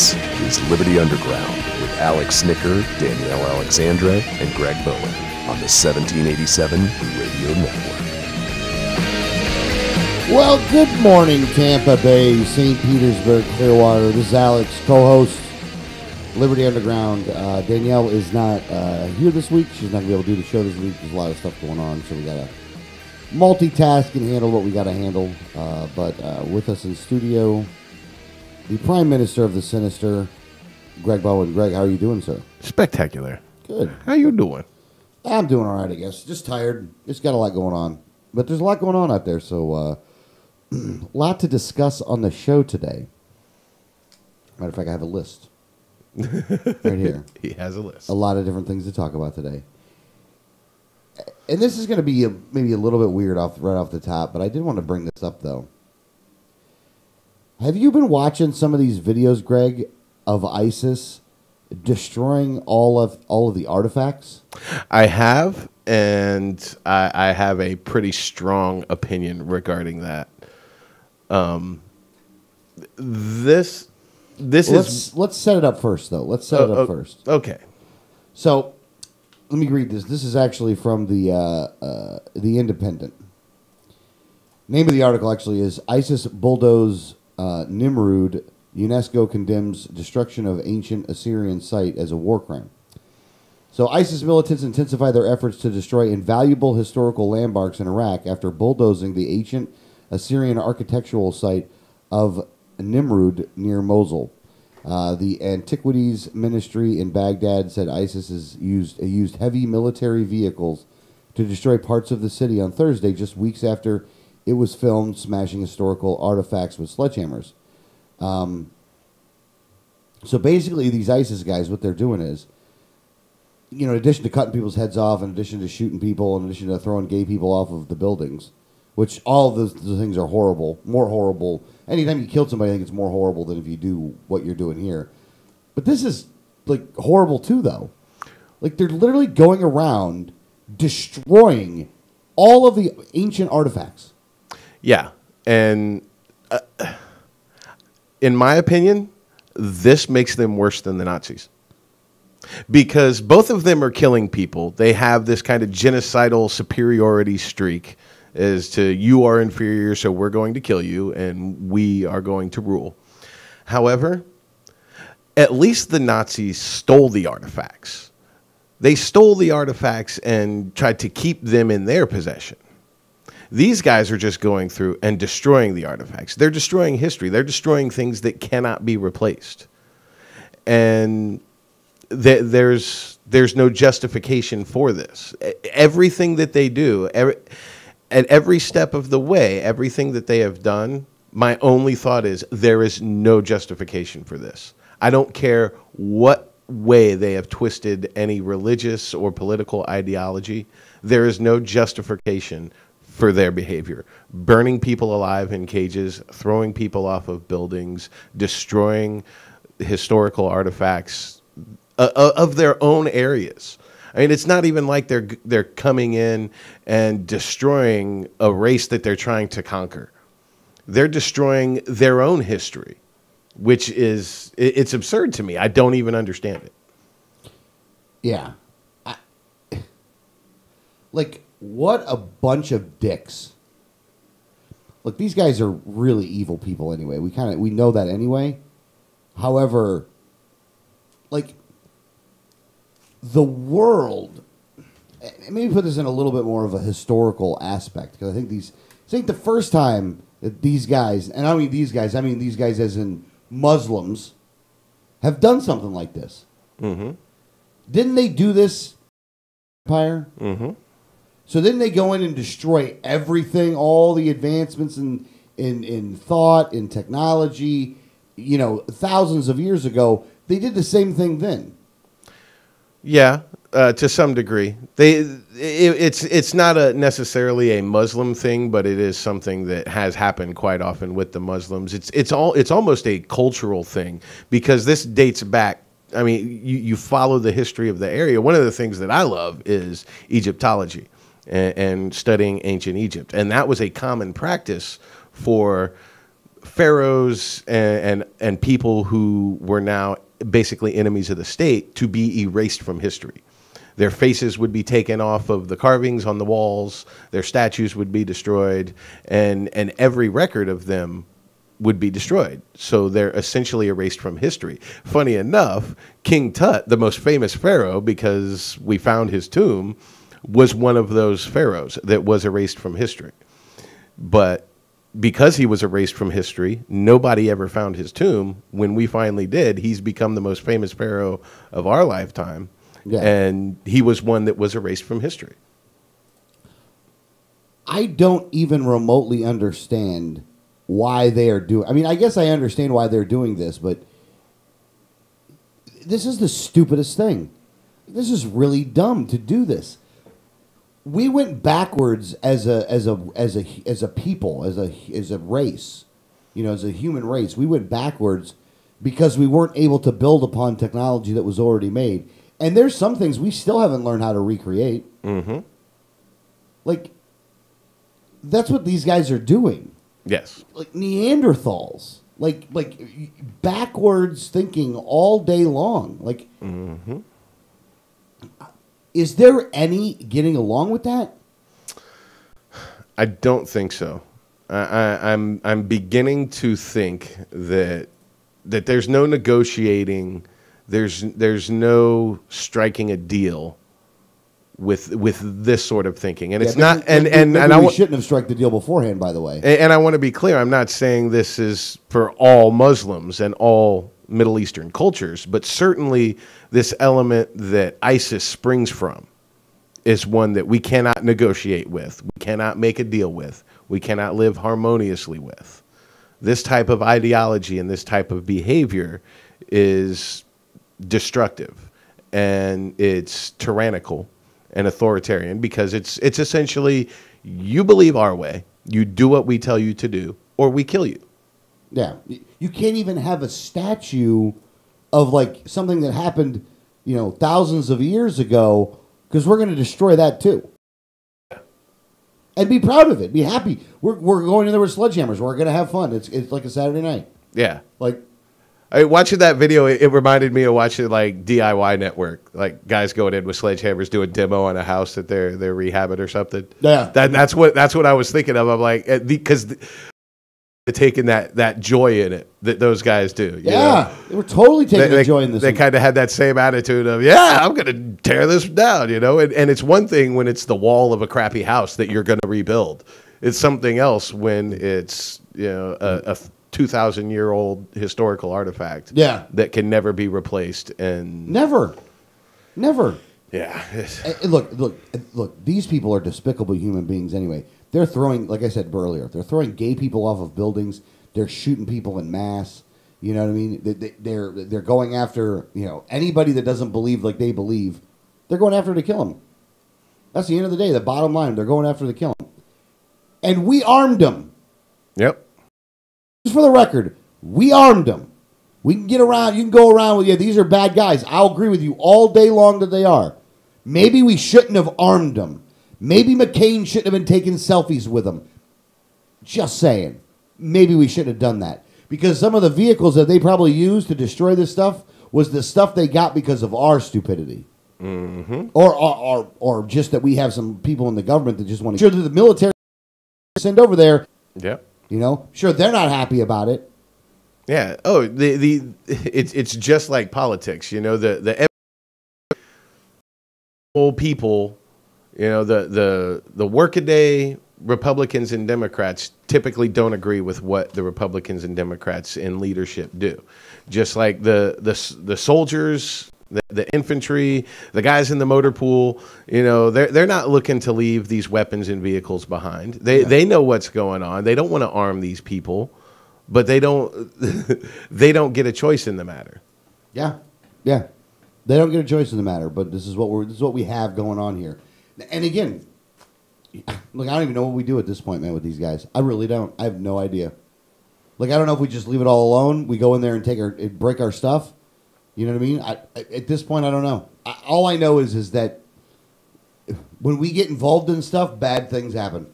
This is Liberty Underground with Alex Snicker, Danielle Alexandra, and Greg Bowen on the 1787 Radio Network. Well, good morning, Tampa Bay, St. Petersburg, Clearwater. This is Alex, co-host, Liberty Underground. Danielle is not here this week. She's not going to be able to do the show this week. There's a lot of stuff going on, so we got to multitask and handle what we got to handle. But with us in studio, the Prime Minister of the Sinister, Greg Bowen. Greg, how are you doing, sir? Spectacular. Good. How you doing? I'm doing all right, I guess. Just tired. Just got a lot going on. But there's a lot going on out there, so a lot to discuss on the show today. Matter of fact, I have a list right here. He has a list. A lot of different things to talk about today. And this is going to be maybe a little bit weird right off the top, but I did want to bring this up, though. Have you been watching some of these videos, Greg, of ISIS destroying all of the artifacts? I have, and I have a pretty strong opinion regarding that. Let's set it up first, though. Let's set it up first. Okay. So, let me read this. This is actually from the Independent. Name of the article actually is ISIS bulldoze Nimrud. UNESCO condemns destruction of ancient Assyrian site as a war crime. So ISIS militants intensify their efforts to destroy invaluable historical landmarks in Iraq after bulldozing the ancient Assyrian architectural site of Nimrud near Mosul. The Antiquities Ministry in Baghdad said ISIS has used heavy military vehicles to destroy parts of the city on Thursday, just weeks after it was filmed smashing historical artifacts with sledgehammers. So basically, these ISIS guys, what they're doing is, in addition to cutting people's heads off, in addition to shooting people, in addition to throwing gay people off of the buildings, which all of those things are horrible, more horrible. Anytime you kill somebody, I think it's more horrible than if you do what you're doing here. But this is, horrible too, though. They're literally going around destroying all of the ancient artifacts. Yeah, and in my opinion, this makes them worse than the Nazis. Because both of them are killing people. They have this kind of genocidal superiority streak as to you are inferior, so we're going to kill you, and we are going to rule. However, at least the Nazis stole the artifacts. They stole the artifacts and tried to keep them in their possession. These guys are just going through and destroying the artifacts. They're destroying history. They're destroying things that cannot be replaced. And there's no justification for this. Everything that they do, at every step of the way, everything that they have done, my only thought is there is no justification for this. I don't care what way they have twisted any religious or political ideology. There is no justification for their behavior. Burning people alive in cages, throwing people off of buildings, destroying historical artifacts of their own areas. I mean, it's not even like they're coming in and destroying a race that they're trying to conquer. They're destroying their own history, which is, it's absurd to me. I don't even understand it. Yeah. What a bunch of dicks. Look, these guys are really evil people anyway. We know that anyway. However, the world, maybe put this in a little bit more of a historical aspect, because I think the first time that these guys, and I don't mean these guys, I mean these guys as in Muslims, have done something like this. Mm-hmm. Didn't they do this empire? Mm-hmm. So didn't they go in and destroy everything, all the advancements in thought, in technology, thousands of years ago? They did the same thing then. Yeah, to some degree. It's not necessarily a Muslim thing, but it is something that has happened quite often with the Muslims. It's almost a cultural thing, because this dates back. I mean, you follow the history of the area. One of the things that I love is Egyptology and studying ancient Egypt, and that was a common practice for pharaohs and people who were now basically enemies of the state to be erased from history. Their faces would be taken off of the carvings on the walls. Their statues would be destroyed, and every record of them would be destroyed. So they're essentially erased from history. Funny enough, King Tut, the most famous pharaoh, because we found his tomb, was one of those pharaohs that was erased from history. But because he was erased from history, nobody ever found his tomb. When we finally did, he's become the most famous pharaoh of our lifetime. Yeah. And he was one that was erased from history. I don't even remotely understand why they are doing. I mean, I guess I understand why they're doing this, but this is the stupidest thing. This is really dumb to do this. We went backwards as a people, as a race, as a human race. We went backwards because we weren't able to build upon technology that was already made. And there's some things we still haven't learned how to recreate. Mm-hmm. Like, that's what these guys are doing. Yes. Like Neanderthals. Like backwards thinking all day long. Like, mm-hmm. Is there any getting along with that? I don't think so. I'm beginning to think that there's no negotiating. There's no striking a deal with this sort of thinking, and it's not. And we shouldn't have struck the deal beforehand. By the way, and I want to be clear. I'm not saying this is for all Muslims and all Middle Eastern cultures, but certainly this element that ISIS springs from is one that we cannot negotiate with. We cannot make a deal with. We cannot live harmoniously with. This type of ideology and this type of behavior is destructive, and it's tyrannical and authoritarian because it's essentially you believe our way, you do what we tell you to do, or we kill you. Yeah, you can't even have a statue of like something that happened, thousands of years ago, because we're going to destroy that too. And be proud of it. Be happy. We're going in there with sledgehammers. We're going to have fun. It's like a Saturday night. Yeah, like. Watching that video, it reminded me of watching like DIY Network, like guys going in with sledgehammers doing demo on a house that they're rehabbing or something. Yeah, that's what I was thinking of. I'm like, because they're taking that joy in it that those guys do. Yeah, they were totally taking the joy in this. They kind of had that same attitude of, yeah, I'm going to tear this down, And it's one thing when it's the wall of a crappy house that you're going to rebuild. It's something else when it's a 2,000-year-old historical artifact that can never be replaced. And never. Yeah. Look, these people are despicable human beings anyway. They're throwing, like I said earlier, they're throwing gay people off of buildings. They're shooting people in mass. You know what I mean? They're going after, anybody that doesn't believe like they believe. They're going after to kill them. That's the end of the day. The bottom line, they're going after to kill them. And we armed them. Yep. Just for the record, we armed them. We can get around. You can go around with, these are bad guys. I'll agree with you all day long that they are. Maybe we shouldn't have armed them. Maybe McCain shouldn't have been taking selfies with them. Just saying. Maybe we shouldn't have done that. Because some of the vehicles that they probably used to destroy this stuff was the stuff they got because of our stupidity. Mm-hmm. Or just that we have some people in the government that just want to... Sure, that the military send over there... Yep. Sure, they're not happy about it. Yeah. Oh, it's just like politics. The old people, the workaday Republicans and Democrats typically don't agree with what the Republicans and Democrats in leadership do. Just like the soldiers, the infantry, the guys in the motor pool, they're not looking to leave these weapons and vehicles behind. They know what's going on. They don't want to arm these people, but they don't get a choice in the matter. Yeah. They don't get a choice in the matter, but this is what we have going on here. And again, look, I don't even know what we do at this point, man, with these guys. I really don't. I have no idea. Like, I don't know if we just leave it all alone. We go in there and break our stuff. You know what I mean? At this point, I don't know. All I know is that when we get involved in stuff, bad things happen.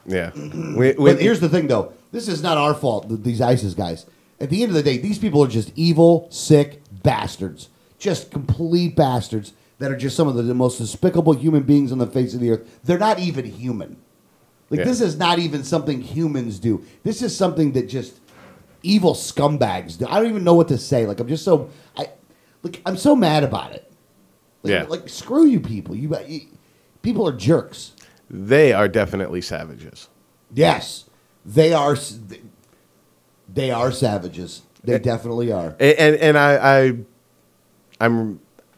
Yeah. But here's the thing, though. This is not our fault, these ISIS guys. At the end of the day, these people are just evil, sick bastards. Just complete bastards that are just some of the most despicable human beings on the face of the earth. They're not even human. Like, this is not even something humans do. This is something that just evil scumbags do. I don't even know what to say. Like, I'm just so... I'm so mad about it. Like, screw you people. You people are jerks. They are definitely savages. Yes. They are savages. They definitely are. And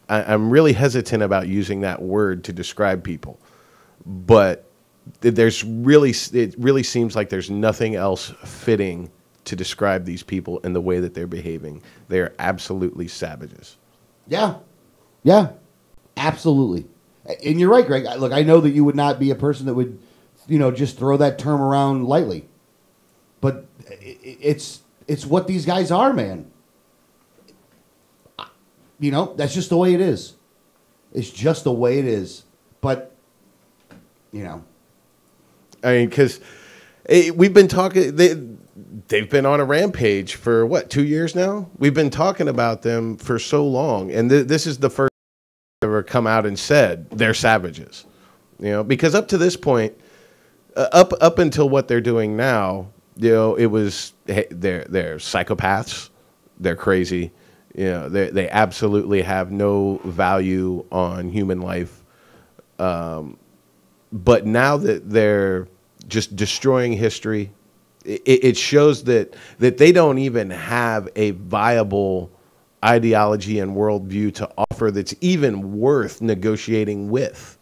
I'm really hesitant about using that word to describe people, but it really seems like there's nothing else fitting to describe these people and the way that they're behaving. They are absolutely savages. Yeah, absolutely. And you're right, Greg. Look, I know that you would not be a person that would, just throw that term around lightly, but it's what these guys are, man. That's just the way it is. It's just the way it is. But, I mean, because we've been talking, they've been on a rampage for, 2 years now? We've been talking about them for so long. And this is the first ever come out and said they're savages. Because up to this point, up until what they're doing now, it was, they're psychopaths. They're crazy. They absolutely have no value on human life. But now that they're just destroying history, it shows that they don't even have a viable ideology and worldview to offer that's even worth negotiating with.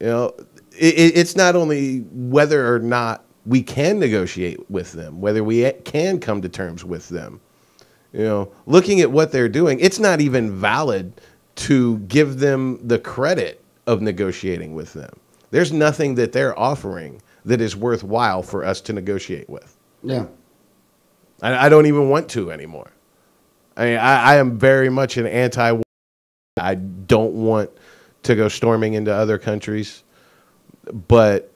It's not only whether or not we can negotiate with them, whether we can come to terms with them. Looking at what they're doing, it's not even valid to give them the credit of negotiating with them. There's nothing that they're offering that is worthwhile for us to negotiate with. Yeah. I don't even want to anymore. I mean, I am very much an anti-war. I don't want to go storming into other countries, but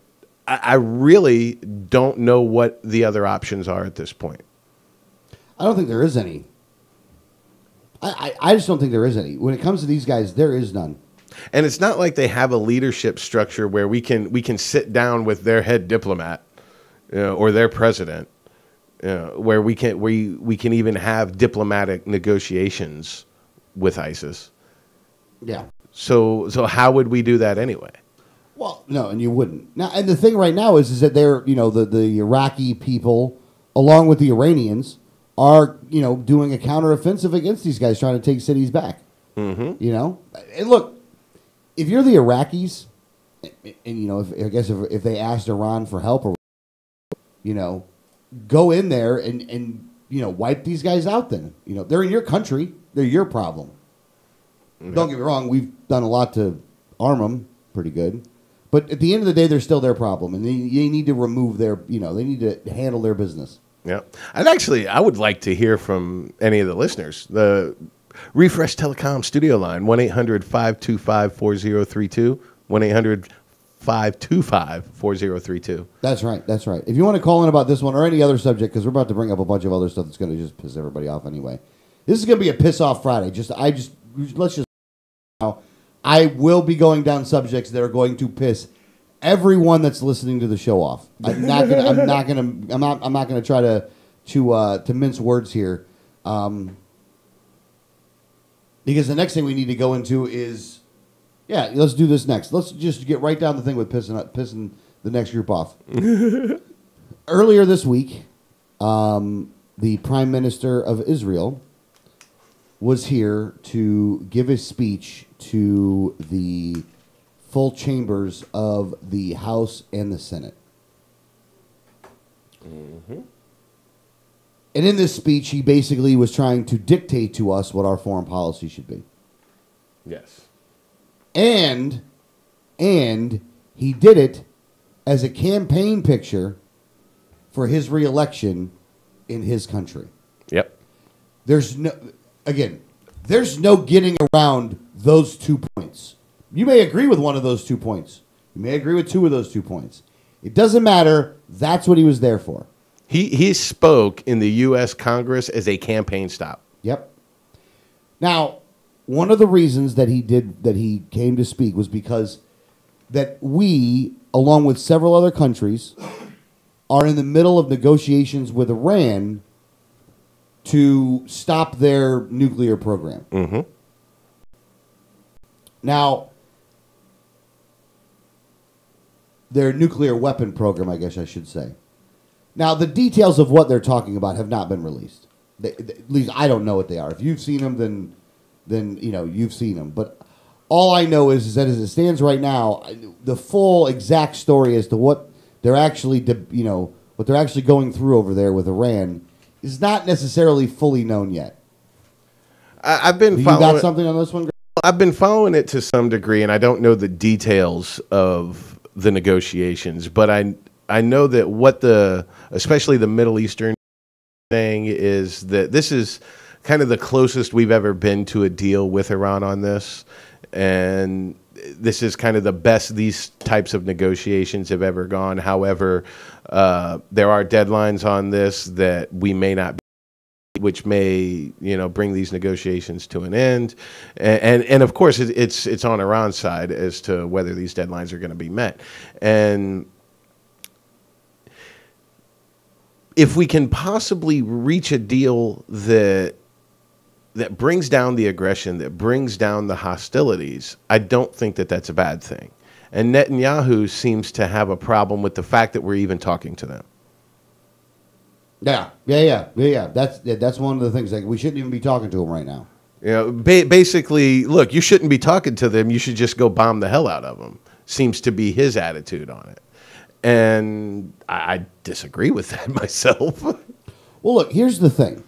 I really don't know what the other options are at this point. I don't think there is any. I just don't think there is any. When it comes to these guys, there is none. And it's not like they have a leadership structure where we can sit down with their head diplomat, or their president, where we can even have diplomatic negotiations with ISIS. Yeah. So how would we do that anyway? Well, no, and you wouldn't. Now, and the thing right now is that they're, the Iraqi people, along with the Iranians, are, doing a counteroffensive against these guys trying to take cities back. Mm-hmm. And look, if you're the Iraqis, and if they asked Iran for help, or go in there and wipe these guys out. Then they're in your country, they're your problem. Mm-hmm. Don't get me wrong, we've done a lot to arm them pretty good, but at the end of the day, they're still their problem, and they need to remove their, they need to handle their business. Yeah, I would like to hear from any of the listeners. The Refresh Telecom studio line, 1-800-525-4032, 1-800-525-4032. That's right. If you want to call in about this one or any other subject, because we're about to bring up a bunch of other stuff that's going to just piss everybody off anyway. This is going to be a piss off Friday. Let's just now. I will be going down subjects that are going to piss everyone that's listening to the show off. I'm not gonna try to mince words here, because the next thing we need to go into is, let's do this next. Let's just get right down the thing with pissing the next group off. Earlier this week, the Prime Minister of Israel was here to give a speech to the full chambers of the House and the Senate. Mm-hmm. And in this speech, he basically was trying to dictate to us what our foreign policy should be. Yes. And he did it as a campaign picture for his reelection in his country. Yep. There's no getting around those 2 points. You may agree with one of those 2 points. You may agree with two of those 2 points. It doesn't matter. That's what he was there for. He spoke in the U.S. Congress as a campaign stop. Yep. Now, one of the reasons that he came to speak was because that we, along with several other countries, are in the middle of negotiations with Iran to stop their nuclear program. Mm-hmm. Now, their nuclear weapon program, I guess I should say. Now, the details of what they're talking about have not been released. At least I don't know what they are. If you've seen them, then you've seen them. But all I know is that as it stands right now, the full exact story as to what they're actually what they're actually going through over there with Iran is not necessarily fully known yet. I've been. You got something on this one? I've been following it to some degree, and I don't know the details of the negotiations, but I know that especially the Middle Eastern thing is that this is kind of the closest we've ever been to a deal with Iran on this, and this is kind of the best these types of negotiations have ever gone. However, there are deadlines on this that we may not be, which may bring these negotiations to an end, and of course it's on Iran's side as to whether these deadlines are going to be met. And if we can possibly reach a deal that brings down the aggression, that brings down the hostilities, I don't think that that's a bad thing. And Netanyahu seems to have a problem with the fact that we're even talking to them. Yeah. That's one of the things. Like, we shouldn't even be talking to him right now. Basically, look, you shouldn't be talking to them. You should just go bomb the hell out of them. Seems to be his attitude on it. And I disagree with that myself. Well, look, here's the thing.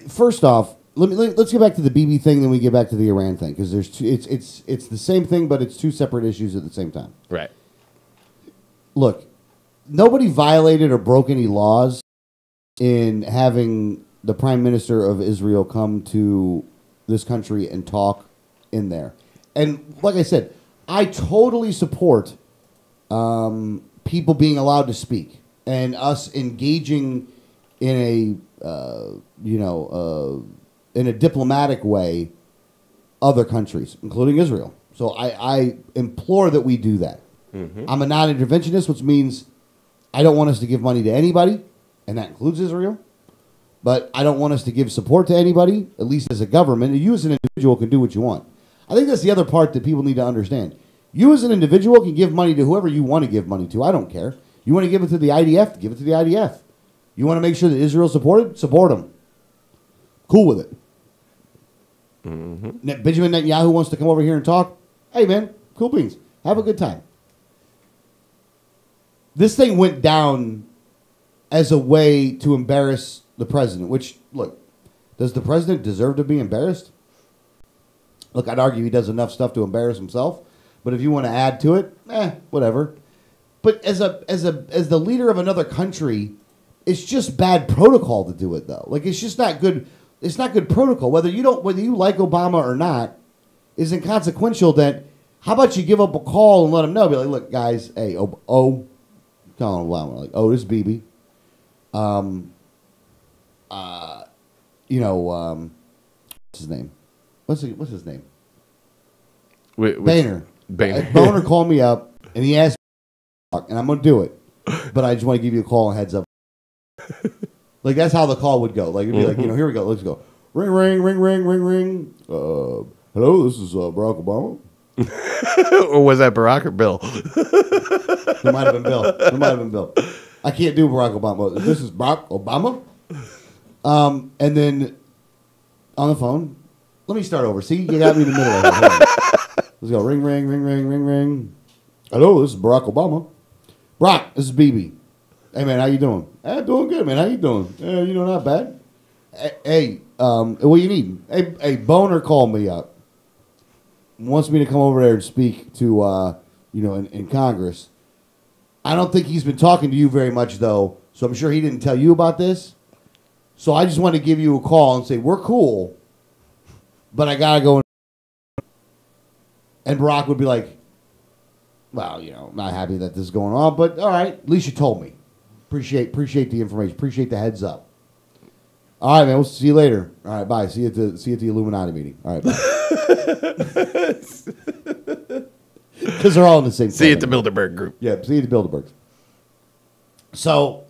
First off, let's get back to the BB thing, then we get back to the Iran thing, because it's the same thing, but it's two separate issues at the same time. Right. Look, nobody violated or broke any laws in having the Prime Minister of Israel come to this country and talk in there. And like I said, I totally support people being allowed to speak and us engaging in in a diplomatic way other countries, including Israel. So I implore that we do that. Mm-hmm. I'm a non-interventionist, which means I don't want us to give money to anybody, and that includes Israel. But I don't want us to give support to anybody, at least as a government. You as an individual can do what you want. I think that's the other part that people need to understand. You as an individual can give money to whoever you want to give money to. I don't care. You want to give it to the IDF? Give it to the IDF. You want to make sure that Israel's supported? Support them. Cool with it. Mm-hmm. Benjamin Netanyahu wants to come over here and talk. Hey, man, cool beans. Have a good time. This thing went down as a way to embarrass the president, which, look, does the president deserve to be embarrassed? Look, I'd argue he does enough stuff to embarrass himself, but if you want to add to it, whatever. But as the leader of another country, it's just bad protocol to do it, though. Like, it's just not good. It's not good protocol. Whether you like Obama or not is inconsequential. That how about you give up a call and let him know? Be like, look, guys, hey, calling Obama, like, this is BB. What's his name? What's his name? Boehner. Boehner called me up and he asked me, and I'm going to do it, but I just want to give you a call and heads up. Like, that's how the call would go. Like, it'd be like, here we go. Let's go. Ring, ring, ring, ring, ring, ring. Hello, this is Barack Obama. Or was that Barack or Bill? It might have been Bill. I can't do Barack Obama. This is Barack Obama. And then on the phone, let me start over. See, you got me in the middle of it. Let's go. Ring, ring, ring, ring, ring, ring. Hello, this is Barack Obama. Barack, this is BB. Hey, man, how you doing? Doing good, man. How you doing? Not bad. Hey, what you need? Hey, Boehner called me up. Wants me to come over there and speak to, in Congress. I don't think he's been talking to you very much, though, so I'm sure he didn't tell you about this. So I just want to give you a call and say, we're cool, but I got to go. And Barack would be like, well, not happy that this is going on, but all right, at least you told me. Appreciate the information. Appreciate the heads up. All right, man. We'll see you later. All right, bye. See you at the Illuminati meeting. All right, bye. Because they're all in the same. See you at the Bilderberg group. Yeah, see you at the Bilderbergs. So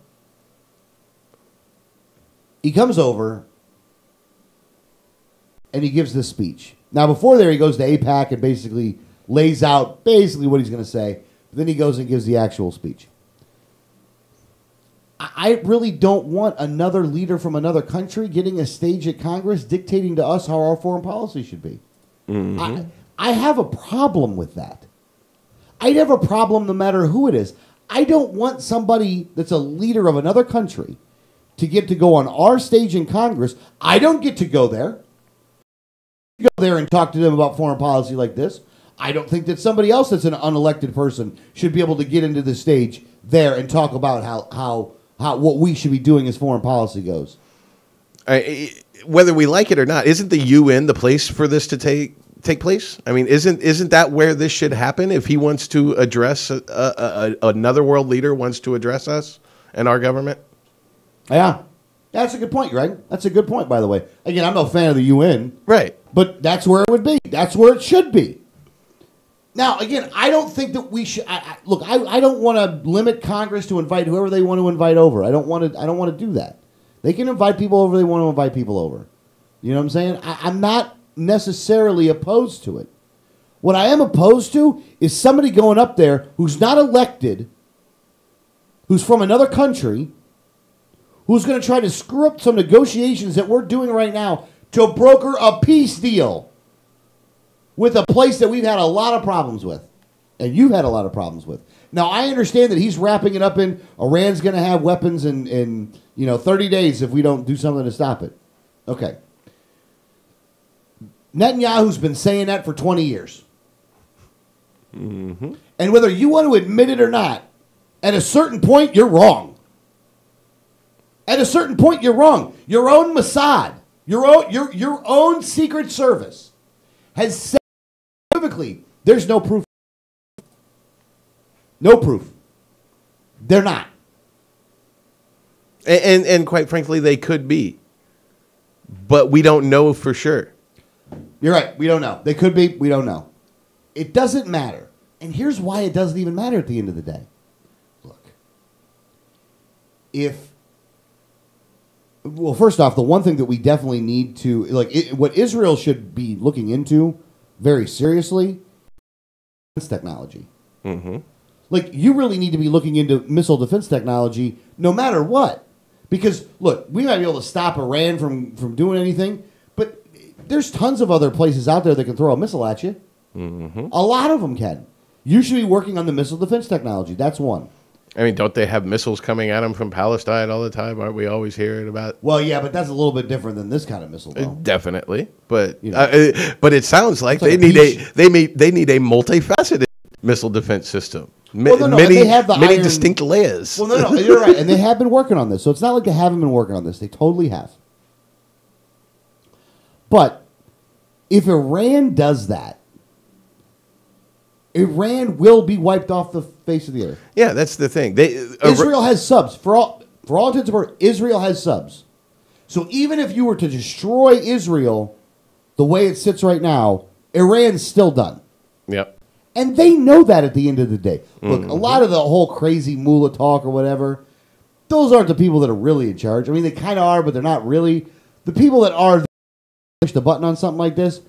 he comes over and he gives this speech. Now, before there, he goes to AIPAC and basically lays out what he's going to say. But then he goes and gives the actual speech. I really don't want another leader from another country getting a stage at Congress dictating to us how our foreign policy should be. Mm-hmm. I have a problem with that. I'd have a problem no matter who it is. I don't want somebody that's a leader of another country to get to go on our stage in Congress. I don't get to go there. Go there and talk to them about foreign policy like this. I don't think that somebody else that's an unelected person should be able to get into the stage there and talk about how what we should be doing as foreign policy goes. Whether we like it or not, isn't the UN the place for this to take place? I mean, isn't that where this should happen? If he wants to address another world leader wants to address us and our government? Yeah. That's a good point, Greg. That's a good point, by the way. Again, I'm no fan of the UN. Right. But that's where it would be. That's where it should be. Now, again, I don't think that we should. I don't want to limit Congress to invite whoever they want to invite over. I don't want to do that. They can invite people over. They want to invite people over. You know what I'm saying? I'm not necessarily opposed to it. What I am opposed to is somebody going up there who's not elected, who's from another country, who's going to try to screw up some negotiations that we're doing right now to broker a peace deal with a place that we've had a lot of problems with, and you've had a lot of problems with. Now, I understand that he's wrapping it up in Iran's going to have weapons in 30 days if we don't do something to stop it. Okay. Netanyahu's been saying that for 20 years. Mm-hmm. And whether you want to admit it or not, at a certain point, you're wrong. At a certain point, you're wrong. Your own Mossad, your own Secret Service has said unequivocally, there's no proof. No proof. They're not. And quite frankly, they could be. But we don't know for sure. You're right. We don't know. They could be. We don't know. It doesn't matter. And here's why it doesn't even matter at the end of the day. Look. First off, the one thing that we definitely need to, what Israel should be looking into very seriously is technology. Mm-hmm. You really need to be looking into missile defense technology no matter what. Because, look, we might be able to stop Iran from doing anything, but there's tons of other places out there that can throw a missile at you. Mm-hmm. A lot of them can. You should be working on the missile defense technology. That's one. I mean, don't they have missiles coming at them from Palestine all the time? Aren't we always hearing about? Well, yeah, but that's a little bit different than this kind of missile, though. Definitely, but but it sounds like they need a multifaceted missile defense system. Many distinct layers. Well, no, you're right, and they have been working on this, so it's not like they haven't been working on this. They totally have. But if Iran does that, Iran will be wiped off the face of the earth. Yeah, that's the thing. Israel has subs. For all intents and purposes, Israel has subs. So even if you were to destroy Israel the way it sits right now, Iran's still done. Yep. And they know that at the end of the day. Look, a lot of the whole crazy mullah talk or whatever, those aren't the people that are really in charge. I mean, they kind of are, but they're not really. The people that are push the button on something like this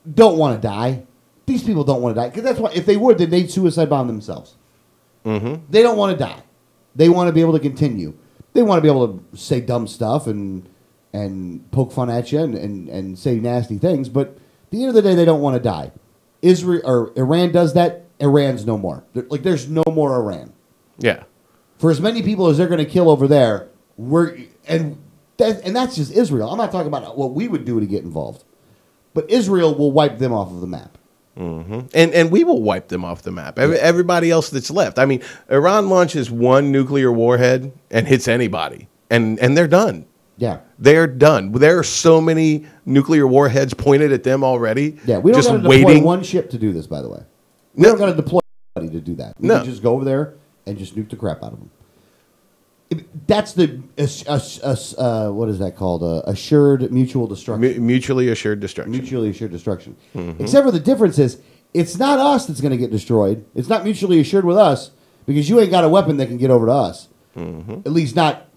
don't want to die. These people don't want to die. Because that's why, if they would, then they'd suicide bomb themselves. Mm-hmm. They don't want to die. They want to be able to continue. They want to be able to say dumb stuff and poke fun at you and say nasty things. But at the end of the day, they don't want to die. Israel or Iran does that, Iran's no more. There's no more Iran. Yeah. For as many people as they're going to kill over there, and that's just Israel. I'm not talking about what we would do to get involved, but Israel will wipe them off of the map. Mm-hmm. And we will wipe them off the map. Everybody else that's left. I mean, Iran launches one nuclear warhead and hits anybody, and they're done. Yeah. They're done. There are so many nuclear warheads pointed at them already. Yeah, we don't got to deploy one ship to do this, by the way. We don't got to deploy anybody to to do that. We No. can just go over there and just nuke the crap out of them. That's the what is that called? Assured mutual destruction. Mutually assured destruction. Mutually assured destruction. Except for the difference is, it's not us that's going to get destroyed. It's not mutually assured with us because you ain't got a weapon that can get over to us. At least not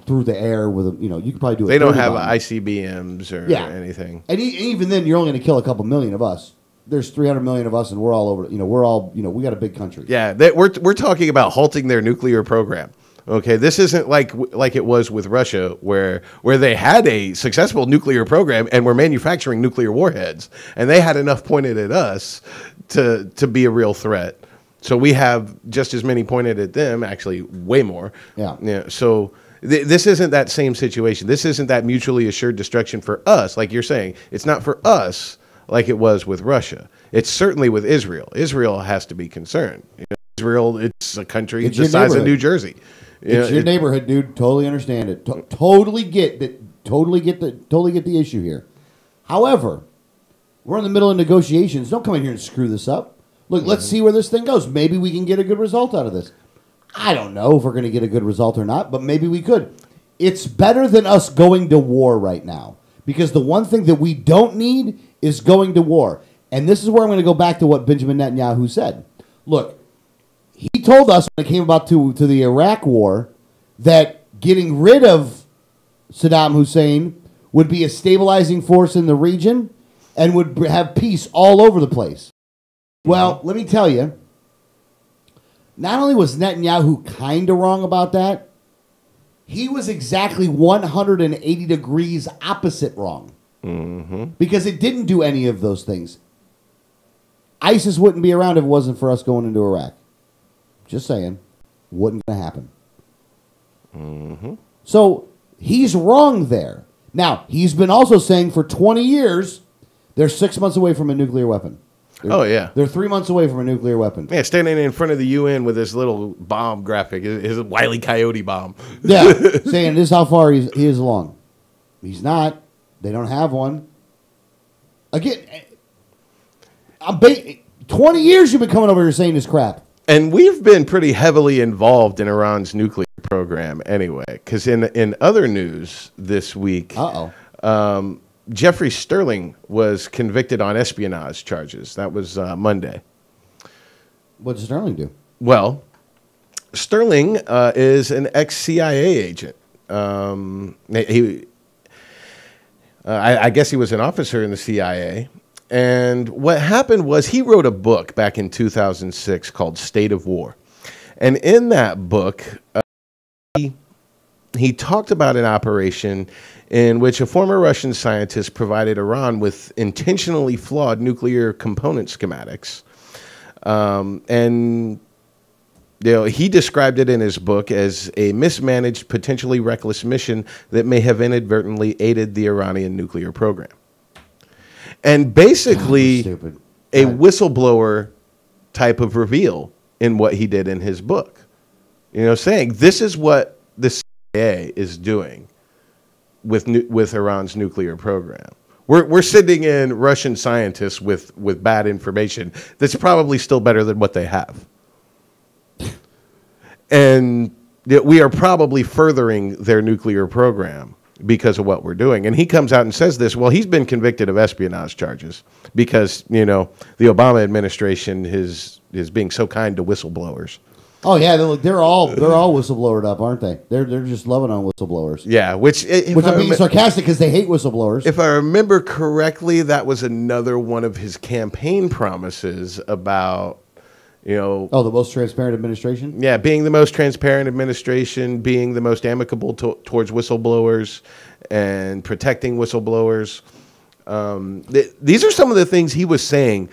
through the air with a, you can probably do it. They don't have ICBMs or anything. And even then, you're only going to kill a couple million of us. There's 300 million of us, and we're all over. We got a big country. Yeah, we're talking about halting their nuclear program. Okay, this isn't like it was with Russia, where they had a successful nuclear program and were manufacturing nuclear warheads, and they had enough pointed at us to be a real threat. So we have just as many pointed at them, actually way more. Yeah. So this isn't that same situation. This isn't that mutually assured destruction for us, like you're saying. It's not for us like it was with Russia. It's certainly with Israel. Israel has to be concerned. Israel, it's a country the size of New Jersey. It's your neighborhood, dude. Totally understand it. Totally get that. Totally get the issue here. However, we're in the middle of negotiations. Don't come in here and screw this up. Look, let's see where this thing goes. Maybe we can get a good result out of this. I don't know if we're going to get a good result or not, but maybe we could. It's better than us going to war right now, because the one thing that we don't need is going to war. And this is where I'm going to go back to what Benjamin Netanyahu said. Look, he told us when it came about to the Iraq war that getting rid of Saddam Hussein would be a stabilizing force in the region and would have peace all over the place. Well, let me tell you, not only was Netanyahu kind of wrong about that, he was exactly 180 degrees opposite wrong. Because it didn't do any of those things. ISIS wouldn't be around if it wasn't for us going into Iraq. Just saying, wasn't going to happen. So he's wrong there. Now, he's been also saying for 20 years, they're 6 months away from a nuclear weapon. They're 3 months away from a nuclear weapon. Yeah, standing in front of the UN with his little bomb graphic, his Wile E. Coyote bomb. Yeah, saying this is how far he is along. He's not. They don't have one. Again, 20 years you've been coming over here saying this crap. And we've been pretty heavily involved in Iran's nuclear program anyway, because in other news this week, Jeffrey Sterling was convicted on espionage charges. That was Monday. What did Sterling do? Well, Sterling is an ex-CIA agent. I guess he was an officer in the CIA. And what happened was he wrote a book back in 2006 called State of War. And in that book, he talked about an operation in which a former Russian scientist provided Iran with intentionally flawed nuclear component schematics. And he described it in his book as a mismanaged, potentially reckless mission that may have inadvertently aided the Iranian nuclear program. And basically, a whistleblower type of reveal in what he did in his book. Saying this is what the CIA is doing with Iran's nuclear program. We're sending in Russian scientists with bad information that's probably still better than what they have. And we are probably furthering their nuclear program because of what we're doing. And he comes out and says this. Well, he's been convicted of espionage charges because, the Obama administration is being so kind to whistleblowers. Oh yeah, they're all whistleblowered up, aren't they? They're just loving on whistleblowers. Yeah, which I'm being sarcastic because they hate whistleblowers. If I remember correctly, that was another one of his campaign promises about, the most transparent administration? Yeah, being the most transparent administration, being the most amicable towards whistleblowers and protecting whistleblowers. These are some of the things he was saying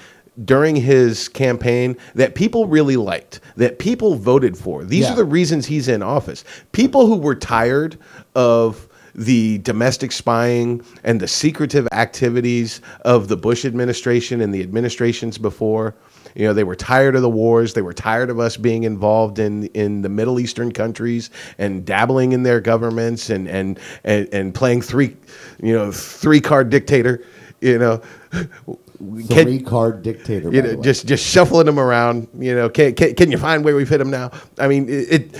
during his campaign that people really liked, that people voted for. These are the reasons he's in office. People who were tired of the domestic spying and the secretive activities of the Bush administration and the administrations before. They were tired of the wars. They were tired of us being involved in the Middle Eastern countries and dabbling in their governments and playing three-card dictator. Three-card dictator. By the way. just shuffling them around. Can you find where we've hit them now? I mean,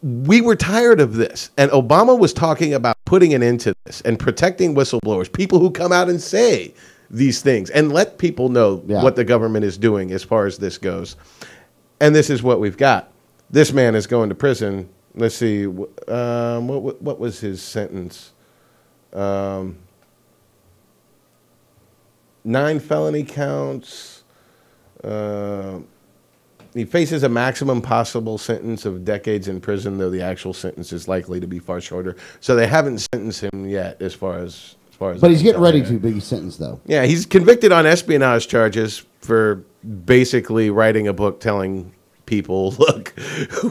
we were tired of this, and Obama was talking about putting an end to this and protecting whistleblowers, people who come out and say these things, and let people know what the government is doing as far as this goes. And this is what we've got. This man is going to prison. Let's see, what was his sentence? 9 felony counts. He faces a maximum possible sentence of decades in prison, though the actual sentence is likely to be far shorter. So they haven't sentenced him yet, as far as. But he's getting ready to be sentenced, though. Yeah, he's convicted on espionage charges for basically writing a book telling people, look,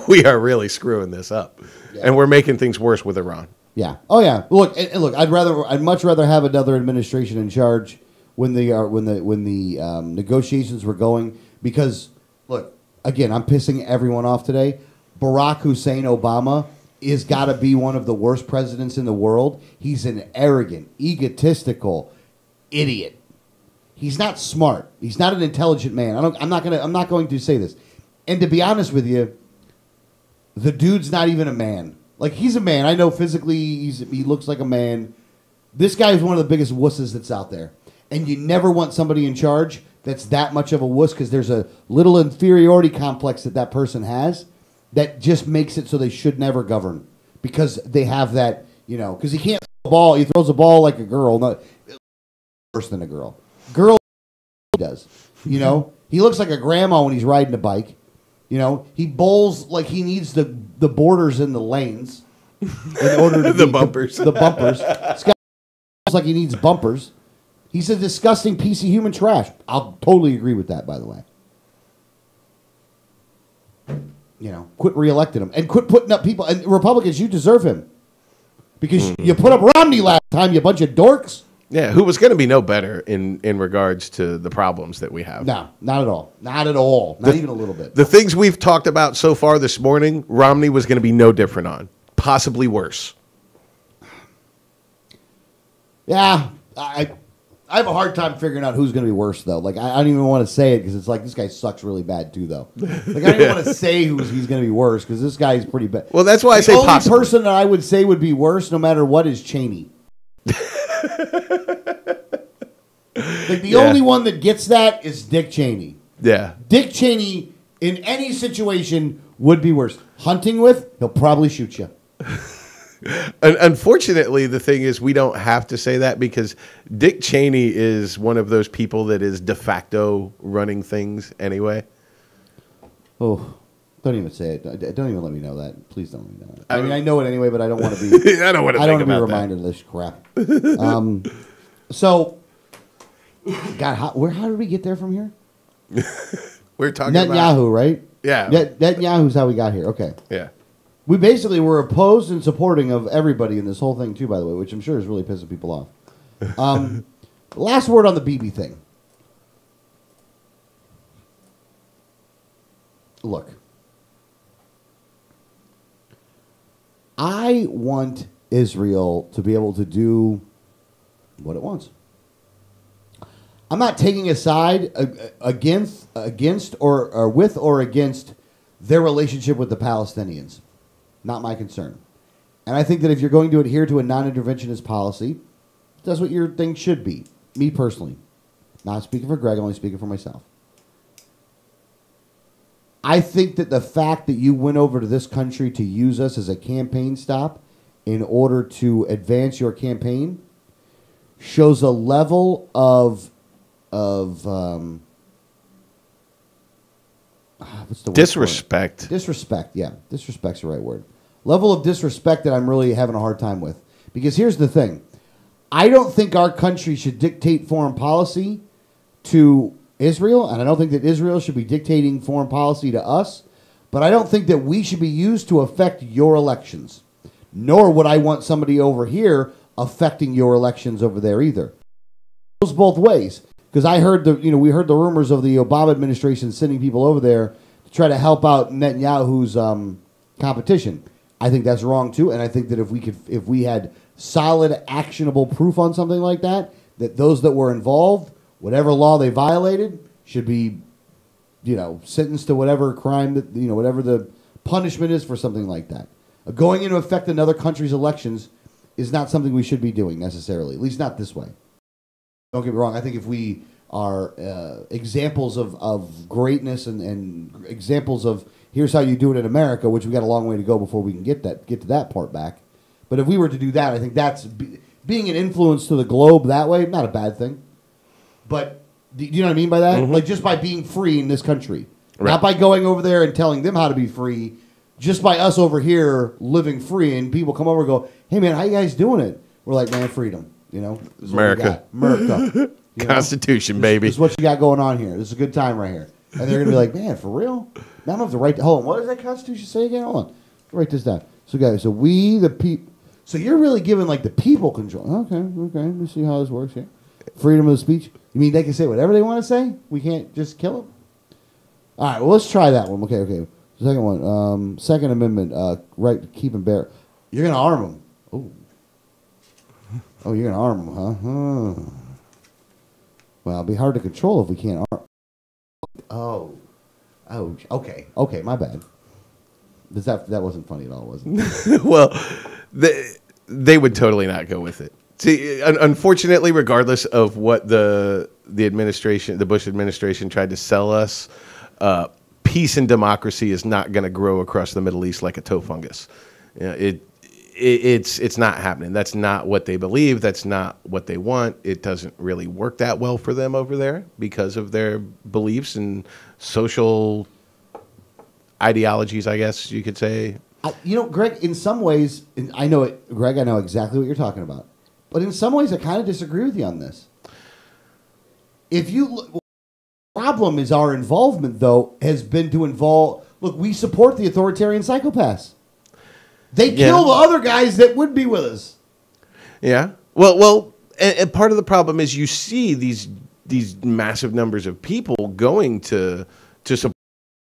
we are really screwing this up, and we're making things worse with Iran. Yeah. Oh yeah. Look, look. I'd much rather have another administration in charge when the negotiations were going, because look, again, I'm pissing everyone off today. Barack Hussein Obama is got to be one of the worst presidents in the world. He's an arrogant, egotistical idiot. He's not smart. He's not an intelligent man. I'm not going to say this. And to be honest with you, the dude's not even a man. Like, he's a man. I know physically he looks like a man. This guy is one of the biggest wusses that's out there. And you never want somebody in charge that's that much of a wuss, because there's a little inferiority complex that person has that just makes it so they should never govern, because they have that, because he can't throw a ball. He throws a ball like a girl. Not worse than a girl. Girl does. He looks like a grandma when he's riding a bike. He bowls like he needs the borders in the lanes in order to the bumpers. The bumpers. This guy looks like he needs bumpers. He's a disgusting piece of human trash. I'll totally agree with that, by the way. Quit reelecting him and quit putting up people. And Republicans, you deserve him, because you put up Romney last time, you bunch of dorks. Yeah, who was going to be no better in regards to the problems that we have. No, not at all. Not at all. Not even a little bit. The things we've talked about so far this morning, Romney was going to be no different on. Possibly worse. Yeah, I have a hard time figuring out who's going to be worse, though. Like, I don't even want to say it, because it's like, this guy sucks really bad, too, though. Like, I don't even want to say he's going to be worse, because this guy's pretty bad. Well, that's why I say possibly. The only person that I would say would be worse, no matter what, is Cheney. Like, the only one that gets that is Dick Cheney. Yeah. Dick Cheney, in any situation, would be worse. Hunting with, he'll probably shoot you. Unfortunately, the thing is, we don't have to say that, because Dick Cheney is one of those people that is de facto running things anyway. Oh, don't even say it. Don't even let me know that. Please don't let me know that. I mean, I know it anyway, but I don't want to be. I don't want to be reminded of this crap. So, God, how did we get there from here? We're talking Netanyahu, about, right? Yeah. Netanyahu's how we got here. Okay. Yeah. We basically were opposed and supporting of everybody in this whole thing, too, by the way, which I'm sure is really pissing people off. Last word on the BB thing. Look. I want Israel to be able to do what it wants. I'm not taking a side against or with or against their relationship with the Palestinians. Not my concern. And I think that if you're going to adhere to a non-interventionist policy, that's what your thing should be. Me personally. Not speaking for Greg, only speaking for myself. I think that the fact that you went over to this country to use us as a campaign stop in order to advance your campaign shows a level of what's the word? Disrespect. Disrespect, yeah. Disrespect's the right word. Level of disrespect that I'm really having a hard time with. Because here's the thing. I don't think our country should dictate foreign policy to Israel, and I don't think that Israel should be dictating foreign policy to us, but I don't think that we should be used to affect your elections. Nor would I want somebody over here affecting your elections over there either. It goes both ways. Because I heard we heard the rumors of the Obama administration sending people over there to try to help out Netanyahu's competition. I think that's wrong too, and I think that if we had solid, actionable proof on something like that, that those that were involved Whatever law they violated should be, sentenced to whatever crime that, whatever the punishment is for something like that. Going into effect another country's elections is not something we should be doing necessarily, at least not this way. Don't get me wrong. I think if we are examples of greatness and examples of here's how you do it in America, which we got a long way to go before we can get to that part back. But if we were to do that, I think that's being an influence to the globe that way, not a bad thing. But do you know what I mean by that? Mm-hmm. Like just by being free in this country, right. Not by going over there and telling them how to be free. Just by us over here living free, and people come over and go, "Hey man, how you guys doing it?" We're like, "Man, freedom." This is America. America. Constitution, baby. This is what you got going on here. This is a good time right here. And they're going to be like, man, for real? Now I don't have the right to... Hold on. What does that Constitution say again? Hold on. Write this down. So, guys, we, the people... So, you're really giving, like, the people control. Okay. Let me see how this works here. Freedom of speech. You mean they can say whatever they want to say? We can't just kill them? All right. Well, let's try that one. Okay. Second one. Second Amendment. Right to keep and bear. You're going to arm them. Oh, you're going to arm them, huh? Well, it'll be hard to control if we can't arm. Oh, okay, my bad. That wasn't funny at all, was it? Well, they would totally not go with it. See, unfortunately, regardless of what the Bush administration tried to sell us, peace and democracy is not going to grow across the Middle East like a toe fungus. It's not happening. That's not what they believe. That's not what they want. It doesn't really work that well for them over there because of their beliefs and social ideologies, I guess you could say. Greg, in some ways, I know exactly what you're talking about. But in some ways, I kind of disagree with you on this. The problem is our involvement, though, has been to involve... Look, we support the authoritarian psychopaths. They kill the other guys that would be with us. Yeah. Well, and part of the problem is you see these massive numbers of people going to support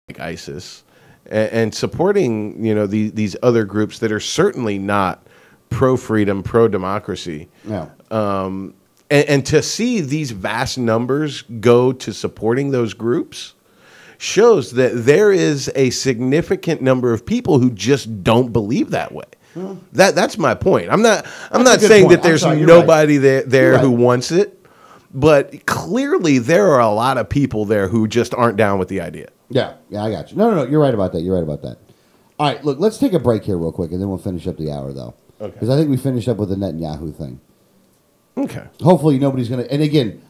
like ISIS and supporting these other groups that are certainly not pro freedom, pro democracy. Yeah. And to see these vast numbers go to supporting those groups shows that there is a significant number of people who just don't believe that way. That's my point. I'm not saying that there's nobody there who wants it, but clearly there are a lot of people there who just aren't down with the idea. Yeah, I got you. No, you're right about that. All right, look, let's take a break here real quick, and then we'll finish up the hour, though. Okay. Because I think we finished up with the Netanyahu thing. Okay. Hopefully nobody's going to... And again,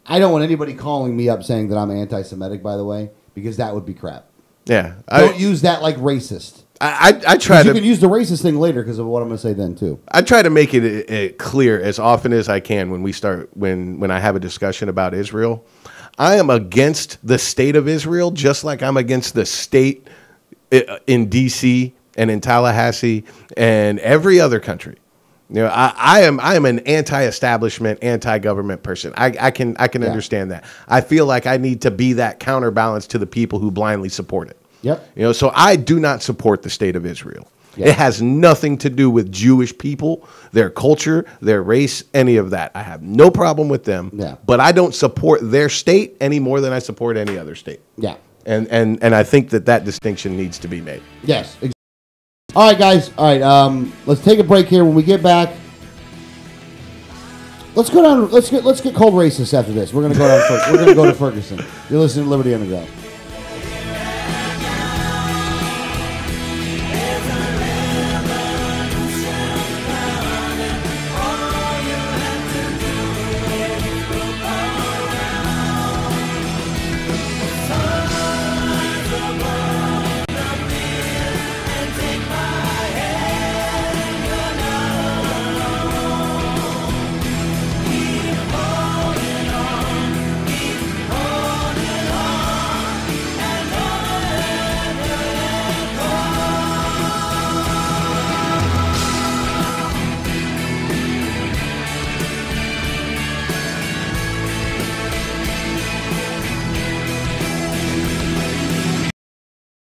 I don't want anybody calling me up saying that I'm anti-Semitic, by the way, because that would be crap. Yeah. Don't use that like racist. I try to... You can use the racist thing later because of what I'm going to say then, too. I try to make it clear as often as I can when I have a discussion about Israel. I am against the state of Israel just like I'm against the state in D.C. and in Tallahassee and every other country. I am an anti-establishment, anti-government person. I can understand that. I feel like I need to be that counterbalance to the people who blindly support it. Yep. So I do not support the state of Israel. Yep. It has nothing to do with Jewish people, their culture, their race, any of that. I have no problem with them. Yeah. But I don't support their state any more than I support any other state. Yeah. And I think that distinction needs to be made. Yes. All right, guys. All right, let's take a break here. When we get back, let's go down. Let's get cold racist after this. We're gonna go down. We're gonna go to Ferguson. You're listening to Liberty Underground.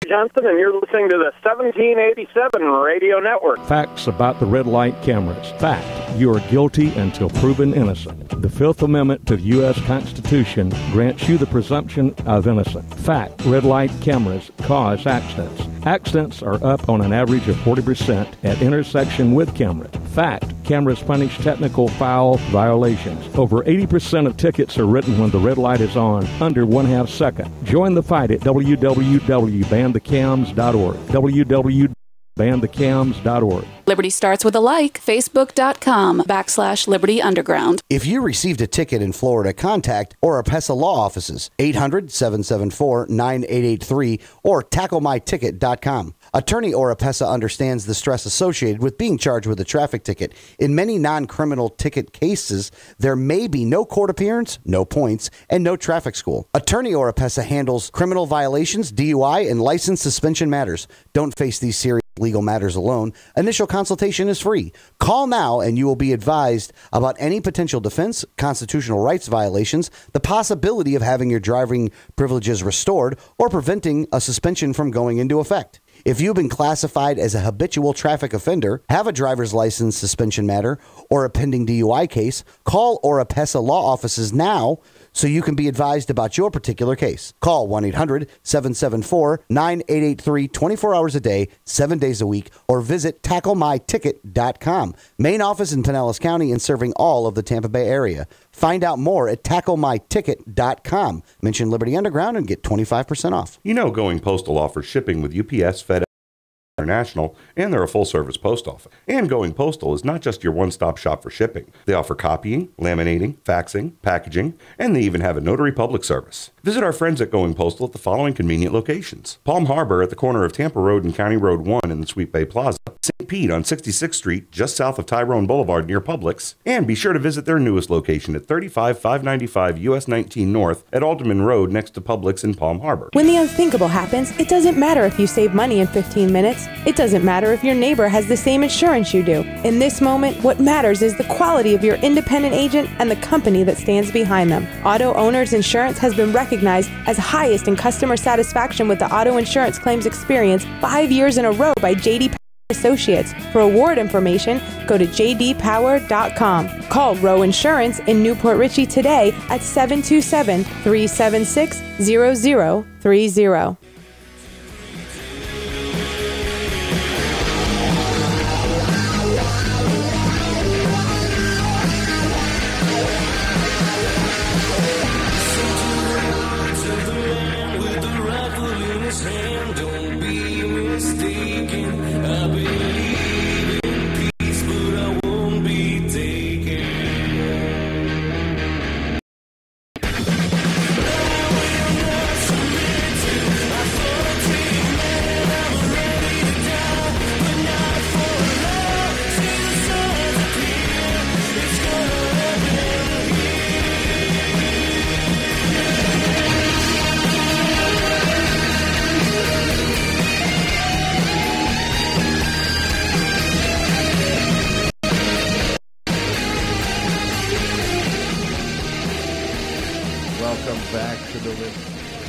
Johnson, and you're listening to the 1787 Radio Network. Facts about the red light cameras. Fact, you are guilty until proven innocent. The Fifth Amendment to the U.S. Constitution grants you the presumption of innocence. Fact, red light cameras cause accidents. Accidents are up on an average of 40% at intersection with cameras. Fact, cameras punish technical foul violations. Over 80% of tickets are written when the red light is on, under 1/2 second. Join the fight at www.banthecams.org. www.banthecams.org. Liberty starts with a like. Facebook.com/Liberty Underground. If you received a ticket in Florida, contact Oropesa Law Offices, 800-774-9883 or tacklemyticket.com. Attorney Oropesa understands the stress associated with being charged with a traffic ticket. In many non-criminal ticket cases, there may be no court appearance, no points, and no traffic school. Attorney Oropesa handles criminal violations, DUI, and license suspension matters. Don't face these serious legal matters alone. Initial consultation is free. Call now and you will be advised about any potential defense, constitutional rights violations, the possibility of having your driving privileges restored, or preventing a suspension from going into effect. If you've been classified as a habitual traffic offender, have a driver's license suspension matter, or a pending DUI case, call Oropesa Law Offices now so you can be advised about your particular case. Call 1-800-774-9883 24 hours a day, 7 days a week, or visit tacklemyticket.com. Main office in Pinellas County and serving all of the Tampa Bay area. Find out more at tacklemyticket.com. Mention Liberty Underground and get 25% off. You know Going Postal offers shipping with UPS, FedEx, International, and they're a full-service post office. And Going Postal is not just your one-stop shop for shipping. They offer copying, laminating, faxing, packaging, and they even have a notary public service. Visit our friends at Going Postal at the following convenient locations: Palm Harbor at the corner of Tampa Road and County Road 1 in the Sweet Bay Plaza, St. Pete on 66th Street, just south of Tyrone Boulevard near Publix, and be sure to visit their newest location at 35595 US 19 North at Alderman Road next to Publix in Palm Harbor. When the unthinkable happens, it doesn't matter if you save money in 15 minutes. It doesn't matter if your neighbor has the same insurance you do. In this moment, what matters is the quality of your independent agent and the company that stands behind them. Auto Owners Insurance has been recognized as highest in customer satisfaction with the auto insurance claims experience 5 years in a row by J.D. Associates. For award information, go to jdpower.com. Call Row Insurance in Newport Richey today at 727-376-0030.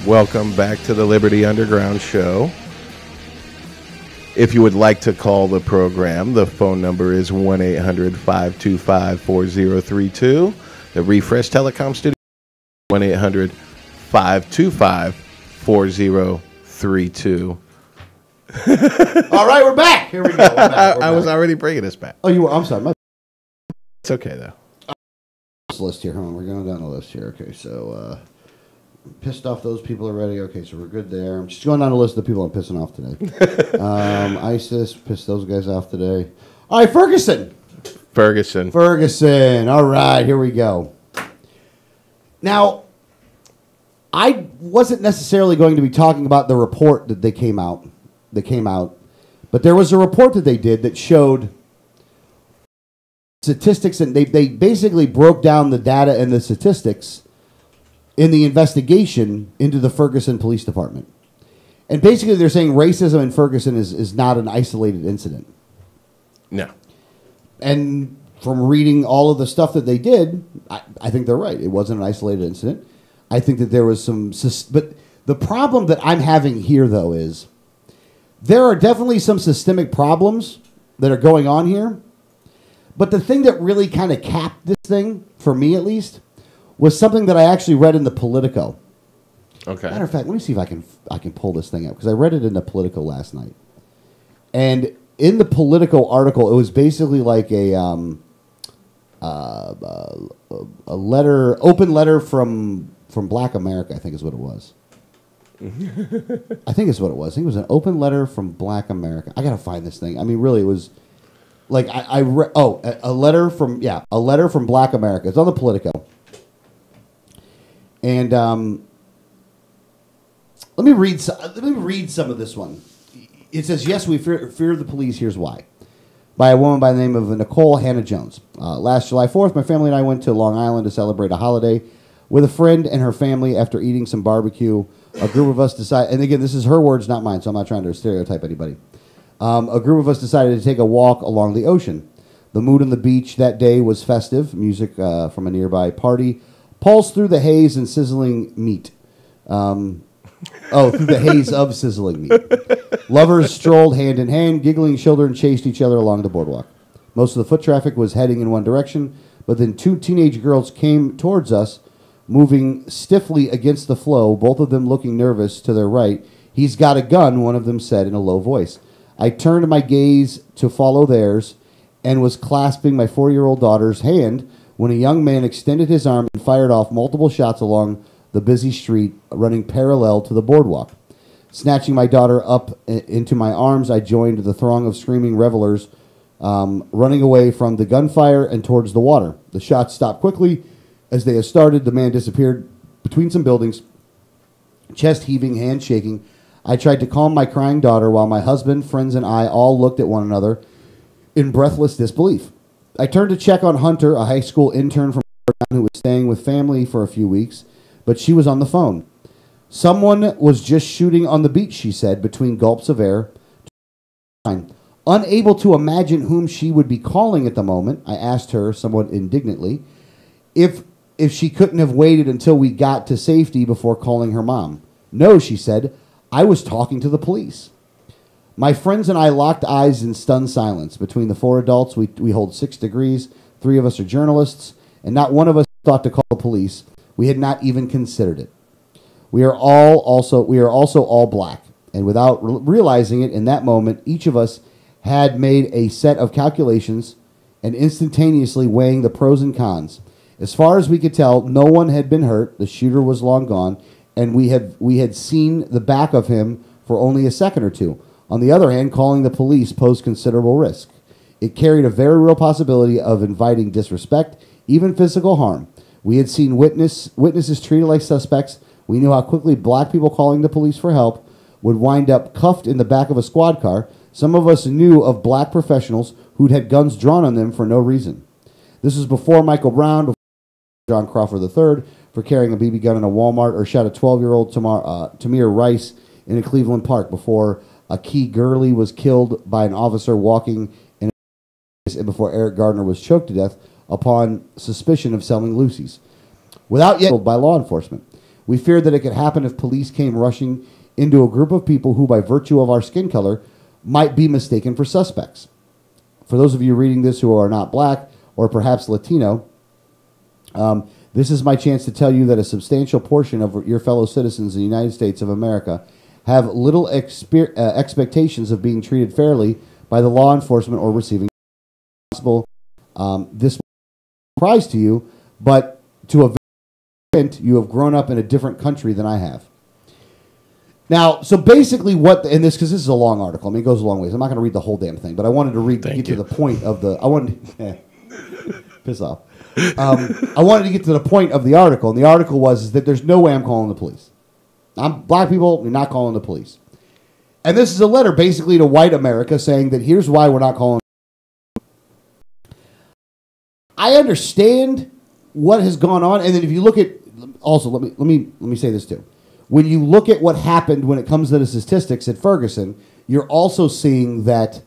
Welcome back to the Liberty Underground show. If you would like to call the program, the phone number is 1-800-525-4032. The Refresh Telecom Studio, 1-800-525-4032. All right, we're back. Here we go. We're back. I was already bringing us back. Oh, you were? I'm sorry. It's okay, though. This list here. Hold on. We're going down the list here. Okay, so pissed off those people already. Okay, so we're good there. I'm just going down the list of the people I'm pissing off today. ISIS, pissed those guys off today. All right, Ferguson. All right, here we go. Now, I wasn't necessarily going to be talking about the report that came out, but there was a report that they did that showed statistics, and they basically broke down the data and the statistics in the investigation into the Ferguson Police Department. And basically they're saying racism in Ferguson is not an isolated incident. No. And from reading all of the stuff that they did, I think they're right. It wasn't an isolated incident. I think that there was some... But the problem that I'm having here, though, is there are definitely some systemic problems that are going on here. But the thing that really kind of capped this thing, for me at least, was something that I actually read in the Politico. Okay. Matter of fact, let me see if I can pull this thing up, because I read it in the Politico last night. And in the Politico article, it was basically like a letter, open letter from Black America, I think is what it was. I think it's what it was. I think it was an open letter from Black America. I gotta find this thing. I mean, really, it was like I read. Oh, a letter from Black America. It's on the Politico. And let me read some of this one. It says, "Yes, we fear the police. Here's why." By a woman by the name of Nicole Hannah Jones. Last July 4th, my family and I went to Long Island to celebrate a holiday with a friend and her family. After eating some barbecue, a group of us decided, and again, this is her words, not mine, so I'm not trying to stereotype anybody. A group of us decided to take a walk along the ocean. The mood on the beach that day was festive. Music from a nearby party pulsed through the haze and sizzling meat. Through the haze of sizzling meat. Lovers strolled hand in hand. Giggling children chased each other along the boardwalk. Most of the foot traffic was heading in one direction, but then two teenage girls came towards us, moving stiffly against the flow, both of them looking nervous to their right. "He's got a gun," one of them said in a low voice. I turned my gaze to follow theirs and was clasping my 4-year-old daughter's hand when a young man extended his arm and fired off multiple shots along the busy street running parallel to the boardwalk. Snatching my daughter up into my arms, I joined the throng of screaming revelers running away from the gunfire and towards the water. The shots stopped quickly. As they had started, the man disappeared between some buildings, chest heaving, hand shaking. I tried to calm my crying daughter while my husband, friends, and I all looked at one another in breathless disbelief. I turned to check on Hunter, a high school intern from who was staying with family for a few weeks, but she was on the phone. "Someone was just shooting on the beach," she said, between gulps of air. Unable to imagine whom she would be calling at the moment, I asked her, somewhat indignantly, if she couldn't have waited until we got to safety before calling her mom. "No," she said, "I was talking to the police." My friends and I locked eyes in stunned silence. Between the 4 adults, we hold 6 degrees. 3 of us are journalists, and not one of us thought to call the police. We had not even considered it. We are also all black, and without realizing it in that moment, each of us had made a set of calculations and instantaneously weighing the pros and cons. As far as we could tell, no one had been hurt. The shooter was long gone, and we had seen the back of him for only a second or two. On the other hand, calling the police posed considerable risk. It carried a very real possibility of inviting disrespect, even physical harm. We had seen witnesses treated like suspects. We knew how quickly black people calling the police for help would wind up cuffed in the back of a squad car. Some of us knew of black professionals who'd had guns drawn on them for no reason. This was before Michael Brown, before John Crawford III, for carrying a BB gun in a Walmart, or shot a 12-year-old Tamir Rice in a Cleveland Park, before Key Gurley was killed by an officer walking in a, and before Eric Gardner was choked to death upon suspicion of selling Lucy's. Without yet by law enforcement. We feared that it could happen if police came rushing into a group of people who, by virtue of our skin color, might be mistaken for suspects. For those of you reading this who are not black or perhaps Latino, this is my chance to tell you that a substantial portion of your fellow citizens in the United States of America have little expectations of being treated fairly by the law enforcement or receiving possible. This will be a surprise to you, but to a extent, you have grown up in a different country than I have. Now, so basically and this, because this is a long article, I mean, it goes a long ways. I'm not going to read the whole damn thing, but I wanted to get to the point of the, piss off. I wanted to get to the point of the article, and the article was that there's no way I'm calling the police. I'm black people, you're not calling the police. And this is a letter basically to white America saying that here's why we're not calling. I understand what has gone on, and then if you look at, also let me say this too. When you look at what happened when it comes to the statistics at Ferguson, you're also seeing that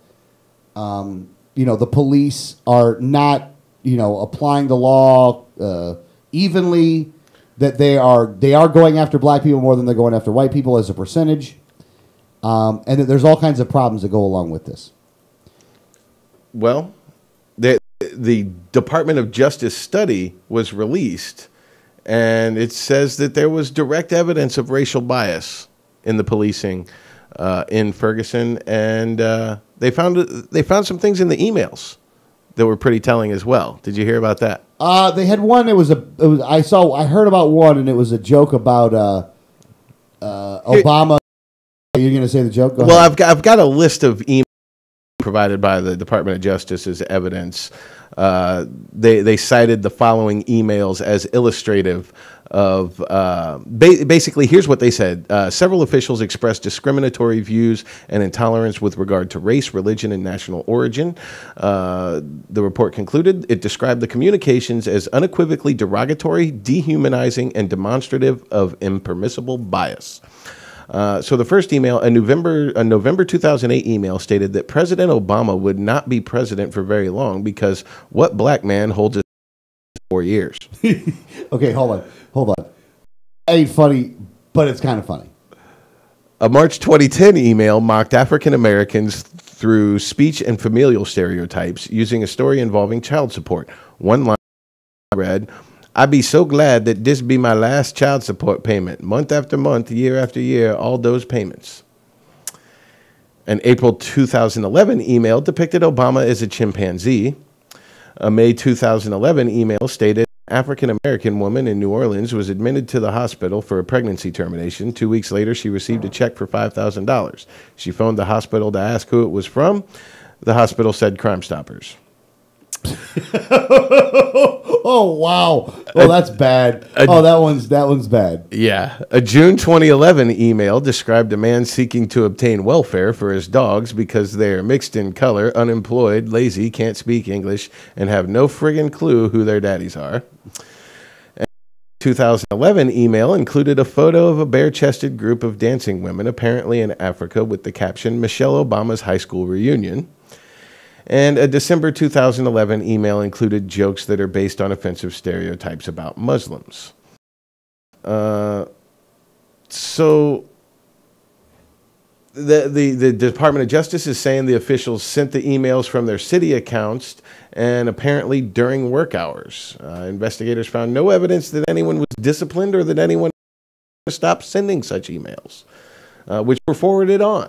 the police are not applying the law evenly. That they are going after black people more than they're going after white people as a percentage. And that there's all kinds of problems that go along with this. Well, the Department of Justice study was released, and it says that there was direct evidence of racial bias in the policing in Ferguson, and they found some things in the emails that were pretty telling as well. Did you hear about that? They had one. I heard about one, and it was a joke about Obama. You're going to say the joke? Go ahead. I've got a list of emails provided by the Department of Justice as evidence. They cited the following emails as illustrative of basically, here's what they said. Several officials expressed discriminatory views and intolerance with regard to race, religion, and national origin. The report concluded it described the communications as unequivocally derogatory, dehumanizing, and demonstrative of impermissible bias. So the first email, a November 2008 email, stated that President Obama would not be president for very long because what black man holds it 4 years? Okay, hold on. Ain't funny, but it's kind of funny. A March 2010 email mocked African Americans through speech and familial stereotypes using a story involving child support. One line read, "I be so glad that this be my last child support payment. Month after month, year after year, all those payments." An April 2011 email depicted Obama as a chimpanzee. A May 2011 email stated an African-American woman in New Orleans was admitted to the hospital for a pregnancy termination. 2 weeks later, she received a check for $5,000. She phoned the hospital to ask who it was from. The hospital said Crime Stoppers. Oh wow! Oh, that's bad. That one's bad. Yeah. A June 2011 email described a man seeking to obtain welfare for his dogs because they're mixed in color, unemployed, lazy, can't speak English, and have no friggin' clue who their daddies are. And 2011 email included a photo of a bare-chested group of dancing women, apparently in Africa, with the caption, "Michelle Obama's high school reunion." And a December 2011 email included jokes that are based on offensive stereotypes about Muslims. So the Department of Justice is saying the officials sent the emails from their city accounts and apparently during work hours. Investigators found no evidence that anyone was disciplined or that anyone stopped sending such emails, which were forwarded on.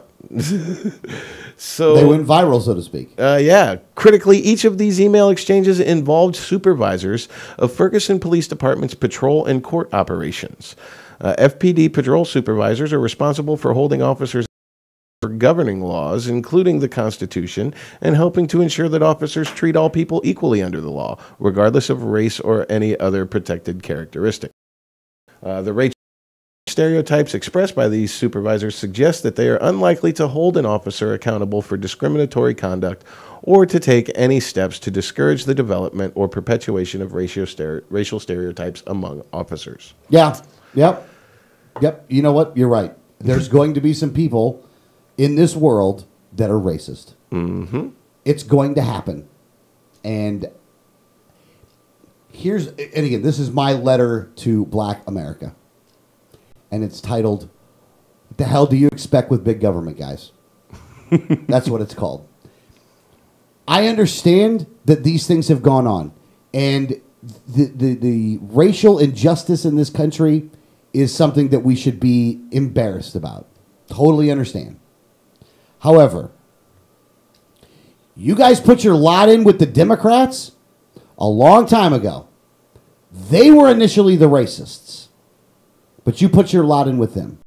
So they went viral, so to speak. Yeah. Critically, each of these email exchanges involved supervisors of Ferguson Police Department's patrol and court operations. FPD patrol supervisors are responsible for holding officers for governing laws, including the Constitution, and helping to ensure that officers treat all people equally under the law, regardless of race or any other protected characteristic. The racial stereotypes expressed by these supervisors suggest that they are unlikely to hold an officer accountable for discriminatory conduct or to take any steps to discourage the development or perpetuation of racial stereotypes among officers. Yeah. Yep. You know what? You're right. There's going to be some people in this world that are racist. Mm-hmm. It's going to happen. And again, this is my letter to Black America. And it's titled, "What the hell do you expect with big government, guys?" That's what it's called. I understand that these things have gone on. And the racial injustice in this country is something that we should be embarrassed about. Totally understand. However, you guys put your lot in with the Democrats a long time ago. They were initially the racists. But you put your lot in with them.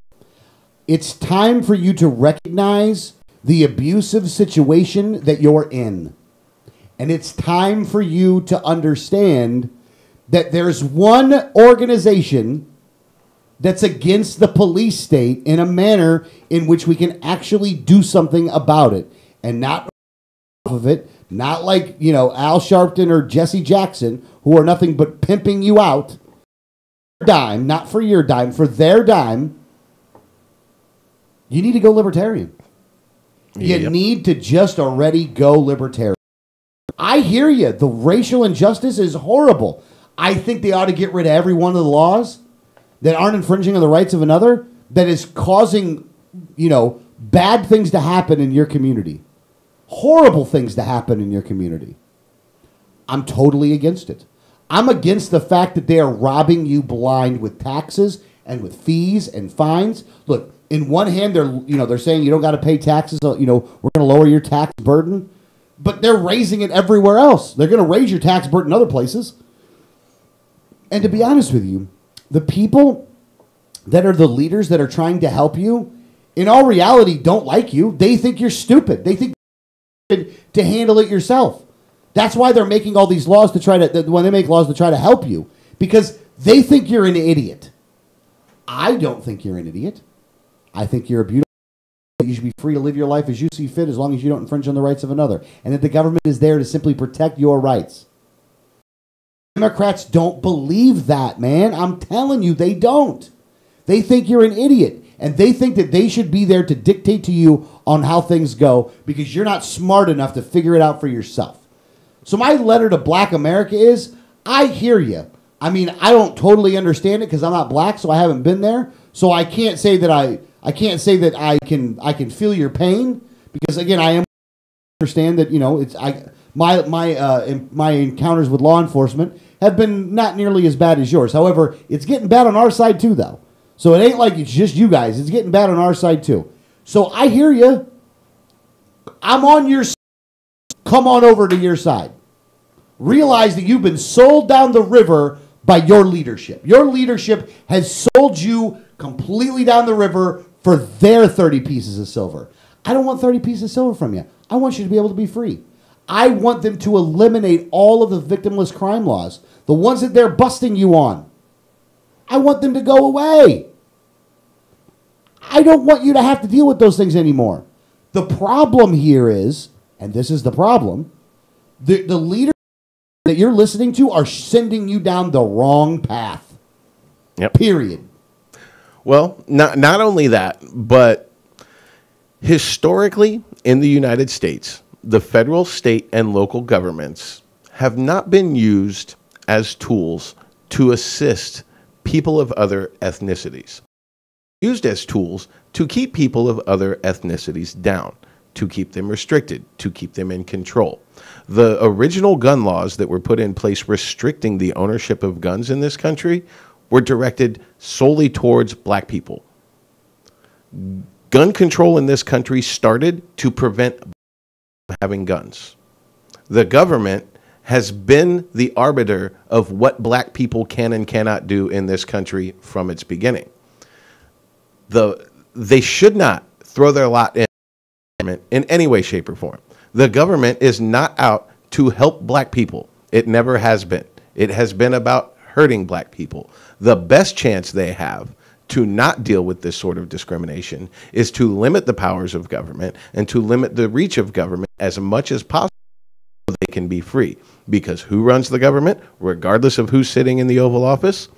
It's time for you to recognize the abusive situation that you're in. And it's time for you to understand that there's one organization that's against the police state in a manner in which we can actually do something about it. And not off of it, not like, Al Sharpton or Jesse Jackson, who are nothing but pimping you out. Dime, not for your dime, for their dime. You need to go libertarian. You need to just already go libertarian. I hear you. The racial injustice is horrible. I think they ought to get rid of every one of the laws that aren't infringing on the rights of another, that is causing, bad things to happen in your community, horrible things to happen in your community, I'm totally against it. I'm against the fact that they are robbing you blind with taxes and with fees and fines. Look, in one hand, they're saying you don't got to pay taxes. We're going to lower your tax burden, but they're raising it everywhere else. They're going to raise your tax burden other places. And to be honest with you, the people that are the leaders that are trying to help you, in all reality, don't like you. They think you're stupid. They think you're stupid to handle it yourself. That's why they're making all these laws when they make laws to try to help you, because they think you're an idiot. I don't think you're an idiot. I think you're a beautiful. You should be free to live your life as you see fit, as long as you don't infringe on the rights of another, and that the government is there to simply protect your rights. Democrats don't believe that, man. I'm telling you, they don't. They think you're an idiot, and they think that they should be there to dictate to you on how things go because you're not smart enough to figure it out for yourself. So my letter to Black America is, I hear you. I mean, I don't totally understand it because I'm not black, so I haven't been there. So I can't say that I can feel your pain because again, I understand that my encounters with law enforcement have been not nearly as bad as yours. However, it's getting bad on our side too, though. So it ain't like it's just you guys. It's getting bad on our side too. So I hear you. I'm on your side. Come on over to your side. Realize that you've been sold down the river by your leadership. Your leadership has sold you completely down the river for their 30 pieces of silver. I don't want 30 pieces of silver from you. I want you to be able to be free. I want them to eliminate all of the victimless crime laws, the ones that they're busting you on. I want them to go away. I don't want you to have to deal with those things anymore. The problem here is, and this is the problem, the leaders that you're listening to are sending you down the wrong path. Yep. Period. Well, not only that, but historically in the United States, the federal, state, and local governments have not been used as tools to assist people of other ethnicities. Used as tools to keep people of other ethnicities down, to keep them restricted, to keep them in control. The original gun laws that were put in place restricting the ownership of guns in this country were directed solely towards black people. Gun control in this country started to prevent having guns. The government has been the arbiter of what black people can and cannot do in this country from its beginning. They should not throw their lot in any way, shape, or form. The government is not out to help black people. It never has been. It has been about hurting black people. The best chance they have to not deal with this sort of discrimination is to limit the powers of government and to limit the reach of government as much as possible so they can be free. Because who runs the government, regardless of who's sitting in the Oval Office?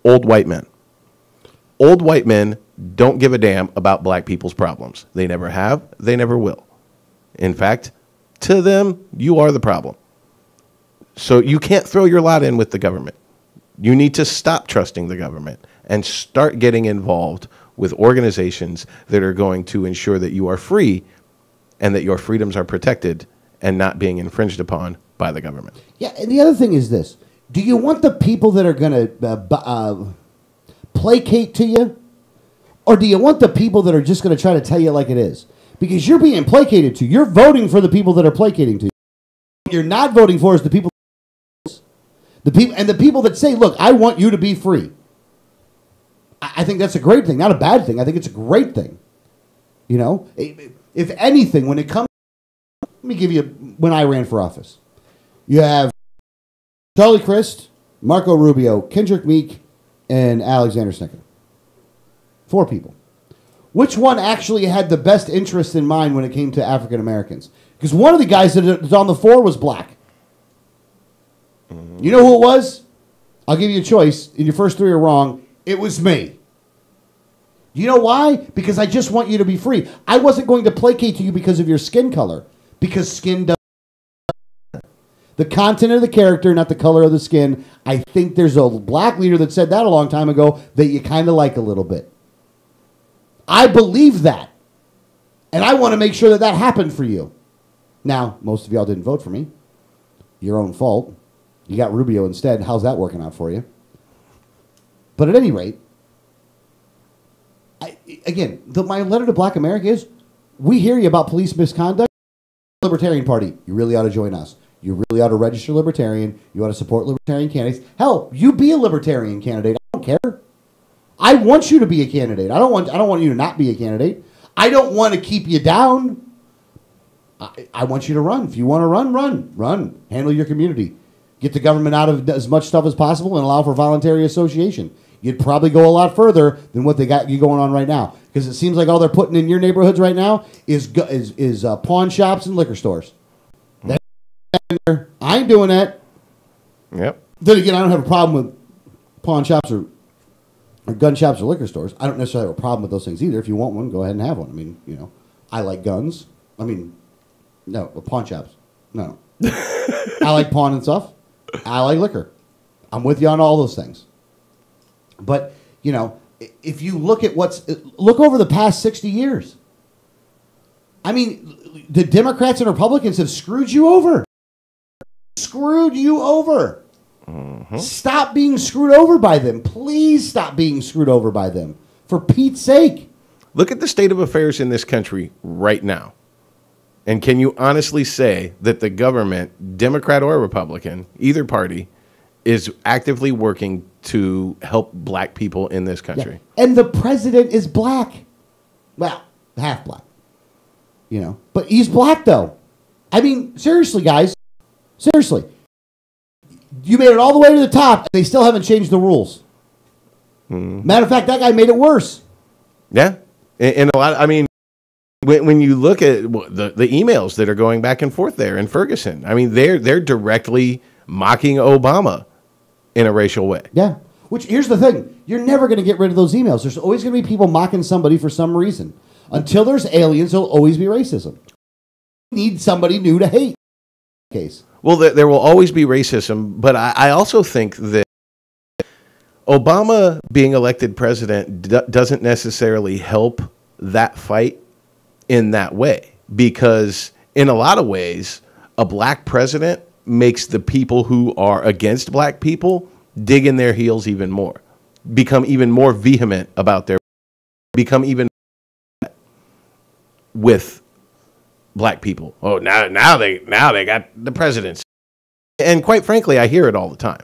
Old white men. Old white men don't give a damn about black people's problems. They never have. They never will. In fact, to them, you are the problem. So you can't throw your lot in with the government. You need to stop trusting the government and start getting involved with organizations that are going to ensure that you are free and that your freedoms are protected and not being infringed upon by the government. Yeah, and the other thing is this. Do you want the people that are going to placate to you? Or do you want the people that are just going to try to tell you like it is? Because you're being placated to. You're voting for the people that are placating to you. What you're not voting for is the people that say, look, I want you to be free. I think that's a great thing, not a bad thing. I think it's a great thing. You know, if anything, when it comes, let me give you, when I ran for office, you have Charlie Crist, Marco Rubio, Kendrick Meek, and Alexander Snicker. 4 people. Which one actually had the best interest in mind when it came to African Americans? Because one of the guys that was on the 4 was black. You know who it was? I'll give you a choice, and your first 3 are wrong. It was me. You know why? Because I just want you to be free. I wasn't going to placate to you because of your skin color. Because skin doesn't matter. The content of the character, not the color of the skin. I think there's a black leader that said that a long time ago that you kind of like a little bit. I believe that. And I want to make sure that that happened for you. Now, most of y'all didn't vote for me. Your own fault. You got Rubio instead. How's that working out for you? But at any rate, my letter to Black America is, we hear you about police misconduct. Libertarian Party, you really ought to join us. You really ought to register Libertarian. You ought to support Libertarian candidates. Hell, you be a Libertarian candidate. I don't care. I want you to be a candidate. I don't want you to not be a candidate. I don't want to keep you down. I want you to run. If you want to run. Handle your community. Get the government out of as much stuff as possible and allow for voluntary association. You'd probably go a lot further than what they got you going on right now. Because it seems like all they're putting in your neighborhoods right now is pawn shops and liquor stores. I ain't doing that. Yep. Then again, I don't have a problem with pawn shops or gun shops or liquor stores. I don't necessarily have a problem with those things either. If you want one, go ahead and have one. I mean, I like guns. I mean, no, pawn shops. No. I like pawn and stuff. I like liquor. I'm with you on all those things. But, if you look over the past 60 years, I mean, the Democrats and Republicans have screwed you over. Mm-hmm. Stop being screwed over by them. Please stop being screwed over by them. For Pete's sake. Look at the state of affairs in this country right now. And can you honestly say that the government, Democrat or Republican, either party, is actively working to help black people in this country? Yeah. And the president is black. Well, half black. But he's black, though. I mean, seriously, guys. Seriously. You made it all the way to the top, and they still haven't changed the rules. Matter of fact, that guy made it worse. Yeah. And a lot, I mean, when you look at the emails that are going back and forth there in Ferguson, I mean, they're directly mocking Obama in a racial way. Yeah. Which, here's the thing. You're never going to get rid of those emails. There's always going to be people mocking somebody for some reason. Until there's aliens, there'll always be racism. You need somebody new to hate. Case. Well, there will always be racism, but I also think that Obama being elected president doesn't necessarily help that fight in that way, because in a lot of ways, a black president makes the people who are against black people dig in their heels even more, become even more vehement about become even with black people. Oh, now they got the presidents. And quite frankly, I hear it all the time.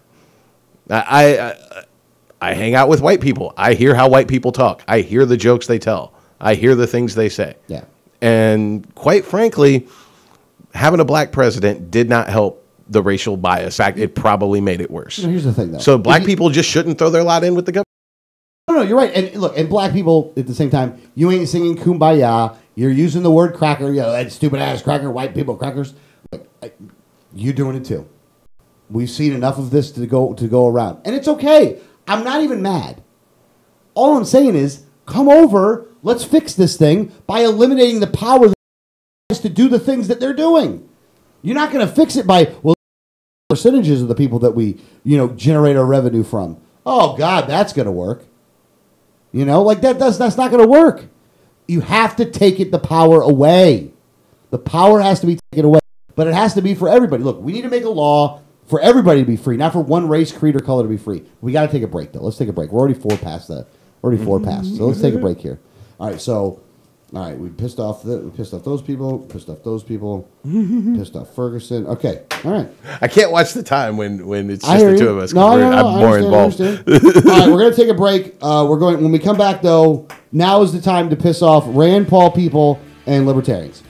I hang out with white people. I hear how white people talk. I hear the jokes they tell. I hear the things they say. Yeah. And quite frankly, having a black president did not help the racial bias. In fact, it probably made it worse. Here's the thing, though. So black people just shouldn't throw their lot in with the government. No, you're right. And look, and black people at the same time, you ain't singing Kumbaya. You're using the word cracker. That stupid ass cracker. White people crackers. You're doing it too. We've seen enough of this to go around, and it's okay. I'm not even mad. All I'm saying is, come over. Let's fix this thing by eliminating the power to do the things that they're doing. You're not going to fix it by percentages of the people that we generate our revenue from. Oh God, that's going to work. That's not going to work. You have to take the power away. The power has to be taken away, but it has to be for everybody. Look, we need to make a law for everybody to be free, not for one race, creed, or color to be free. We got to take a break, though. Let's take a break. We're already 4 past that. So let's take a break here. All right. We pissed off those people. Pissed off Ferguson. Okay. All right. I can't watch the time when it's just the two of us. No, I'm more involved. All right, we're gonna take a break. When we come back, though. Now is the time to piss off Rand Paul people and libertarians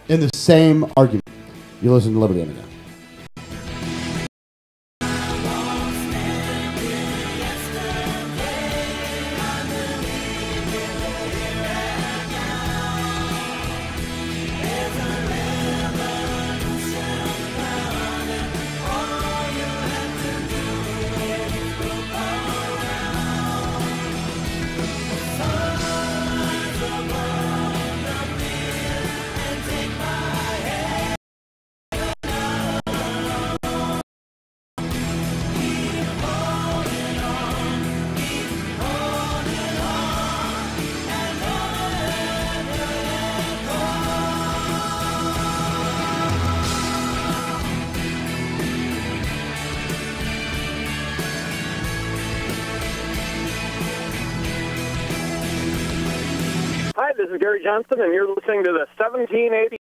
in the same argument. You listen to Liberty Underground. this is Gary Johnson, and you're listening to the 1780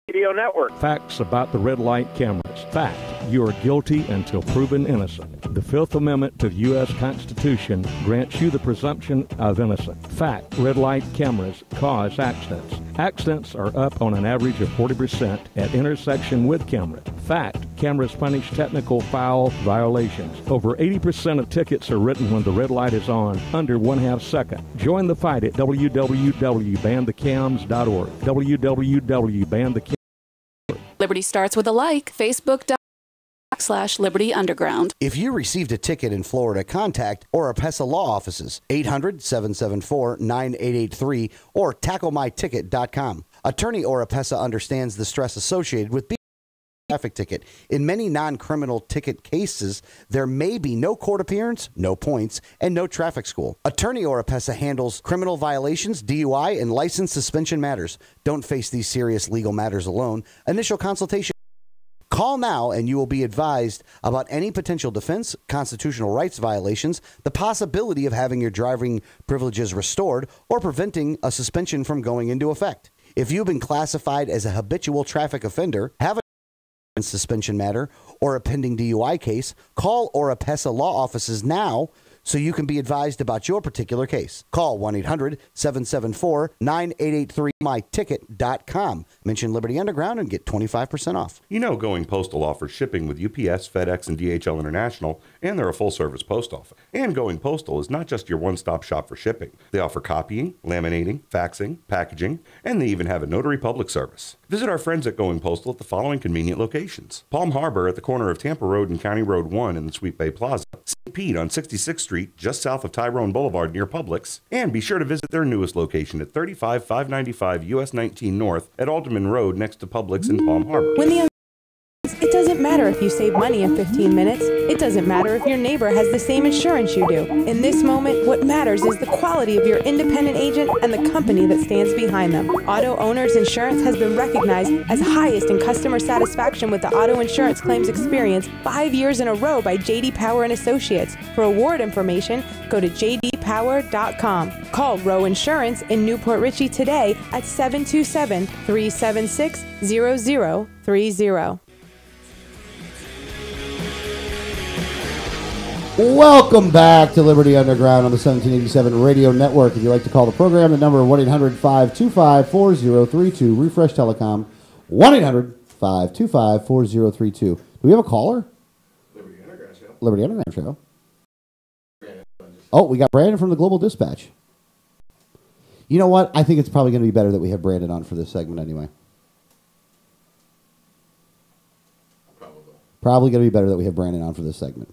Radio Network. Facts about the red light cameras. Fact, you are guilty until proven innocent. The Fifth Amendment to the U.S. Constitution grants you the presumption of innocence. Fact, red light cameras cause accidents. Accidents are up on an average of 40% at intersection with cameras. Fact, cameras punish technical foul violations. Over 80% of tickets are written when the red light is on, under 1/2 second. Join the fight at www.banthecams.org. www.banthecams.org. Liberty starts with a like. Facebook.com/Liberty Underground. If you received a ticket in Florida, contact Oropesa Law Offices, 800-774-9883 or tacklemyticket.com. Attorney Oropesa understands the stress associated with being a traffic ticket. In many non-criminal ticket cases, there may be no court appearance, no points, and no traffic school. Attorney Oropesa handles criminal violations, DUI, and license suspension matters. Don't face these serious legal matters alone. Initial consultation. Call now and you will be advised about any potential defense, constitutional rights violations, the possibility of having your driving privileges restored, or preventing a suspension from going into effect. If you've been classified as a habitual traffic offender, have a suspension matter, or a pending DUI case, call Oropesa Law Offices now so you can be advised about your particular case. Call 1-800-774-9883 myticket.com. Mention Liberty Underground and get 25% off. You know Going Postal offers shipping with UPS, FedEx, and DHL International, and they're a full-service post office. And Going Postal is not just your one-stop shop for shipping. They offer copying, laminating, faxing, packaging, and they even have a notary public service. Visit our friends at Going Postal at the following convenient locations: Palm Harbor at the corner of Tampa Road and County Road 1 in the Sweet Bay Plaza, St. Pete on 66th Street just south of Tyrone Boulevard near Publix, and be sure to visit their newest location at 35595 US 19 North at Alderman Road next to Publix in Palm Harbor. It doesn't matter if you save money in 15 minutes. It doesn't matter if your neighbor has the same insurance you do. In this moment, what matters is the quality of your independent agent and the company that stands behind them. Auto Owners Insurance has been recognized as highest in customer satisfaction with the auto insurance claims experience 5 years in a row by J.D. Power & Associates. For award information, go to jdpower.com. Call Row Insurance in Newport Richey today at 727-376-0030. Welcome back to Liberty Underground on the 1787 Radio Network. If you'd like to call the program, the number 1-800-525-4032. Refresh Telecom, 1-800-525-4032. Do we have a caller? Liberty Underground Show. Liberty Underground Show. Oh, we got Brandon from the Global Dispatch. You know what? I think it's probably going to be better that we have Brandon on for this segment anyway. Probably going to be better that we have Brandon on for this segment.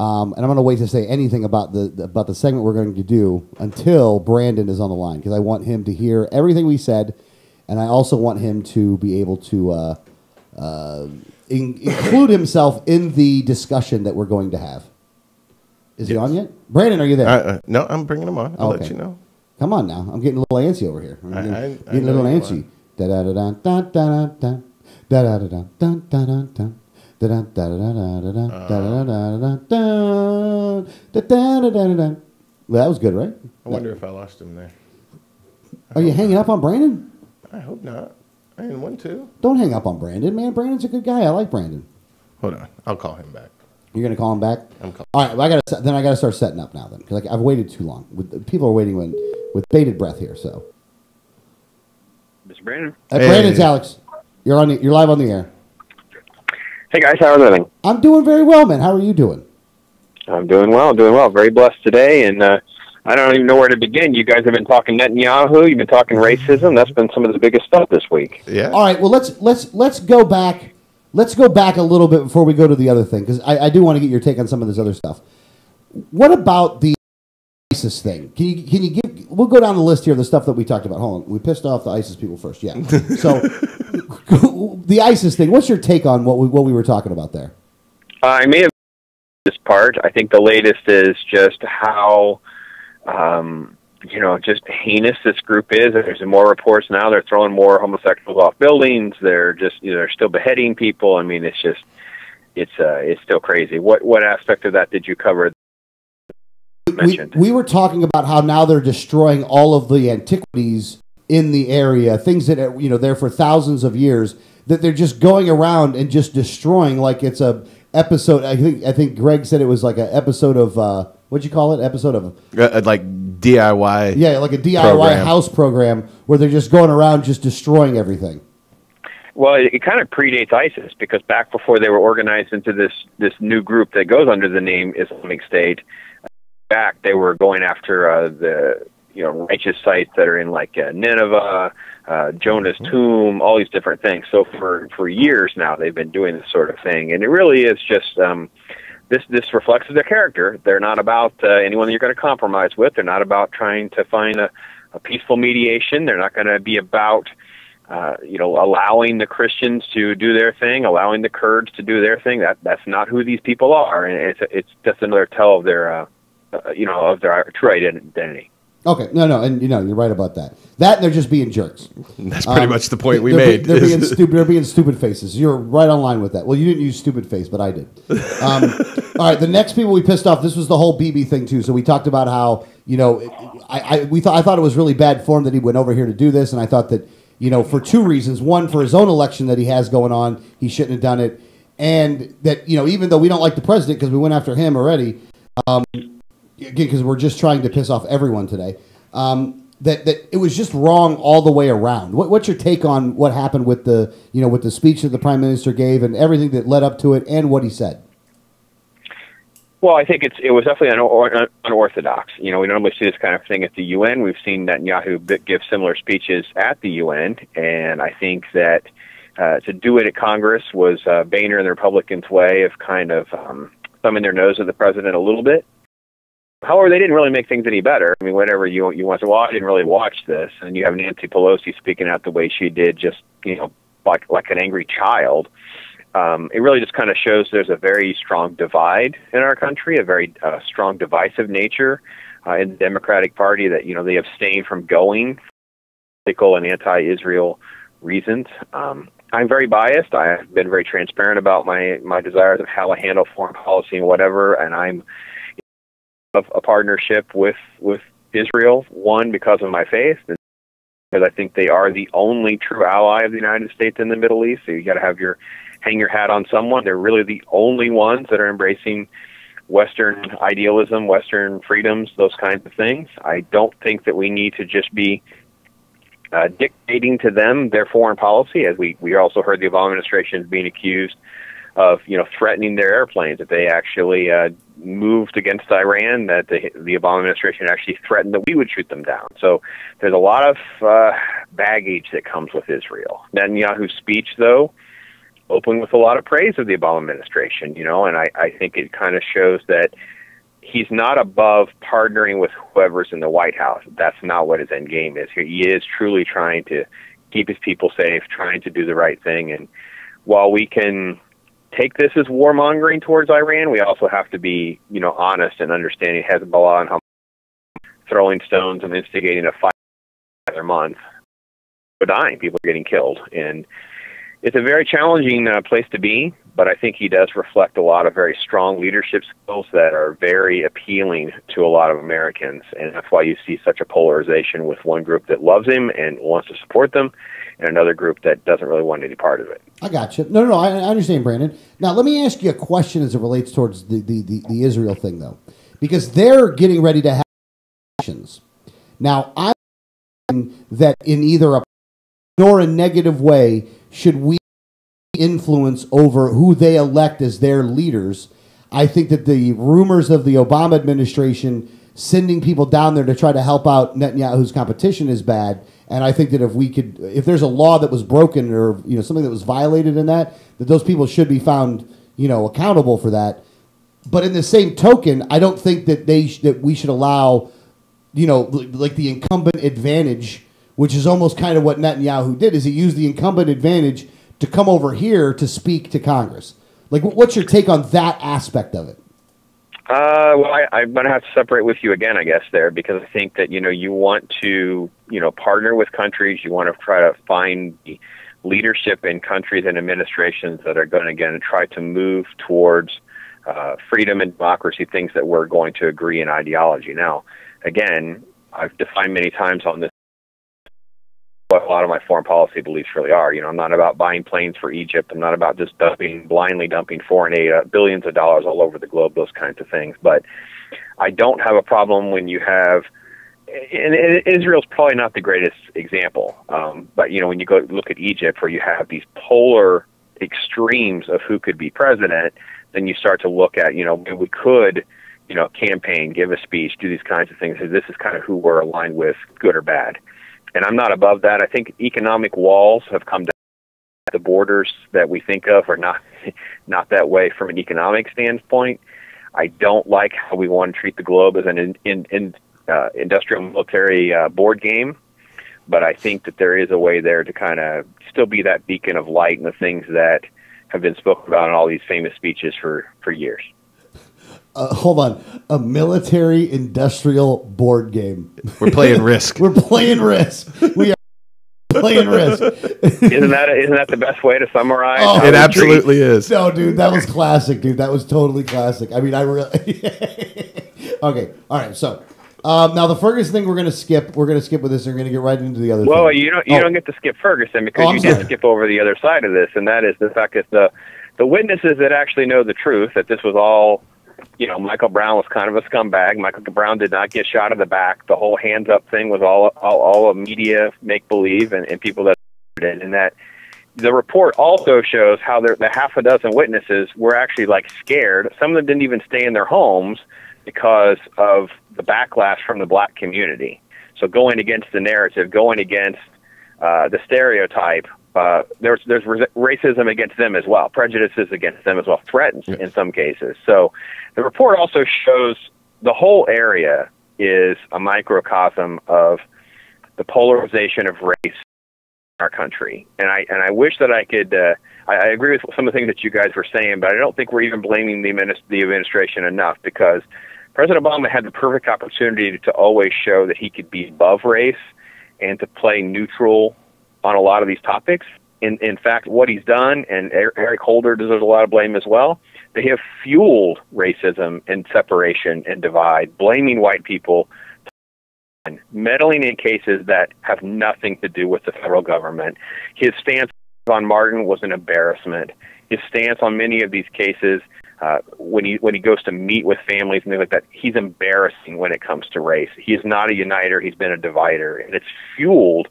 And I'm going to wait to say anything about the segment we're going to do until Brandon is on the line, because I want him to hear everything we said, and I also want him to be able to include himself in the discussion that we're going to have. Is he on yet? Brandon, are you there? No, I'm bringing him on. I'll let you know. Come on now. I'm getting a little antsy over here. I'm getting a little antsy. Da-da-da-da-da-da-da-da-da-da-da-da-da. Well, that was good, right? I wonder if I lost him there. Are you hanging up on Brandon? I hope not. I didn't want to. Don't hang up on Brandon, man. Brandon's a good guy. I like Brandon. Hold on. I'll call him back. You're going to call him back? I'm calling. All right. Well, I got to start setting up now then, because I've waited too long. People are waiting with bated breath here. So, Mr. Brandon. Brandon's Alex. You're live on the air. Hey, guys. How are you doing? I'm doing very well, man. How are you doing? I'm doing well. Very blessed today, and I don't even know where to begin. You guys have been talking Netanyahu. You've been talking racism. That's been some of the biggest stuff this week. Yeah. All right. Well, let's go back. Let's go back a little bit before we go to the other thing, because I do want to get your take on some of this other stuff. What about the ISIS thing? Can you give? We'll go down the list here of the stuff that we talked about. Hold on. We pissed off the ISIS people first. Yeah. So the ISIS thing. What's your take on what we were talking about there? I may have this part. I think the latest is just how, just heinous this group is. There's more reports now. They're throwing more homosexuals off buildings. They're just, they're still beheading people. I mean, it's still crazy. What aspect of that did you cover? mentioned. We were talking about how now they're destroying all of the antiquities in the area, things that are, there for thousands of years, that they're just going around and just destroying like it's a episode. I think Greg said it was like an episode of what'd you call it? Episode of like DIY. Yeah, like a DIY program. house program where they're just going around just destroying everything. Well, it kind of predates ISIS, because back before they were organized into this new group that goes under the name Islamic State, back they were going after the righteous sites that are in like Nineveh, Jonah's tomb, all these different things. So for years now they've been doing this sort of thing, and it really is just this reflects their character. They're not about anyone that you're going to compromise with. They're not about trying to find a peaceful mediation. They're not going to be about allowing the Christians to do their thing, allowing the Kurds to do their thing. That's not who these people are, and it's just another tell of their of their true identity. Okay, no, and you're right about that. That and they're just being jerks. That's pretty much the point we they're made. They're being stupid. They're being stupid faces. You're right on line with that. Well, you didn't use stupid face, but I did. All right, the next people we pissed off. This was the whole BB thing too. So we talked about how I thought it was really bad form that he went over here to do this, and I thought that for two reasons. One, for his own election that he has going on, he shouldn't have done it, and that even though we don't like the president because we went after him already. Again, because we're just trying to piss off everyone today, that it was just wrong all the way around. What's your take on what happened with the with the speech that the prime minister gave and everything that led up to it and what he said? Well, I think it was definitely unorthodox. We normally see this kind of thing at the UN. We've seen Netanyahu give similar speeches at the UN, and I think that to do it at Congress was Boehner and the Republicans' way of kind of thumbing their nose at the president a little bit. However, they didn't really make things any better. I mean, whenever you want to, I didn't really watch this, and you have Nancy Pelosi speaking out the way she did, just like an angry child. It really just kind of shows there's a very strong divide in our country, a very strong divisive nature in the Democratic Party that they abstain from going for political and anti-Israel reasons. I'm very biased. I've been very transparent about my desires of how I handle foreign policy and whatever, and I'm of a partnership with Israel, one, because of my faith, and because I think they are the only true ally of the United States in the Middle East. So you got to hang your hat on someone. They're really the only ones that are embracing Western idealism, Western freedoms, those kinds of things. I don't think that we need to just be dictating to them their foreign policy, as we also heard the Obama administration being accused of threatening their airplanes. If they actually moved against Iran, that the Obama administration actually threatened that we would shoot them down. So there's a lot of baggage that comes with Israel. Netanyahu's speech, though, opened with a lot of praise of the Obama administration, and I think it kind of shows that he's not above partnering with whoever's in the White House. That's not what his end game is. He is truly trying to keep his people safe, trying to do the right thing. And while we can take this as warmongering towards Iran, we also have to be, honest and understanding Hezbollah and Hamas throwing stones and instigating a fight every month. People are dying, people are getting killed, and it's a very challenging place to be. But I think he does reflect a lot of very strong leadership skills that are very appealing to a lot of Americans, and that's why you see such a polarization with one group that loves him and wants to support them, and another group that doesn't really want any part of it. I got you. No, I understand, Brandon. Now, let me ask you a question as it relates towards the Israel thing, though, because they're getting ready to have elections. Now, I'm saying that in either a nor a negative way should we influence over who they elect as their leaders. I think that the rumors of the Obama administration sending people down there to try to help out Netanyahu's competition is bad. And I think that if there's a law that was broken or something that was violated in that those people should be found accountable for that. But in the same token, I don't think that that we should allow like the incumbent advantage, which is almost kind of what Netanyahu did. Is he used the incumbent advantage to come over here to speak to Congress? Like, what's your take on that aspect of it? Well, I'm going to have to separate with you again, I guess, there, because I think that, you want to, partner with countries. You want to try to find the leadership in countries and administrations that are going to, again, try to move towards freedom and democracy, things that we're going to agree in ideology. Now, again, I've defined many times on this what a lot of my foreign policy beliefs really are. I'm not about buying planes for Egypt. I'm not about just blindly dumping foreign aid, billions of dollars all over the globe, those kinds of things. But I don't have a problem when you have, and Israel's probably not the greatest example, but when you go look at Egypt, where you have these polar extremes of who could be president, then you start to look at, we could, campaign, give a speech, do these kinds of things. This is kind of who we're aligned with, good or bad. And I'm not above that. I think economic walls have come down. The borders that we think of are not that way from an economic standpoint. I don't like how we want to treat the globe as an industrial military board game, but I think that there is a way there to kind of still be that beacon of light and the things that have been spoken about in all these famous speeches for years. Hold on. A military industrial board game. We're playing Risk. We're playing Risk. We are playing Risk. Isn't that the best way to summarize? Oh, it absolutely is. No, dude, that was classic, dude. That was totally classic. I mean, I really... Okay, all right, so... now the Ferguson thing we're going to skip. We're going to skip with this. And we're going to get right into the other thing. Well, you don't get to skip Ferguson because you did skip over the other side of this, and that is the fact that the witnesses that actually know the truth, that this was all... Michael Brown was kind of a scumbag. Michael Brown did not get shot in the back. The whole hands up thing was all a media make believe and people that did, and that the report also shows how the half a dozen witnesses were actually scared. Some of them didn't even stay in their homes because of the backlash from the black community. So going against the narrative, going against the stereotype. There's racism against them as well, prejudices against them as well, threats in some cases. So the report also shows the whole area is a microcosm of the polarization of race in our country. And I wish that I could. I agree with some of the things that you guys were saying, but I don't think we're even blaming the administration enough, because President Obama had the perfect opportunity to always show that he could be above race and to play neutral on a lot of these topics. In fact, what he's done, and Eric Holder deserves a lot of blame as well, they have fueled racism and separation and divide, blaming white people, and meddling in cases that have nothing to do with the federal government. His stance on Martin was an embarrassment. His stance on many of these cases, when he goes to meet with families and things like that, he's embarrassing when it comes to race. He is not a uniter. He's been a divider, and it's fueled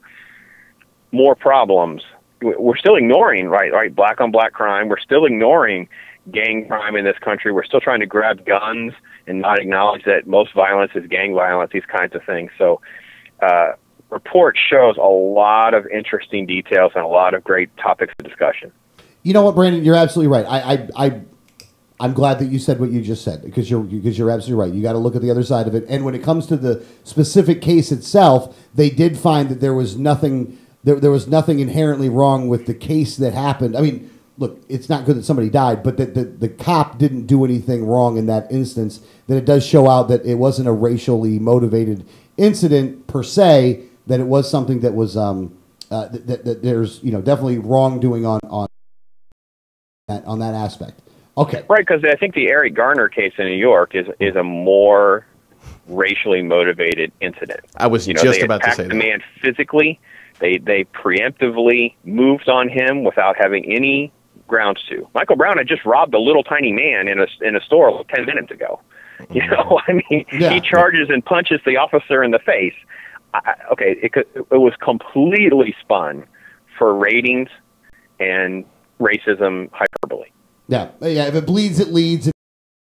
more problems. We're still ignoring right black on black crime. We're still ignoring gang crime in this country. We're still trying to grab guns and not acknowledge that most violence is gang violence, these kinds of things. So report shows a lot of interesting details and a lot of great topics of discussion. You know what, Brandon, you're absolutely right. I'm glad that you said what you just said, because you're absolutely right. You got to look at the other side of it. And when it comes to the specific case itself, they did find that there was nothing inherently wrong with the case that happened. I mean, look, it's not good that somebody died, but that the cop didn't do anything wrong in that instance. That it does show out that it wasn't a racially motivated incident per se. That it was something that was that there's definitely wrongdoing on that aspect. Okay, right, because I think the Eric Garner case in New York is a more racially motivated incident. I was just about to say that. The man physically. They preemptively moved on him without having any grounds to. Michael Brown had just robbed a little tiny man in a store 10 minutes ago. He charges and punches the officer in the face. It was completely spun for ratings and racism hyperbole. Yeah. If it bleeds, it leads.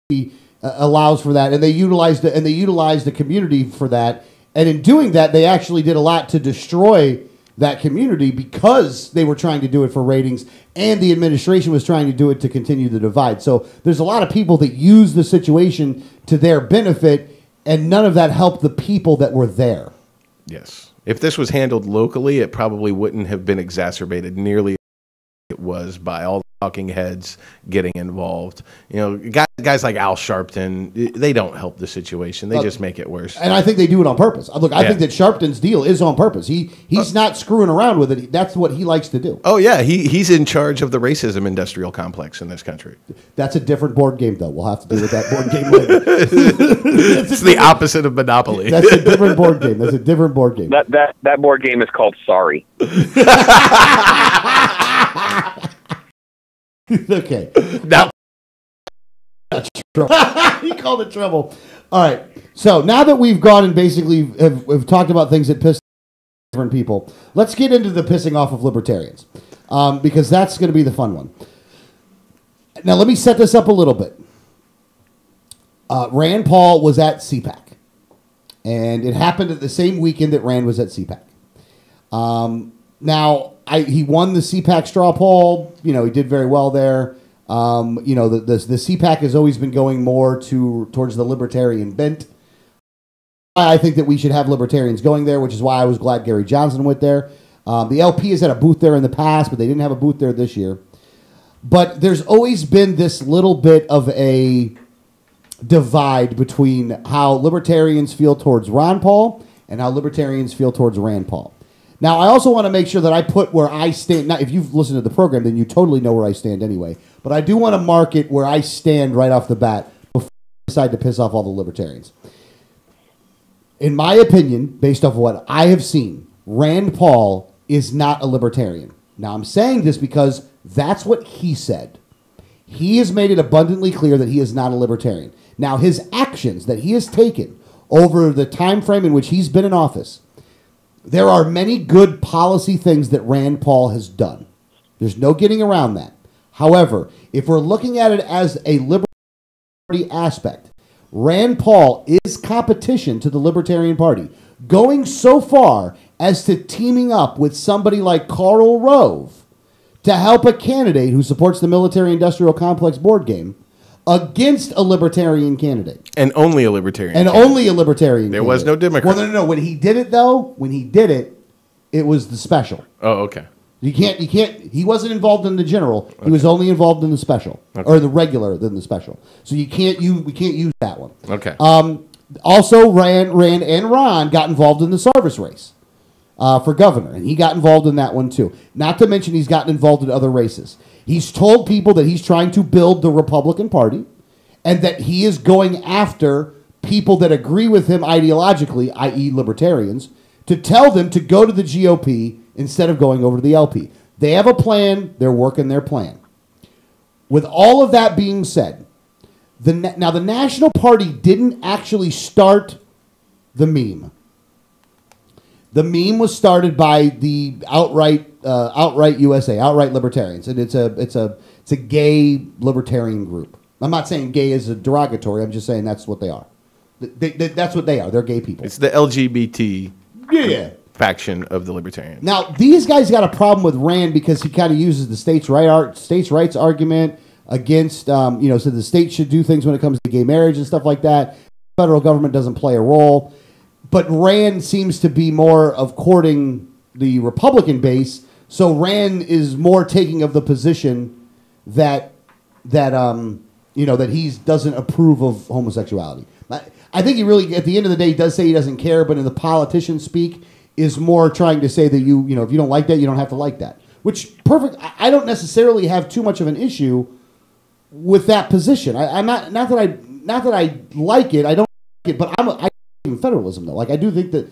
It allows for that, and they utilized it, and they utilized the community for that. And in doing that, they actually did a lot to destroy that community, because they were trying to do it for ratings, and the administration was trying to do it to continue the divide. So there's a lot of people that use the situation to their benefit, and none of that helped the people that were there. Yes. If this was handled locally, it probably wouldn't have been exacerbated nearly as it was by all the talking heads getting involved. You know, guys like Al Sharpton, they don't help the situation. They just make it worse. And I think they do it on purpose. Look, I think that Sharpton's deal is on purpose. He's not screwing around with it. That's what he likes to do. Oh, yeah. He's in charge of the racism industrial complex in this country. That's a different board game, though. We'll have to deal with that board game later. It's the opposite of Monopoly. That's a different board game. That's a different board game. That board game is called Sorry. Okay. Now, He called it trouble. All right. So now that we've gone and basically have talked about things that piss different people, let's get into the pissing off of libertarians, because that's going to be the fun one. Now, let me set this up a little bit. Rand Paul was at CPAC, and it happened at the same weekend that Rand was at CPAC. Now, he won the CPAC straw poll. You know, he did very well there. You know, the CPAC has always been going more towards the libertarian bent. I think that we should have libertarians going there, which is why I was glad Gary Johnson went there. The LP has had a booth there in the past, but they didn't have a booth there this year. But there's always been this little bit of a divide between how libertarians feel towards Ron Paul and how libertarians feel towards Rand Paul. Now, I also want to make sure that I put where I stand. Now, if you've listened to the program, then you totally know where I stand anyway. But I do want to mark it where I stand right off the bat before I decide to piss off all the libertarians. In my opinion, based off of what I have seen, Rand Paul is not a libertarian. Now, I'm saying this because that's what he said. He has made it abundantly clear that he is not a libertarian. Now, his actions that he has taken over the time frame in which he's been in office, there are many good policy things that Rand Paul has done. There's no getting around that. However, if we're looking at it as a liberty aspect, Rand Paul is competition to the Libertarian Party, going so far as to teaming up with somebody like Karl Rove to help a candidate who supports the military-industrial complex board game against a libertarian candidate. And only a libertarian. And candidate. only a libertarian There candidate. was no Democrat. Well, no. When he did it, it was the special. Oh, okay. You can't, he wasn't involved in the general. Okay. He was only involved in the special. Okay. Or the regular than the special. So we can't use that one. Okay. Also, Rand and Ron got involved in the service race for governor, and he got involved in that one too. Not to mention he's gotten involved in other races. He's told people that he's trying to build the Republican Party and that he is going after people that agree with him ideologically, i.e. libertarians, to tell them to go to the GOP instead of going over to the LP. They have a plan. They're working their plan. With all of that being said, now the National Party didn't actually start the meme. The meme was started by the outright USA, outright libertarians, and it's a gay libertarian group. I'm not saying gay is a derogatory. I'm just saying that's what they are. That's what they are. They're gay people. It's the LGBT faction of the libertarians. Now these guys got a problem with Rand because he kind of uses the states' rights argument against, so the state should do things when it comes to gay marriage and stuff like that. The federal government doesn't play a role. But Rand seems to be more of courting the Republican base, so Rand is more taking of the position that he doesn't approve of homosexuality. I think he really, at the end of the day, does say he doesn't care, but in the politician speak, is more trying to say that if you don't like that, you don't have to like that. Which perfect. I don't necessarily have too much of an issue with that position. I'm not that I like it. I don't like it, but I in federalism though. Like I do think that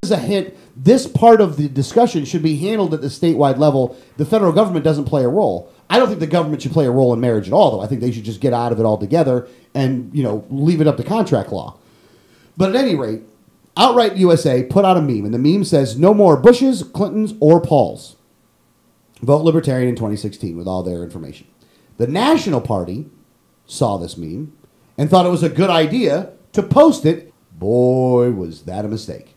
is a hint. This part of the discussion should be handled at the statewide level. The federal government doesn't play a role. I don't think the government should play a role in marriage at all, though. I think they should just get out of it altogether and leave it up to contract law. But at any rate, Outright USA put out a meme, and the meme says, "No more Bushes, Clintons, or Pauls. Vote Libertarian in 2016," with all their information. The National Party saw this meme and thought it was a good idea to post it. Boy, was that a mistake.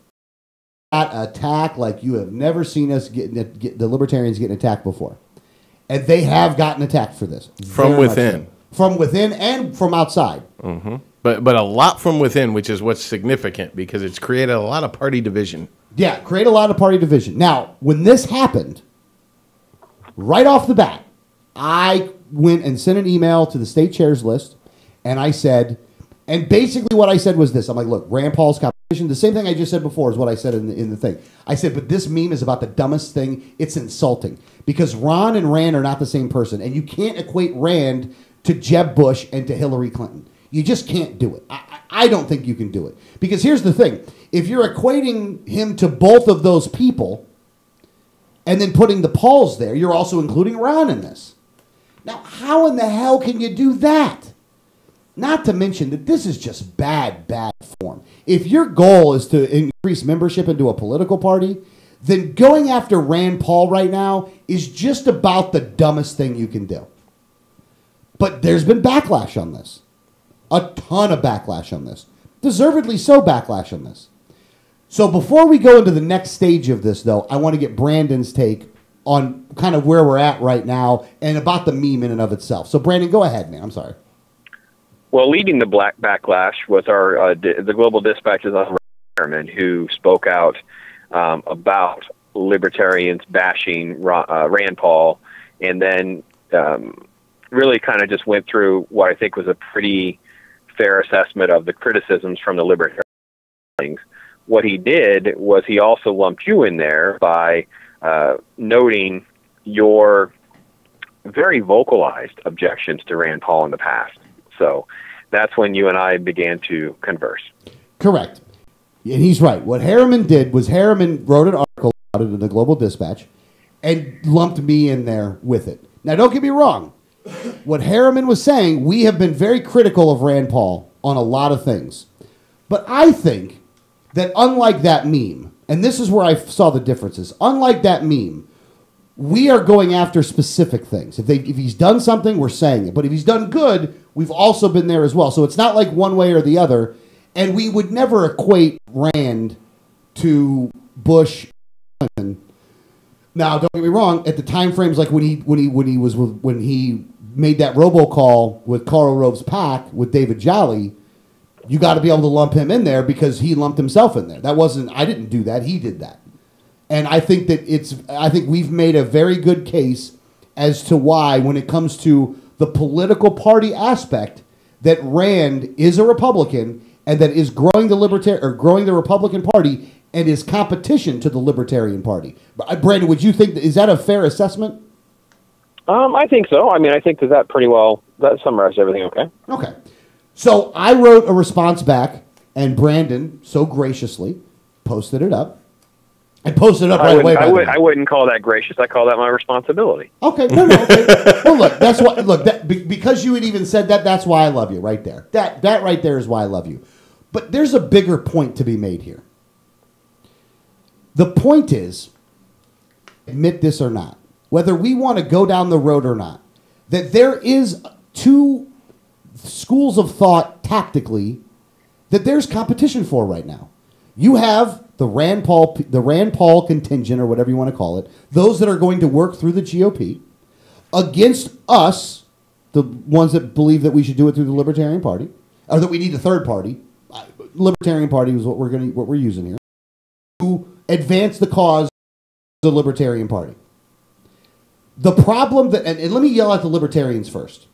Got attacked like you have never seen us get the libertarians getting attacked before. And they have gotten attacked for this. From within. So. From within and from outside. Mm-hmm. But a lot from within, which is what's significant because it's created a lot of party division. Yeah, create a lot of party division. Now, when this happened, right off the bat, I went and sent an email to the state chairs list, and I said, and basically what I said was this. I'm like, look, Rand Paul's competition, the same thing I just said before is what I said in the thing. I said, but this meme is about the dumbest thing. It's insulting because Ron and Rand are not the same person, and you can't equate Rand to Jeb Bush and to Hillary Clinton. You just can't do it. I don't think you can do it. Because here's the thing. If you're equating him to both of those people and then putting the Pauls there, you're also including Ron in this. Now, how in the hell can you do that? Not to mention that this is just bad form. If your goal is to increase membership into a political party, then going after Rand Paul right now is just about the dumbest thing you can do. But there's been backlash on this. A ton of backlash on this. Deservedly so backlash on this. So before we go into the next stage of this, though, I want to get Brandon's take on kind of where we're at right now and about the meme in and of itself. So, Brandon, go ahead, man. I'm sorry. Well, leading the backlash was the Global Dispatch's Harriman, who spoke out about libertarians bashing Rand Paul, and then really kind of just went through what I think was a pretty fair assessment of the criticisms from the libertarians. What he did was he also lumped you in there by noting your very vocalized objections to Rand Paul in the past. So that's when you and I began to converse. Correct. And he's right. What Harriman did was Harriman wrote an article about it in the Global Dispatch and lumped me in there with it. Now, don't get me wrong. What Harriman was saying, we have been very critical of Rand Paul on a lot of things. But I think that unlike that meme, and this is where I saw the differences, unlike that meme, we are going after specific things. If he's done something, we're saying it. But if he's done good, we've also been there as well. So it's not like one way or the other. And we would never equate Rand to Bush. Now, don't get me wrong. At the time frames, like when he made that robocall with Karl Rove's PAC with David Jolly, you got to be able to lump him in there because he lumped himself in there. That wasn't. I didn't do that. He did that. And I think we've made a very good case as to why, when it comes to the political party aspect, that Rand is a Republican and that is growing the Republican Party and is competition to the Libertarian Party. Brandon, would you think is that a fair assessment? I think so. I mean, I think that pretty well that summarized everything. Okay. Okay. So I wrote a response back, and Brandon so graciously posted it up. I posted it up right away. I wouldn't call that gracious. I call that my responsibility. Okay, no. Okay. Well, look, that's what. Look, because you had even said that. That's why I love you, right there. That right there is why I love you. But there's a bigger point to be made here. The point is, admit this or not, whether we want to go down the road or not, that there is two schools of thought tactically that there's competition for right now. You have the Rand Paul contingent, or whatever you want to call it, those that are going to work through the GOP, against us, the ones that believe that we should do it through the Libertarian Party, or that we need a third party. Libertarian Party is what we're using here to advance the cause of the Libertarian Party. The problem that, and let me yell at the Libertarians first.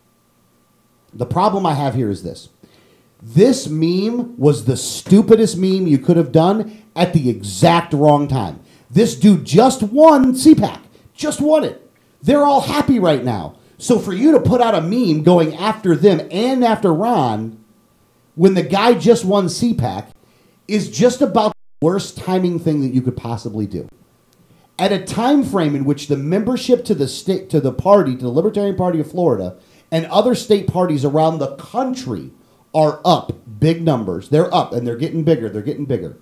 The problem I have here is this. This meme was the stupidest meme you could have done at the exact wrong time. This dude just won CPAC. Just won it. They're all happy right now. So for you to put out a meme going after them and after Ron when the guy just won CPAC is just about the worst timing thing that you could possibly do. At a time frame in which the membership to the state, to the party, to the Libertarian Party of Florida, and other state parties around the country are up big numbers. They're up and they're getting bigger. They're getting bigger.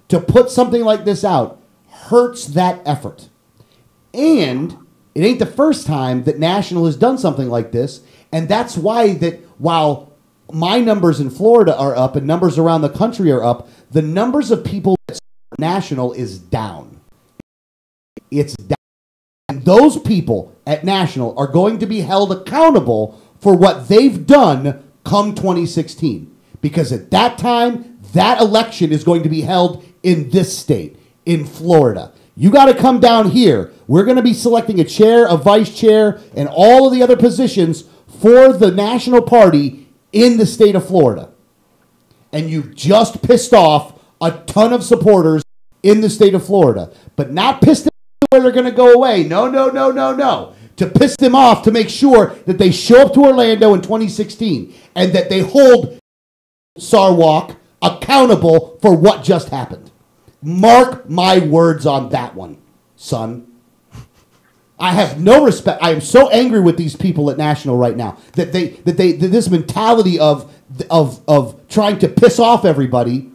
To put something like this out hurts that effort. And it ain't the first time that National has done something like this. And that's why that while my numbers in Florida are up and numbers around the country are up, the numbers of people that support National is down. It's down. And those people at National are going to be held accountable for what they've done come 2016. Because at that time, that election is going to be held in this state, in Florida. You got to come down here. We're going to be selecting a chair, a vice chair, and all of the other positions for the national party in the state of Florida. And you've just pissed off a ton of supporters in the state of Florida. But not pissed them off where they're going to go away. No. To piss them off to make sure that they show up to Orlando in 2016 and that they hold Sarwalk accountable for what just happened. Mark my words on that one, son. I have no respect. I am so angry with these people at National right now that this mentality of trying to piss off everybody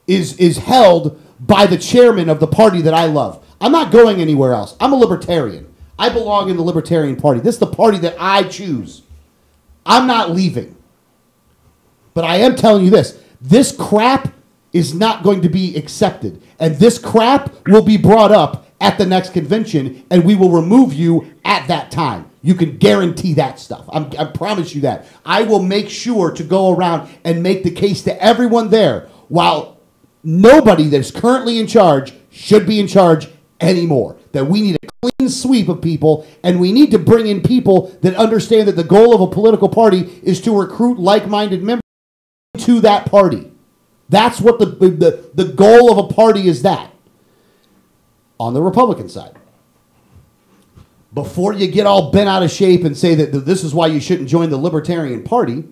is held by the chairman of the party that I love. I'm not going anywhere else. I'm a libertarian. I belong in the Libertarian Party. This is the party that I choose. I'm not leaving. But I am telling you this. This crap is not going to be accepted. And this crap will be brought up at the next convention, and we will remove you at that time. You can guarantee that stuff. I promise you that. I will make sure to go around and make the case to everyone there, while nobody that's currently in charge should be in charge anymore. That we need a clean sweep of people, and we need to bring in people that understand that the goal of a political party is to recruit like-minded members to that party. That's what the goal of a party is. That. On the Republican side, before you get all bent out of shape and say that this is why you shouldn't join the Libertarian Party,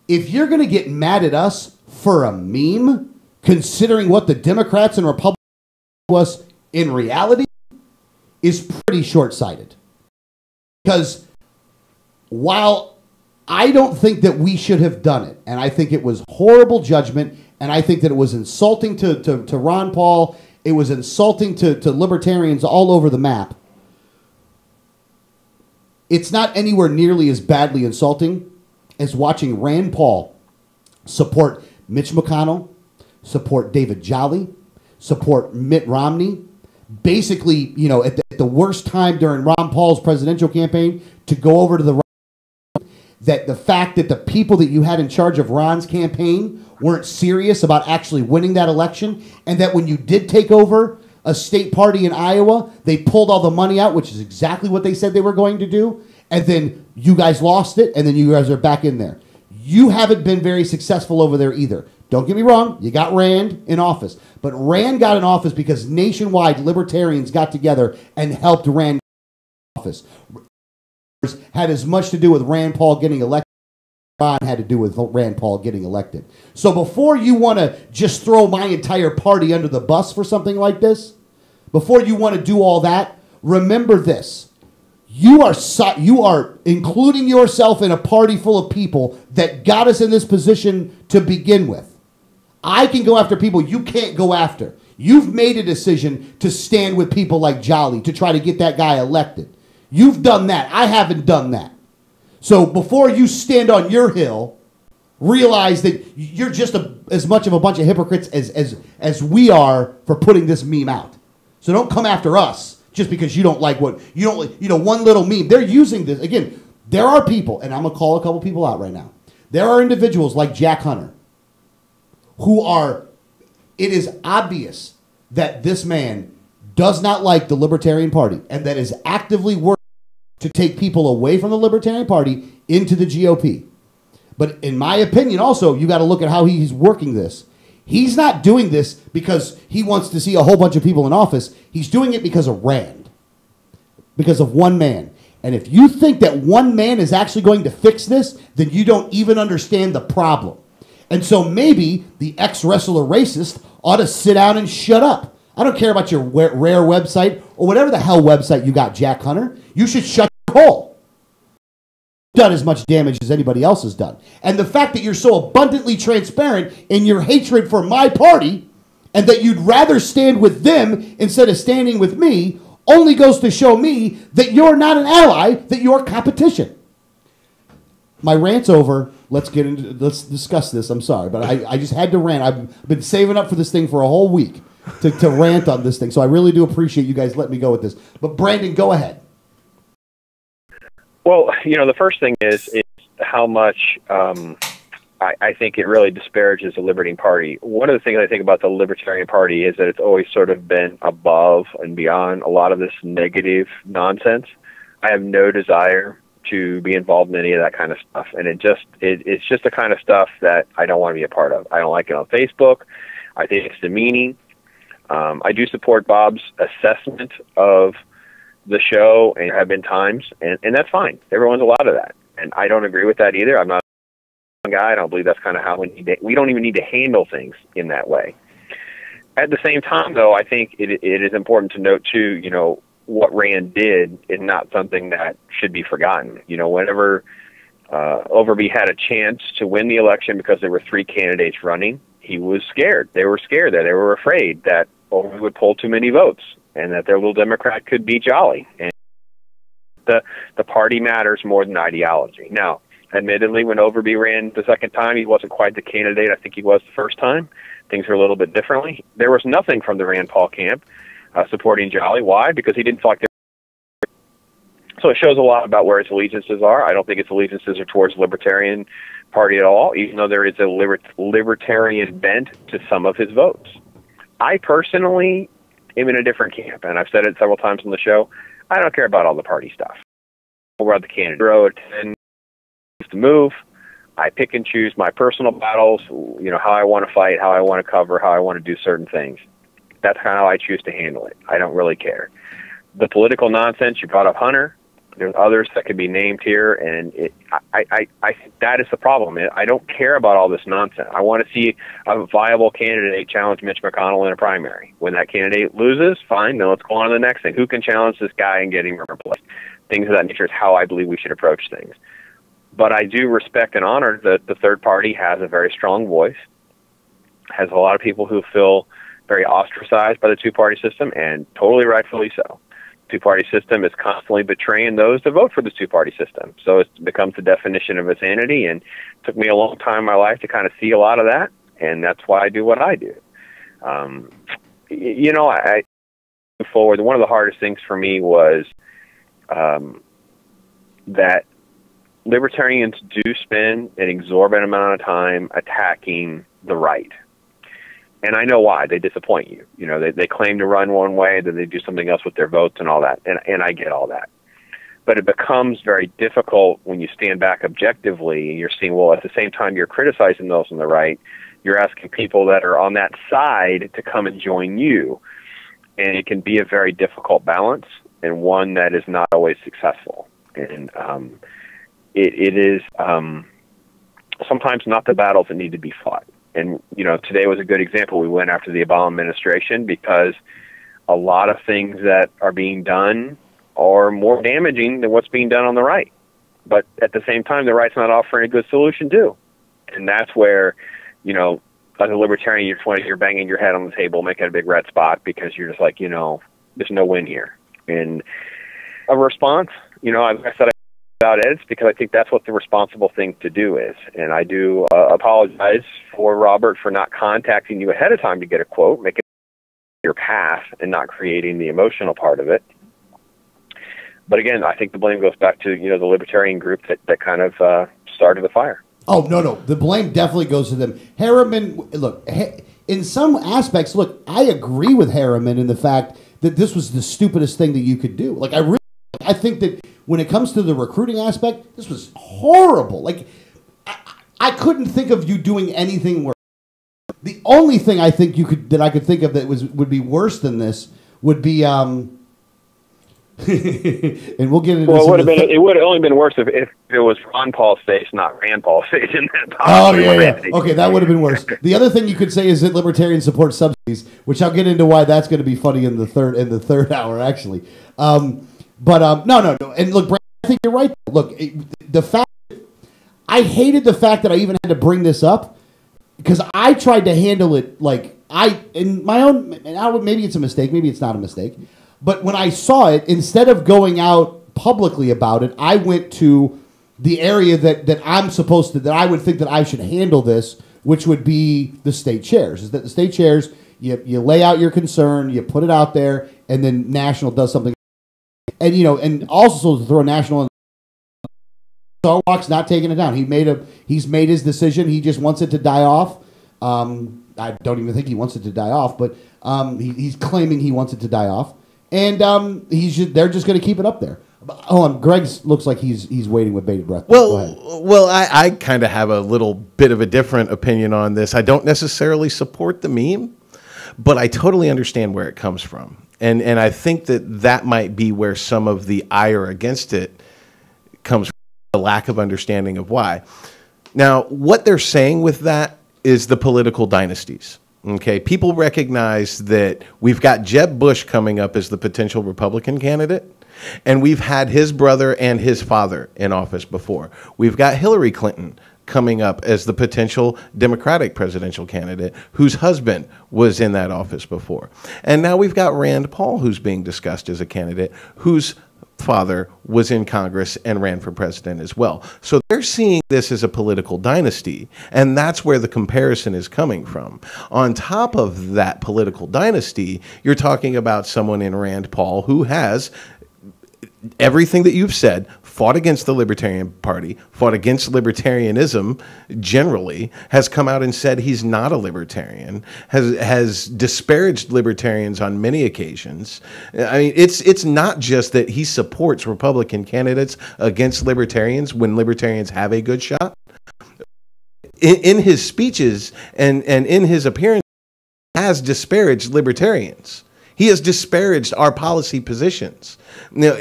if you're going to get mad at us for a meme, considering what the Democrats and Republicans do us in reality, is pretty short-sighted. Because while I don't think that we should have done it, and I think it was horrible judgment, and I think that it was insulting to Ron Paul, it was insulting to libertarians all over the map, it's not anywhere nearly as badly insulting as watching Rand Paul support Mitch McConnell, support David Jolly, support Mitt Romney, basically, at the worst time during Ron Paul's presidential campaign, to go over to the right, that the fact that the people that you had in charge of Ron's campaign weren't serious about actually winning that election, and that when you did take over a state party in Iowa, they pulled all the money out, which is exactly what they said they were going to do, and then you guys lost it, and then you guys are back in there. You haven't been very successful over there either. Don't get me wrong, you got Rand in office. But Rand got in office because nationwide libertarians got together and helped Rand get in office. Had as much to do with Rand Paul getting elected as Ron had to do with Rand Paul getting elected. So before you want to just throw my entire party under the bus for something like this, before you want to do all that, remember this. You are including yourself in a party full of people that got us in this position to begin with. I can go after people you can't go after. You've made a decision to stand with people like Jolly to try to get that guy elected. You've done that. I haven't done that. So before you stand on your hill, realize that you're just as much of a bunch of hypocrites as we are for putting this meme out. So don't come after us just because you don't like what you don't. One little meme. They're using this again. There are people, and I'm gonna call a couple people out right now. There are individuals like Jack Hunter who are. It is obvious that this man does not like the Libertarian Party, and that is actively working to take people away from the Libertarian Party into the GOP. But in my opinion, also, you got to look at how he's working this. He's not doing this because he wants to see a whole bunch of people in office. He's doing it because of Rand, because of one man. And if you think that one man is actually going to fix this, then you don't even understand the problem. And so maybe the ex-wrestler racist ought to sit down and shut up. I don't care about your rare website or whatever the hell website you got, Jack Hunter. You should shut your hole. You've done as much damage as anybody else has done. And the fact that you're so abundantly transparent in your hatred for my party and that you'd rather stand with them instead of standing with me only goes to show me that you're not an ally, that you're competition. My rant's over. Let's discuss this. I'm sorry, but I just had to rant. I've been saving up for this thing for a whole week to rant on this thing. So I really do appreciate you guys letting me go with this. But Brandon, go ahead. Well, the first thing is how much I think it really disparages the Libertarian Party. One of the things I think about the Libertarian Party is that it's always sort of been above and beyond a lot of this negative nonsense. I have no desire to be involved in any of that kind of stuff, and it's just the kind of stuff that I don't want to be a part of. I don't like it on Facebook. I think it's demeaning. I do support Bob's assessment of the show, and there have been times, and that's fine. Everyone's allowed to that, and I don't agree with that either. I'm not a guy. I don't believe that's kind of how we don't even need to handle things in that way. At the same time, though, I think it is important to note too, what Rand did is not something that should be forgotten. Whenever Overby had a chance to win the election because there were 3 candidates running, he was scared. They were scared that they were afraid that Overby would pull too many votes and that their little Democrat could be Jolly. And the party matters more than ideology. Now, admittedly, when Overby ran the second time, he wasn't quite the candidate I think he was the first time. Things were a little bit differently. There was nothing from the Rand Paul camp supporting Jolly. Why? Because he didn't feel like they were. So it shows a lot about where his allegiances are. I don't think his allegiances are towards the Libertarian Party at all, even though there is a libertarian bent to some of his votes. I personally am in a different camp, and I've said it several times on the show. I don't care about all the party stuff. We're at the candidate row at 10 to move. I pick and choose my personal battles, how I want to fight, how I want to cover, how I want to do certain things. That's how I choose to handle it. I don't really care. The political nonsense, you brought up Hunter. There's others that could be named here, and I that is the problem. I don't care about all this nonsense. I want to see a viable candidate challenge Mitch McConnell in a primary. When that candidate loses, fine, then let's go on to the next thing. Who can challenge this guy and get him replaced? Things of that nature is how I believe we should approach things. But I do respect and honor that the third party has a very strong voice, has a lot of people who feel very ostracized by the two-party system, and totally rightfully so. Two-party system is constantly betraying those to vote for the two-party system. So it becomes the definition of insanity, and it took me a long time in my life to kind of see a lot of that, and that's why I do what I do. I forward, one of the hardest things for me was that libertarians do spend an exorbitant amount of time attacking the right. And I know why. They disappoint you. They claim to run one way, then they do something else with their votes and all that. And I get all that. But it becomes very difficult when you stand back objectively and you're seeing, well, at the same time you're criticizing those on the right, you're asking people that are on that side to come and join you. And it can be a very difficult balance and one that is not always successful. And it is sometimes not the battles that need to be fought. And, today was a good example. We went after the Obama administration because a lot of things that are being done are more damaging than what's being done on the right. But at the same time, the right's not offering a good solution, too. And that's where, as a libertarian, you're banging your head on the table, making a big red spot because you're just like, there's no win here. And a response, like I said, about it, it's because I think that's what the responsible thing to do is. And I do apologize for Robert for not contacting you ahead of time to get a quote, making your path and not creating the emotional part of it. But again, I think the blame goes back to, the libertarian group that kind of started the fire. Oh, no. The blame definitely goes to them. Harriman, look, in some aspects, I agree with Harriman in the fact that this was the stupidest thing that you could do. I think that when it comes to the recruiting aspect, this was horrible. I couldn't think of you doing anything worse. The only thing I think I could think of that would be worse than this would be and we'll get into this. It would have only been worse if it was Ron Paul's face, not Rand Paul's face. Oh yeah. Okay, that would have been worse. The other thing you could say is that libertarians support subsidies, which I'll get into why that's going to be funny in the third hour actually. But no. And look, Brad, I think you're right. Look, I hated the fact that I even had to bring this up because I tried to handle it in my own. Maybe it's a mistake, maybe it's not a mistake. But when I saw it, instead of going out publicly about it, I went to the area that I would think that I should handle this, which would be the state chairs. Is that the state chairs? You lay out your concern, you put it out there, and then National does something. And and also to throw National Sarwark's not taking it down. He's made his decision. He just wants it to die off. I don't even think he wants it to die off, but he's claiming he wants it to die off, and they're just going to keep it up there. Hold on, Greg looks like he's waiting with bated breath. Well, I kind of have a little bit of a different opinion on this. I don't necessarily support the meme, but I totally understand where it comes from, and I think that might be where some of the ire against it comes from, the lack of understanding of why. Now, what they're saying with that is the political dynasties. Okay, people recognize that we've got Jeb Bush coming up as the potential Republican candidate, and we've had his brother and his father in office before. We've got Hillary Clinton coming up as the potential Democratic presidential candidate whose husband was in that office before. And now we've got Rand Paul, who's being discussed as a candidate whose father was in Congress and ran for president as well. So they're seeing this as a political dynasty, and that's where the comparison is coming from. On top of that political dynasty, you're talking about someone in Rand Paul who has everything that you've said, fought against the Libertarian Party, fought against libertarianism generally, has come out and said he's not a libertarian, has disparaged libertarians on many occasions. I mean, it's not just that he supports Republican candidates against libertarians when libertarians have a good shot. In his speeches and in his appearance, he has disparaged libertarians. He has disparaged our policy positions. Now,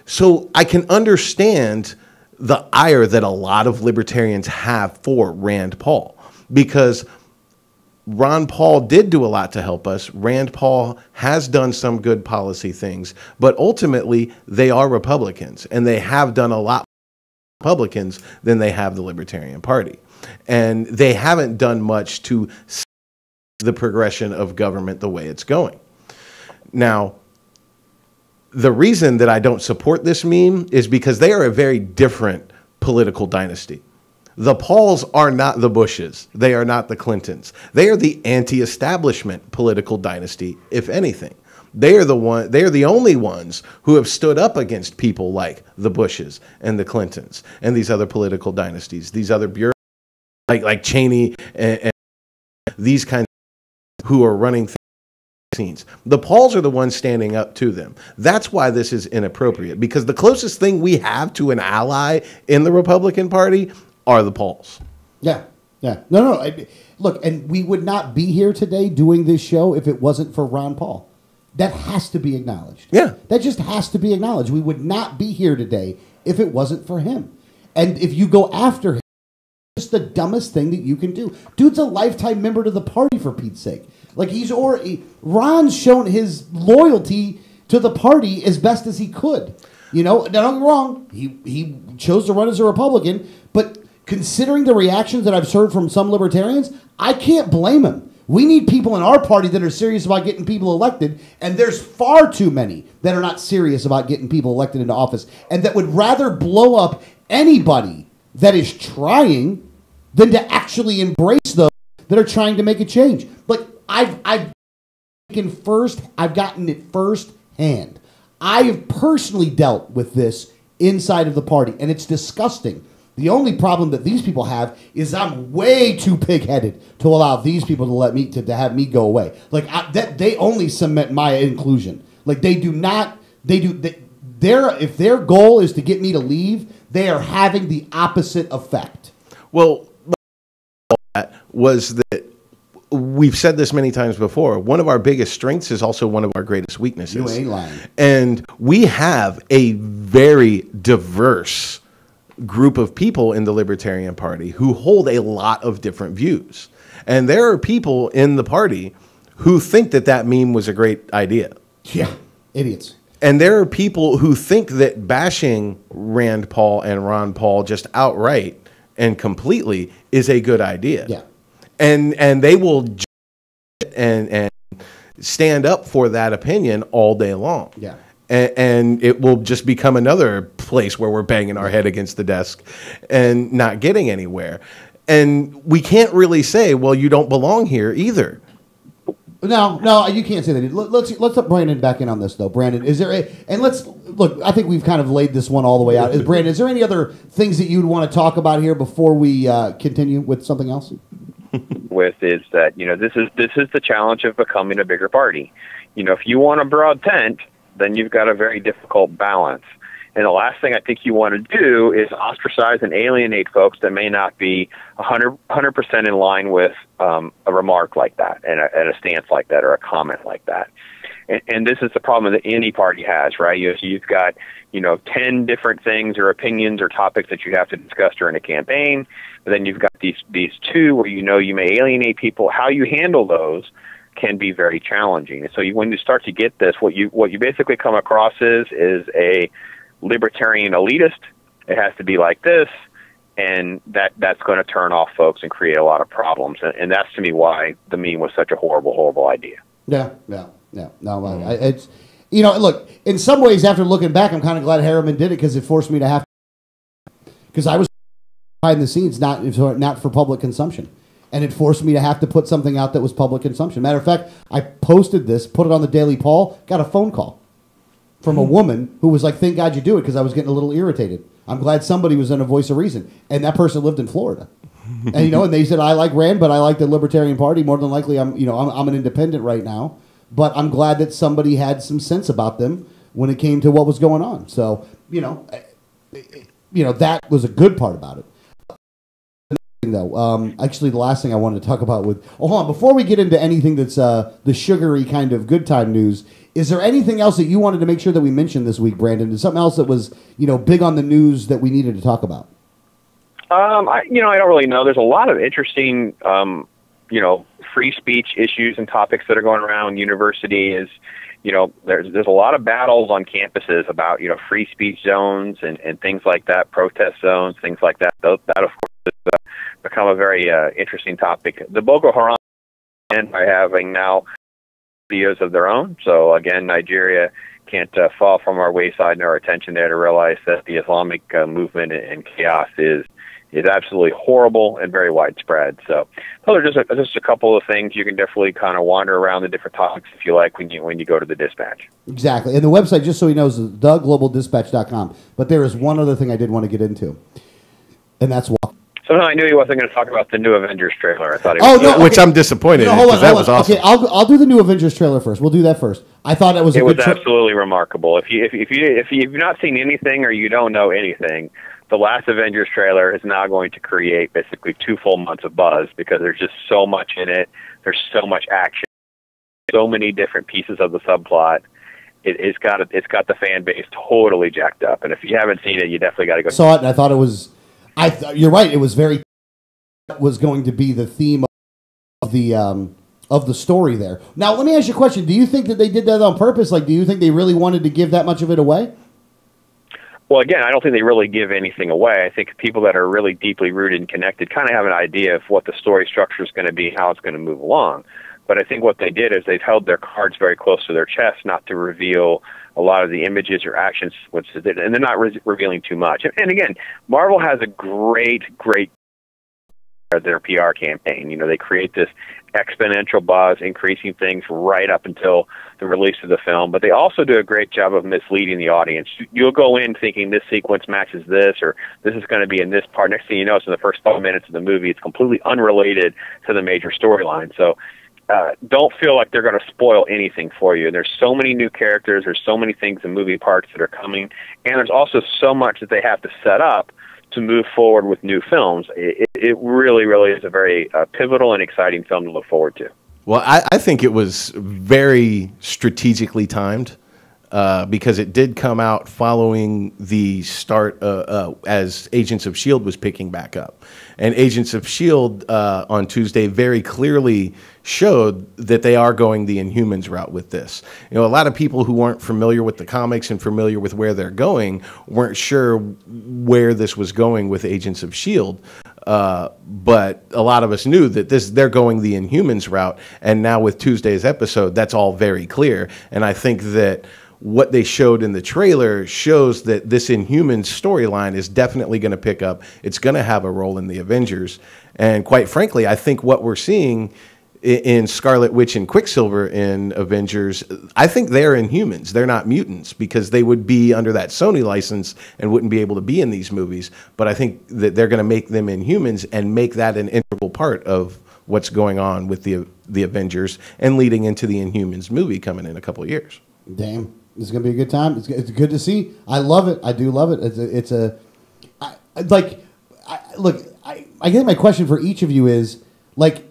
so I can understand the ire that a lot of libertarians have for Rand Paul, because Ron Paul did do a lot to help us. Rand Paul has done some good policy things, but ultimately they are Republicans, and they have done a lot more Republicans than they have the Libertarian Party. And they haven't done much to the progression of government the way it's going. Now, the reason that I don't support this meme is because they are a very different political dynasty. The Pauls are not the Bushes. They are not the Clintons. They are the anti-establishment political dynasty, if anything. They are the only ones who have stood up against people like the Bushes and the Clintons and these other political dynasties, these other bureaucrats like Cheney and these kinds of who are running scenes. The Pauls are the ones standing up to them. That's why this is inappropriate, because the closest thing we have to an ally in the Republican Party are the Pauls. Yeah. No. Look, and we would not be here today doing this show if it wasn't for Ron Paul. That has to be acknowledged. Yeah. That just has to be acknowledged. We would not be here today if it wasn't for him. And if you go after him, it's just the dumbest thing that you can do. Dude's a lifetime member to the party, for Pete's sake. Like, Ron's shown his loyalty to the party as best as he could. You know, now don't get me wrong, he chose to run as a Republican, but considering the reactions that I've heard from some libertarians, I can't blame him. We need people in our party that are serious about getting people elected, and there's far too many that are not serious about getting people elected into office, and that would rather blow up anybody that is trying than to actually embrace those that are trying to make a change. Like, I've gotten it firsthand. I have personally dealt with this inside of the party, and it's disgusting. The only problem that these people have is I'm way too pig-headed to allow these people to let me to have me go away. Like, they only cement my inclusion. Like, they do not. If their goal is to get me to leave, they are having the opposite effect. Well, that was that. We've said this many times before. One of our biggest strengths is also one of our greatest weaknesses. You ain't lying. And we have a very diverse group of people in the Libertarian Party who hold a lot of different views. And there are people in the party who think that that meme was a great idea. Yeah, idiots. And there are people who think that bashing Rand Paul and Ron Paul just outright and completely is a good idea. Yeah. And they will and stand up for that opinion all day long. Yeah. And it will just become another place where we're banging our head against the desk and not getting anywhere. And we can't really say, well, you don't belong here either. No, you can't say that. Let's put Brandon back in on this though. Brandon, is there and let's look. I think we've kind of laid this one all the way out. Brandon, is there any other things that you'd want to talk about here before we continue with something else? With is that this is the challenge of becoming a bigger party. If you want a broad tent, then you've got a very difficult balance. And the last thing I think you want to do is ostracize and alienate folks that may not be 100% in line with a remark like that and a stance like that or a comment like that. And this is the problem that any party has, right? You've got 10 different things or opinions or topics that you have to discuss during a campaign. But then you've got these two where you may alienate people. How you handle those can be very challenging. And so when you start to get this, what you basically come across is a libertarian elitist. It has to be like this, and that's going to turn off folks and create a lot of problems. And that's to me why the meme was such a horrible idea. Yeah. No, it's look. In some ways, after looking back, I'm kind of glad Harriman did it because it forced me to have. Because I was behind the scenes, not for public consumption, and it forced me to have to put something out that was public consumption. Matter of fact, I posted this, put it on the Daily Paul, got a phone call from a woman who was like, "Thank God you do it," because I was getting a little irritated. I'm glad somebody was in a voice of reason, and that person lived in Florida. And and they said, "I like Rand, but I like the Libertarian Party more than likely. I'm an independent right now, but I'm glad that somebody had some sense about them when it came to what was going on." So that was a good part about it. Though, actually, the last thing I wanted to talk about hold on, before we get into anything that's the sugary kind of good time news, is there anything else that you wanted to make sure that we mentioned this week, Brandon? Is something else that was big on the news that we needed to talk about? I don't really know. There's a lot of interesting free speech issues and topics that are going around. University is there's a lot of battles on campuses about free speech zones and things like that, protest zones, things like that. That of course has become a very interesting topic. The Boko Haram are having now videos of their own. So again, Nigeria can't fall from our wayside and our attention there to realize that the Islamic movement and chaos is absolutely horrible and very widespread. So those are just a couple of things. You can definitely kind of wander around the different topics if you like when you go to the dispatch. Exactly. And the website, just so he knows, is theglobaldispatch.com. But there is one other thing I did want to get into, and that's walk. Somehow I knew he wasn't going to talk about the new Avengers trailer. I thought he was. No, okay. Which I'm disappointed in, because that was awesome. Okay, I'll do the new Avengers trailer first. We'll do that first. I thought it was absolutely remarkable. If you've not seen anything or you don't know anything, the last Avengers trailer is now going to create basically 2 full months of buzz because there's just so much in it. There's so much action, so many different pieces of the subplot. It's got the fan base totally jacked up. And if you haven't seen it, you definitely got to go. Saw it, and I thought it was. You're right. It was was going to be the theme of the story there. Now, let me ask you a question. Do you think that they did that on purpose? Like, do you think they really wanted to give that much of it away? Well, again, I don't think they really give anything away. I think people that are really deeply rooted and connected kind of have an idea of what the story structure is going to be, how it's going to move along. But I think what they did is they've held their cards very close to their chest, not to reveal a lot of the images or actions, and they're not revealing too much. And again, Marvel has a great their PR campaign. They create this exponential buzz, increasing things right up until the release of the film, but they also do a great job of misleading the audience. You'll go in thinking this sequence matches this, or this is going to be in this part. Next thing you know, it's in the first 5 minutes of the movie. It's completely unrelated to the major storyline. So don't feel like they're going to spoil anything for you. There's so many new characters. There's so many things in movie parts that are coming, and there's also so much that they have to set up to move forward with new films. It really, really is a very pivotal and exciting film to look forward to. Well, I think it was very strategically timed because it did come out following the start as Agents of S.H.I.E.L.D. was picking back up. And Agents of S.H.I.E.L.D. On Tuesday very clearly showed that they are going the Inhumans route with this. A lot of people who weren't familiar with the comics and familiar with where they're going weren't sure where this was going with Agents of S.H.I.E.L.D. But a lot of us knew that they're going the Inhumans route. And now with Tuesday's episode, that's all very clear. And I think that what they showed in the trailer shows that this Inhumans storyline is definitely going to pick up. It's going to have a role in the Avengers. And quite frankly, I think what we're seeing in Scarlet Witch and Quicksilver in Avengers, I think they're Inhumans. They're not mutants because they would be under that Sony license and wouldn't be able to be in these movies. But I think that they're going to make them Inhumans and make that an integral part of what's going on with the Avengers and leading into the Inhumans movie coming in a couple of years. Damn, this is going to be a good time. It's good to see. I love it. I do love it. I guess my question for each of you is, like,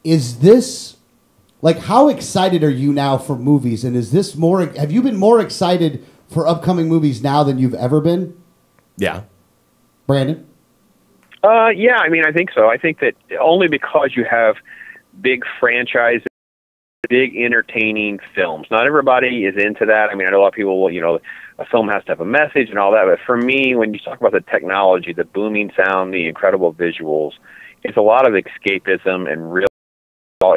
is this, like, how excited are you now for movies? And is this more, have you been more excited for upcoming movies now than you've ever been? Yeah. Brandon? Yeah, I mean, I think so. I think that only because you have big franchises, big entertaining films. Not everybody is into that. I mean, I know a lot of people, you know, a film has to have a message and all that. But for me, when you talk about the technology, the booming sound, the incredible visuals, it's a lot of escapism and real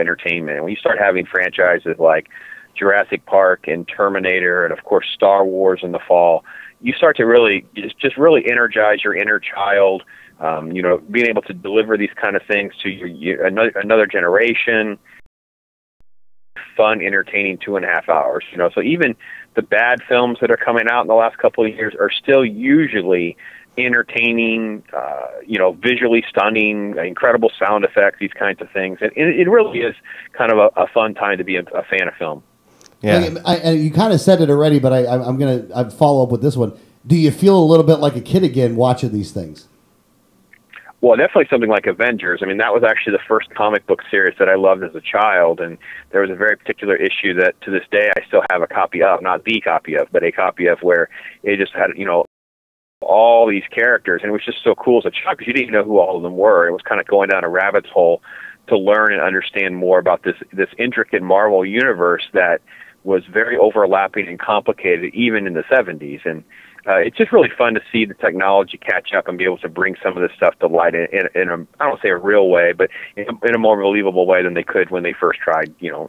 entertainment. And when you start having franchises like Jurassic Park and Terminator and, of course, Star Wars in the fall, you start to really just really energize your inner child. You know, being able to deliver these kind of things to another generation, fun, entertaining 2.5 hours. You know, so even the bad films that are coming out in the last couple of years are still usually entertaining, you know, visually stunning, incredible sound effects, these kinds of things. And it really is kind of a fun time to be a fan of film. Yeah. And you kind of said it already, but I'm going to follow up with this one. Do you feel a little bit like a kid again watching these things? Well, definitely something like Avengers. I mean, that was actually the first comic book series that I loved as a child, and there was a very particular issue that to this day I still have a copy of, not the copy of, but a copy of, where it just had, you know, all these characters, and it was just so cool as a child because you didn't know who all of them were. It was kind of going down a rabbit's hole to learn and understand more about this intricate Marvel universe that was very overlapping and complicated even in the 70s. And it's just really fun to see the technology catch up and be able to bring some of this stuff to light in a, I don't want to say a real way, but in a more believable way than they could when they first tried, you know.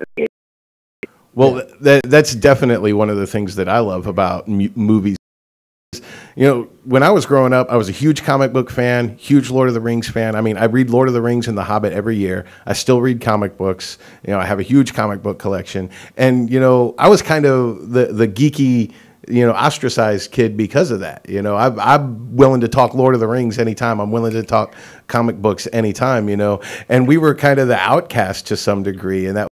Well, that's definitely one of the things that I love about movies. You know, when I was growing up, I was a huge comic book fan, huge Lord of the Rings fan. I mean, I read Lord of the Rings and The Hobbit every year. I still read comic books. You know, I have a huge comic book collection. And, you know, I was kind of the geeky, you know, ostracized kid because of that. You know, I'm willing to talk Lord of the Rings anytime. I'm willing to talk comic books anytime, you know. And we were kind of the outcast to some degree, and that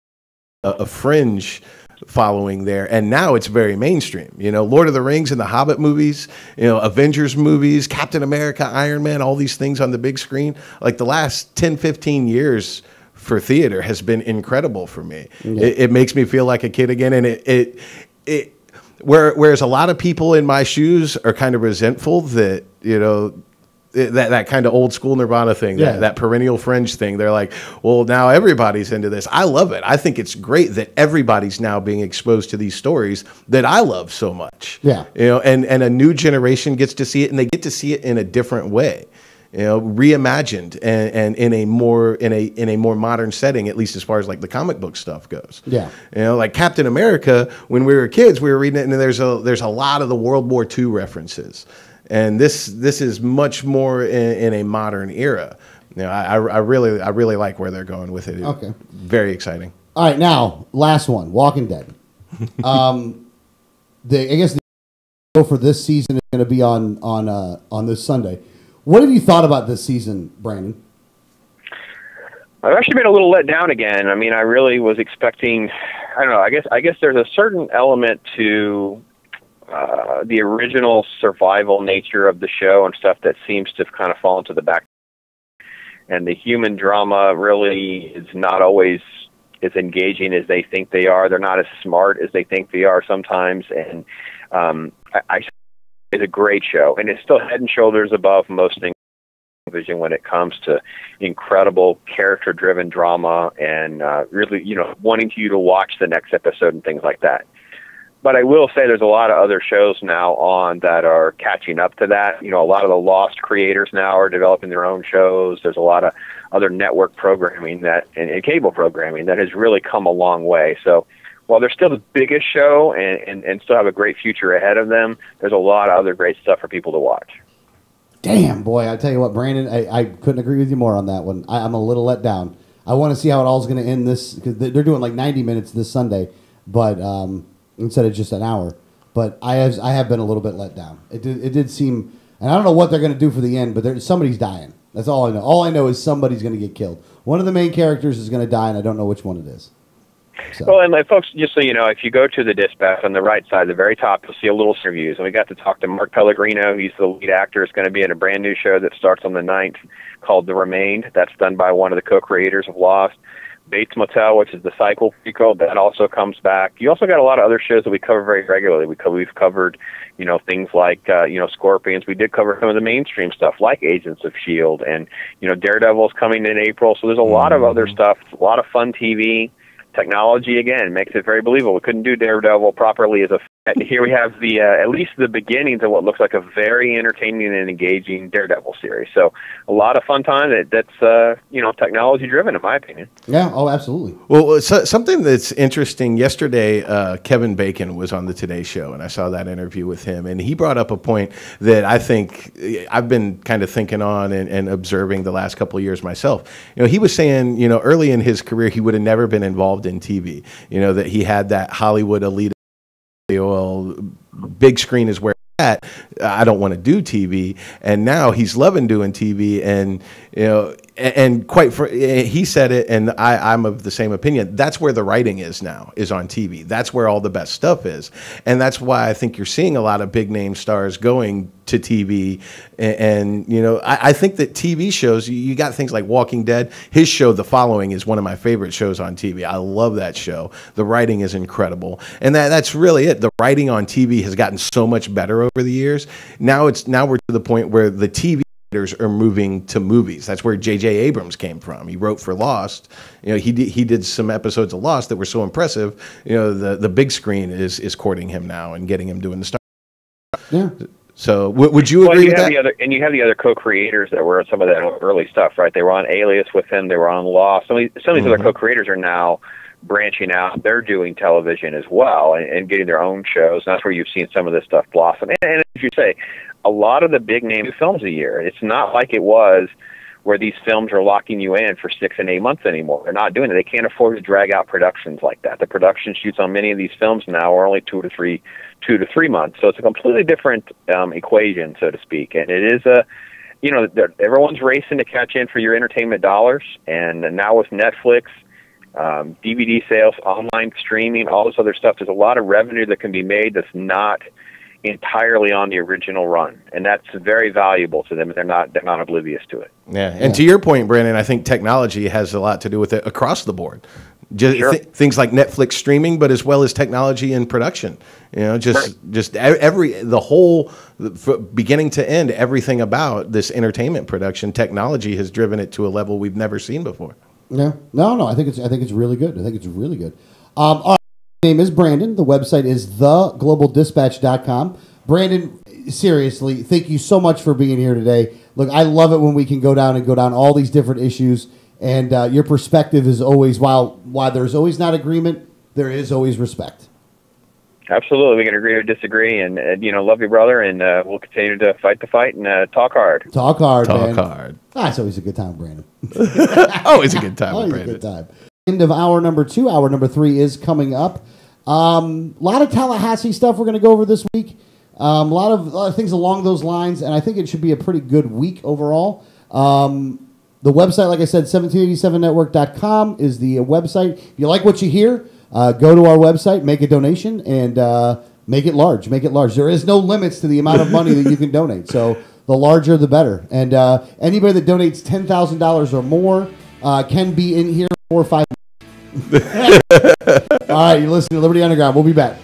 was a fringe following there. And now it's very mainstream. You know, Lord of the Rings and the Hobbit movies, you know, Avengers movies, Captain America, Iron Man, all these things on the big screen. Like the last 10, 15 years for theater has been incredible for me. Yeah. It makes me feel like a kid again. And whereas a lot of people in my shoes are kind of resentful that, you know, that kind of old school Nirvana thing, yeah, that perennial fringe thing. They're like, well, now everybody's into this. I love it. I think it's great that everybody's now being exposed to these stories that I love so much. Yeah. You know, and a new generation gets to see it, and they get to see it in a different way. You know, reimagined and in a more modern setting, at least as far as like the comic book stuff goes. Yeah. You know, like Captain America, when we were kids, we were reading it, and there's a lot of the World War II references. And this is much more in a modern era. You know, I really like where they're going with it. Okay. Very exciting. All right, now last one, Walking Dead. I guess the show for this season is going to be on this Sunday. What have you thought about this season, Brandon? I've actually been a little let down again. I mean, I really was expecting, I don't know, I guess there's a certain element to the original survival nature of the show and stuff that seems to have kind of fallen to the back. And the human drama really is not always as engaging as they think they are. They're not as smart as they think they are sometimes. And it's a great show, and it's still head and shoulders above most things on television when it comes to incredible character-driven drama and really, you know, wanting you to watch the next episode and things like that. But I will say there's a lot of other shows now on that are catching up to that. You know, a lot of the Lost creators now are developing their own shows. There's a lot of other network programming that and cable programming that has really come a long way. So while they're still the biggest show and still have a great future ahead of them, there's a lot of other great stuff for people to watch. Damn, boy, I tell you what, Brandon, I couldn't agree with you more on that one. I'm a little let down. I want to see how it all's going to end this, because they're doing like 90 minutes this Sunday, but instead of just an hour. But I have been a little bit let down. It did seem, and I don't know what they're going to do for the end, but somebody's dying. That's all I know. All I know is somebody's going to get killed. One of the main characters is going to die, and I don't know which one it is. So. Well, and folks, just so you know, if you go to the Dispatch on the right side, the very top, you'll see a little interviews. And we got to talk to Mark Pellegrino. He's the lead actor. It's going to be in a brand new show that starts on the 9th called The Remained. That's done by one of the co-creators of Lost. Bates Motel, which is the cycle prequel, that also comes back. You also got a lot of other shows that we cover very regularly. We've covered, things like, Scorpions. We did cover some of the mainstream stuff like Agents of S.H.I.E.L.D. and, Daredevil's coming in April. So there's a lot of other stuff, a lot of fun TV. Technology, again, makes it very believable. We couldn't do Daredevil properly as a... Here we have the at least the beginnings of what looks like a very entertaining and engaging Daredevil series. So a lot of fun time. That's technology driven, in my opinion. Yeah. Oh, absolutely. Well, something that's interesting. Yesterday, Kevin Bacon was on the Today Show, and I saw that interview with him, and he brought up a point that I think I've been kind of thinking on and observing the last couple of years myself. He was saying, early in his career, he would have never been involved in TV. That he had that Hollywood elite. Well, big screen is where it's at. I don't want to do TV, and now he's loving doing TV, and he said it, and I'm of the same opinion. That's where the writing is now, is on TV. That's where all the best stuff is, and that's why I think you're seeing a lot of big name stars going to TV, and I think that TV shows, you got things like Walking Dead. His show, The Following, is one of my favorite shows on TV. I love that show. The writing is incredible, and that's really it. The writing on TV has gotten so much better over the years. Now we're to the point where the TV are moving to movies. That's where J.J. Abrams came from. He wrote for Lost. He did some episodes of Lost that were so impressive. The big screen is courting him now and getting him doing the Star. Yeah. So would you agree with that? You have the other co-creators that were on some of that early stuff, right? They were on Alias with him. They were on Lost. Some of these other co-creators are now branching out. They're doing television as well and getting their own shows. And that's where you've seen some of this stuff blossom. And as you say, a lot of the big name films a year. It's not like it was where these films are locking you in for 6 and 8 months anymore. They're not doing it. They can't afford to drag out productions like that. The production shoots on many of these films now are only 2 to 3 months. So it's a completely different equation, so to speak. And it is everyone's racing to catch in for your entertainment dollars. And now with Netflix, DVD sales, online streaming, all this other stuff, there's a lot of revenue that can be made that's not entirely on the original run, and that's very valuable to them. They're not oblivious to it. Yeah, and to your point, Brandon, I think technology has a lot to do with it across the board. Just things like Netflix streaming, but as well as technology and production. The whole beginning to end, everything about this entertainment production, technology has driven it to a level we've never seen before. Yeah, no, I think it's really good. I think it's really good. All right. My name is Brandon. The website is theglobaldispatch.com. Brandon, seriously, thank you so much for being here today. Look, I love it when we can go down all these different issues, and your perspective is always, while there's always not agreement, there is always respect. Absolutely. We can agree or disagree, and love you, brother, and we'll continue to fight the fight and talk hard. Talk hard, man. Talk hard. It's always a good time, Brandon. Always a good time, always Brandon. A good time. End of hour number 2. Hour number 3 is coming up. A lot of Tallahassee stuff we're going to go over this week. A lot of things along those lines, and I think it should be a pretty good week overall. The website, like I said, 1787network.com is the website. If you like what you hear, go to our website, make a donation, and make it large. Make it large. There is no limits to the amount of money that you can donate, so the larger the better. And anybody that donates $10,000 or more can be in here for 5 minutes. All right, you're listening to Liberty Underground. We'll be back.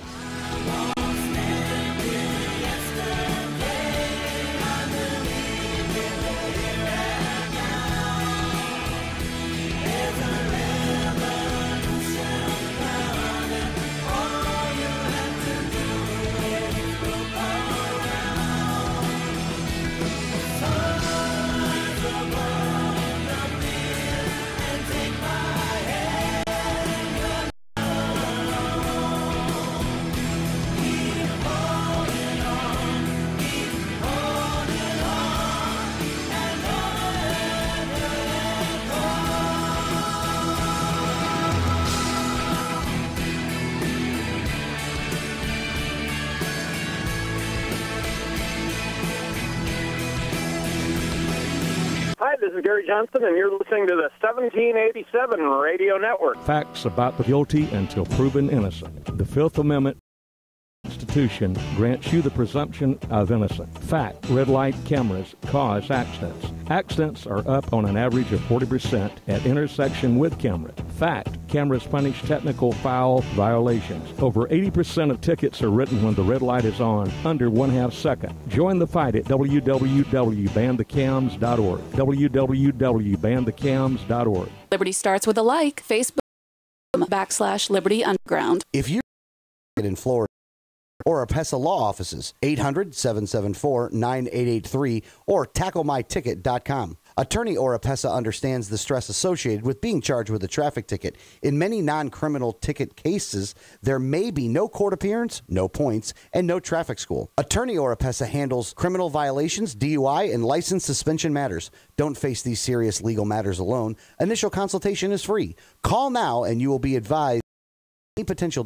This is Gary Johnson, and you're listening to the 1787 Radio Network. Facts about the guilty until proven innocent. The Fifth Amendment Constitution grants you the presumption of innocence. Fact, red light cameras cause accidents. Accidents are up on an average of 40% at intersection with cameras. Fact, cameras punish technical foul violations. Over 80% of tickets are written when the red light is on, under 1/2 second. Join the fight at www.banthecams.org. www.banthecams.org. Liberty starts with a like. Facebook.com/Liberty Underground. If you're in Florida or Arpessa Law Offices, 800-774-9883 or tacklemyticket.com. Attorney Arpessa understands the stress associated with being charged with a traffic ticket. In many non-criminal ticket cases, there may be no court appearance, no points, and no traffic school. Attorney Arpessa handles criminal violations, DUI, and license suspension matters. Don't face these serious legal matters alone. Initial consultation is free. Call now and you will be advised any potential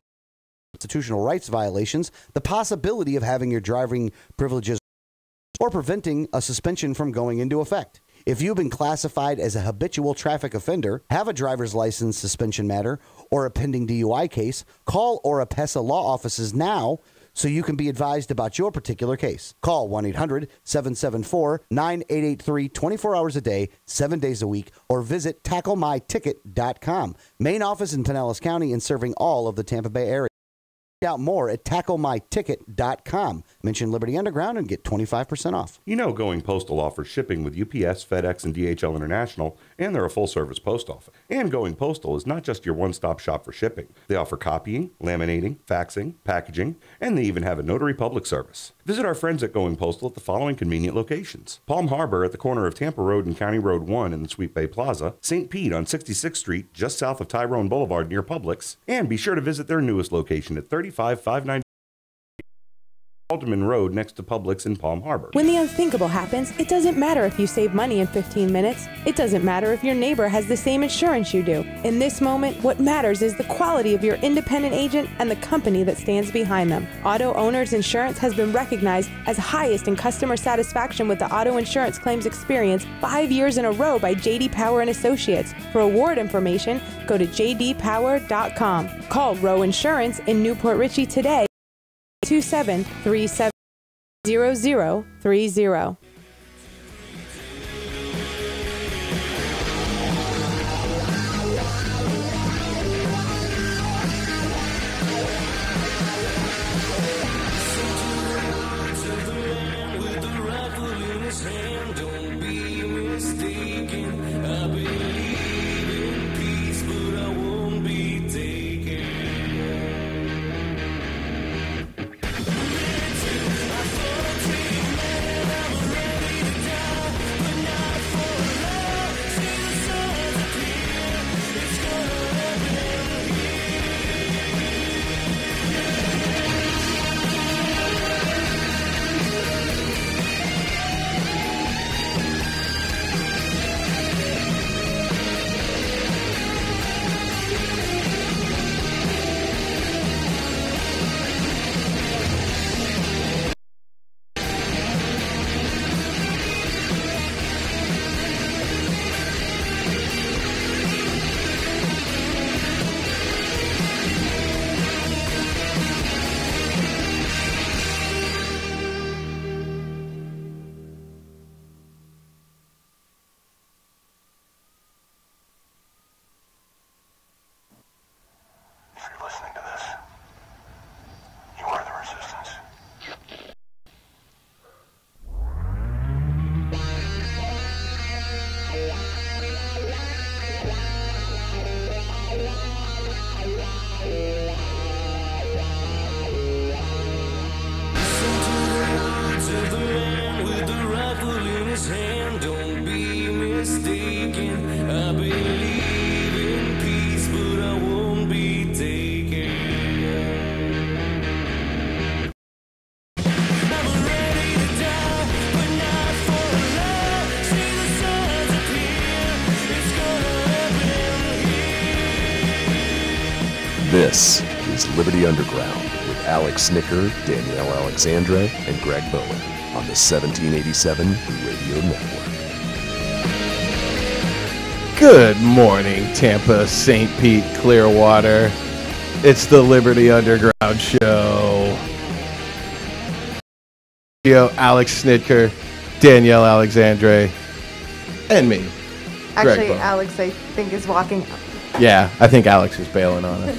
constitutional rights violations, the possibility of having your driving privileges or preventing a suspension from going into effect. If you've been classified as a habitual traffic offender, have a driver's license suspension matter, or a pending DUI case, call Arpessa Law Offices now so you can be advised about your particular case. Call 1-800-774-9883 24 hours a day, 7 days a week, or visit tacklemyticket.com. Main office in Pinellas County and serving all of the Tampa Bay area. Out more at tacklemyticket.com. Mention Liberty Underground and get 25% off. You know Going Postal offers shipping with UPS, FedEx, and DHL International, and they're a full-service post office. And Going Postal is not just your one-stop shop for shipping. They offer copying, laminating, faxing, packaging, and they even have a notary public service. Visit our friends at Going Postal at the following convenient locations: Palm Harbor at the corner of Tampa Road and County Road 1 in the Sweet Bay Plaza, St. Pete on 66th Street just south of Tyrone Boulevard near Publix, and be sure to visit their newest location at 35590 Alderman Road next to Publix in Palm Harbor. When the unthinkable happens, it doesn't matter if you save money in 15 minutes. It doesn't matter if your neighbor has the same insurance you do. In this moment, what matters is the quality of your independent agent and the company that stands behind them. Auto Owners Insurance has been recognized as highest in customer satisfaction with the auto insurance claims experience 5 years in a row by J.D. Power and Associates. For award information, go to jdpower.com. Call Row Insurance in Newport Richey today. 27370030. This is Liberty Underground with Alex Snicker, Danielle Alexandre, and Greg Bowen on the 1787 Radio Network. Good morning, Tampa, St. Pete, Clearwater. It's the Liberty Underground Show. Alex Snitker, Danielle Alexandre, and me. Actually, Greg Bowen. Alex, I think, is walking. Yeah, I think Alex is bailing on us.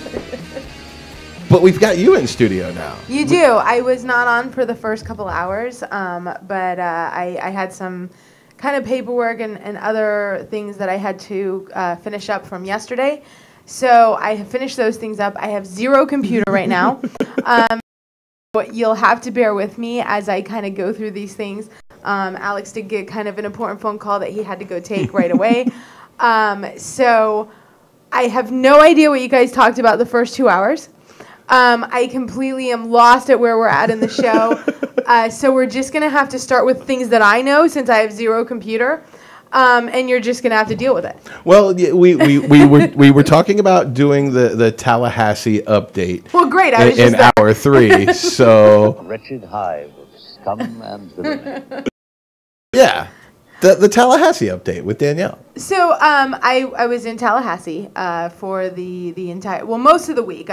But we've got you in studio now. You do. I was not on for the first couple hours, but I had some kind of paperwork and other things that I had to finish up from yesterday. So I have finished those things up. I have zero computer right now. But you'll have to bear with me as I kind of go through these things. Alex did get kind of an important phone call that he had to go take right away. So I have no idea what you guys talked about the first 2 hours. I completely am lost at where we're at in the show. So we're just going to have to start with things that I know since I have zero computer. And you're just going to have to deal with it. Well, we were talking about doing the Tallahassee update. Well, great. I was in just hour 3. So Wretched hive of scum and villainy. yeah, the Tallahassee update with Danielle. So I was in Tallahassee for the entire, most of the week.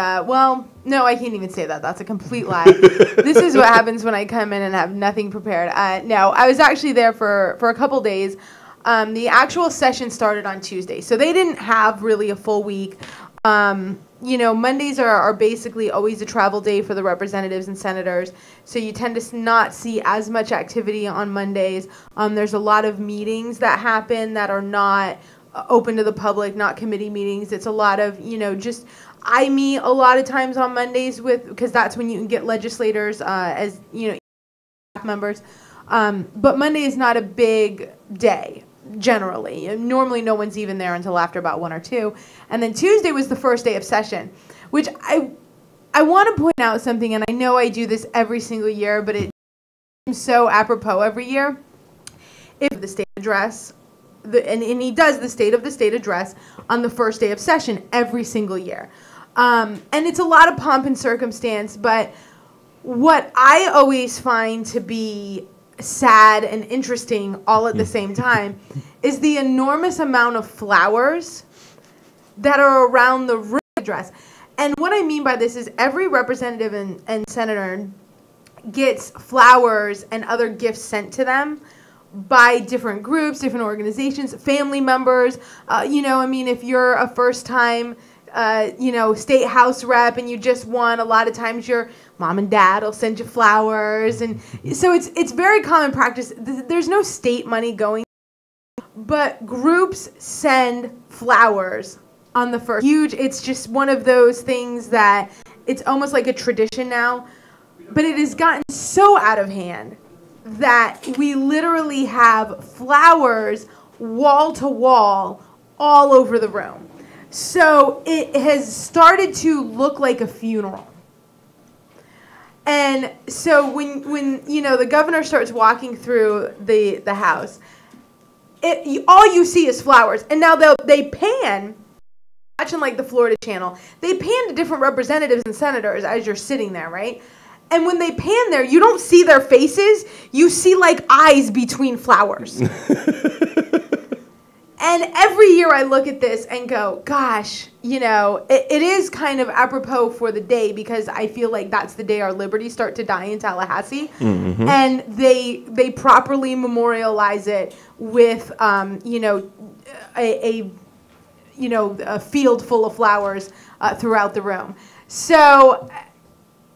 No, I can't even say that. That's a complete lie. This is what happens when I come in and have nothing prepared. No, I was actually there for a couple days. The actual session started on Tuesday, so they didn't have really a full week. Mondays are basically always a travel day for the representatives and senators, so you tend to not see as much activity on Mondays. There's a lot of meetings that happen that are not open to the public, not committee meetings. It's a lot of, just I meet a lot of times on Mondays because that's when you can get legislators as, staff members. But Monday is not a big day. Generally, normally no one's even there until after about 1 or 2, and then Tuesday was the first day of session, which I want to point out something, and I know I do this every single year, but it seems so apropos every year. If the state address, and he does the state of the state address on the first day of session every single year, and it's a lot of pomp and circumstance, but what I always find to be sad and interesting all at the same time is the enormous amount of flowers that are around the room address. And what I mean by this is every representative and senator gets flowers and other gifts sent to them by different groups, different organizations, family members. If you're a first-time state house rep and you just won, a lot of times your mom and dad will send you flowers, and so it's very common practice. There's no state money going, but groups send flowers on the first. Huge. It's just one of those things that it's almost like a tradition now, but it has gotten so out of hand that we literally have flowers wall to wall all over the room. So it has started to look like a funeral. And so when the governor starts walking through the house, all you see is flowers. And now they pan, watching like the Florida Channel, they pan to different representatives and senators as you're sitting there, right? And when they pan there, you don't see their faces. You see like eyes between flowers. And every year I look at this and go, gosh, it is kind of apropos for the day, because I feel like that's the day our liberties start to die in Tallahassee. Mm-hmm. And they properly memorialize it with, a field full of flowers throughout the room. So,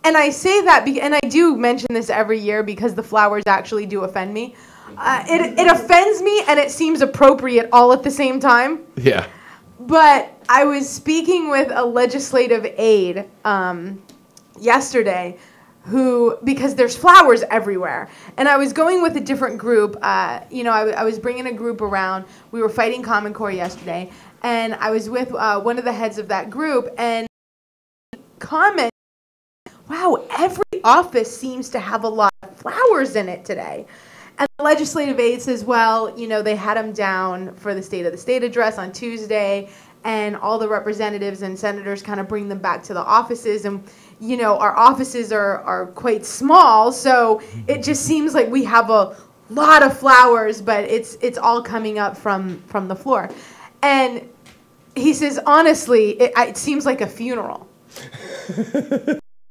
and I say that, and I do mention this every year because the flowers actually do offend me. It offends me and it seems appropriate all at the same time. Yeah. But I was speaking with a legislative aide yesterday because there's flowers everywhere. And I was going with a different group. I was bringing a group around. We were fighting Common Core yesterday. And I was with one of the heads of that group and comment, wow, every office seems to have a lot of flowers in it today. And the legislative aide says, well, they had them down for the State of the State address on Tuesday, and all the representatives and senators kind of bring them back to the offices. And, our offices are quite small, so it just seems like we have a lot of flowers, but it's all coming up from the floor. And he says, honestly, it seems like a funeral.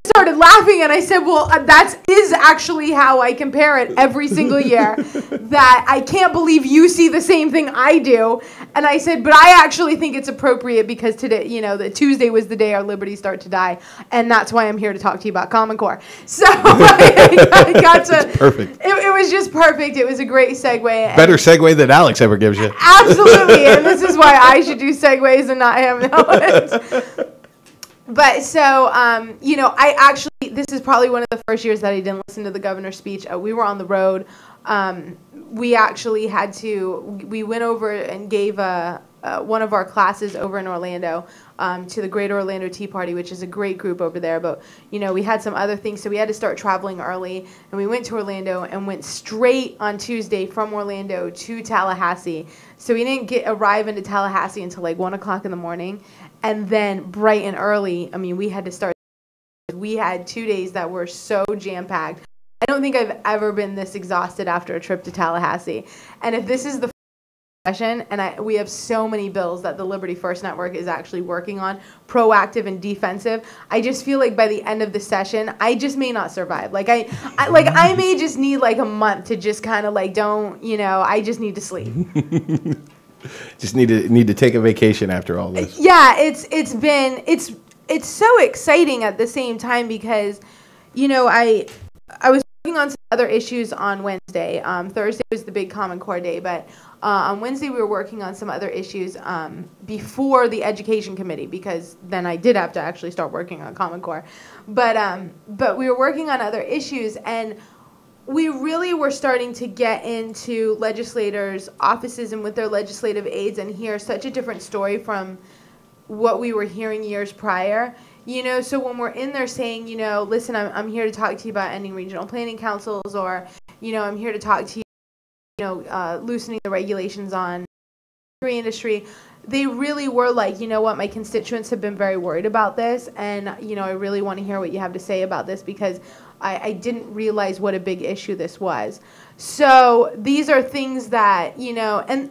Started laughing, and I said, well, that is actually how I compare it every single year, that I can't believe you see the same thing I do. And I said, but I actually think it's appropriate because today, the Tuesday was the day our liberties start to die, and that's why I'm here to talk to you about Common Core. So I got to... Perfect. It was just perfect. It was a great segue. Better segue than Alex ever gives you. Absolutely, and this is why I should do segues and not him. No. But so, I actually, this is probably one of the first years that I didn't listen to the governor's speech. We were on the road. We actually we went over and gave one of our classes over in Orlando to the Greater Orlando Tea Party, which is a great group over there. But, we had some other things, so we had to start traveling early. And we went to Orlando and went straight on Tuesday from Orlando to Tallahassee. So we didn't arrive into Tallahassee until like 1 o'clock in the morning. And then bright and early, we had to start. We had 2 days that were so jam-packed. I don't think I've ever been this exhausted after a trip to Tallahassee. And if this is the session, and we have so many bills that the Liberty First Network is actually working on, proactive and defensive, I just feel like by the end of the session, I just may not survive. Like I may just need like a month to just kind of like I just need to sleep. Just need to take a vacation after all this. Yeah, it's so exciting at the same time because, I was working on some other issues on Wednesday. Thursday was the big Common Core day, but on Wednesday we were working on some other issues before the Education Committee, because then I did have to actually start working on Common Core. But we were working on other issues, and we really were starting to get into legislators' offices and with their legislative aides and hear such a different story from what we were hearing years prior. So when we're in there saying, listen, I'm here to talk to you about ending regional planning councils, or, I'm here to talk to you, loosening the regulations on the industry, they really were like, what, my constituents have been very worried about this, and, I really want to hear what you have to say about this because I didn't realize what a big issue this was. So these are things that, and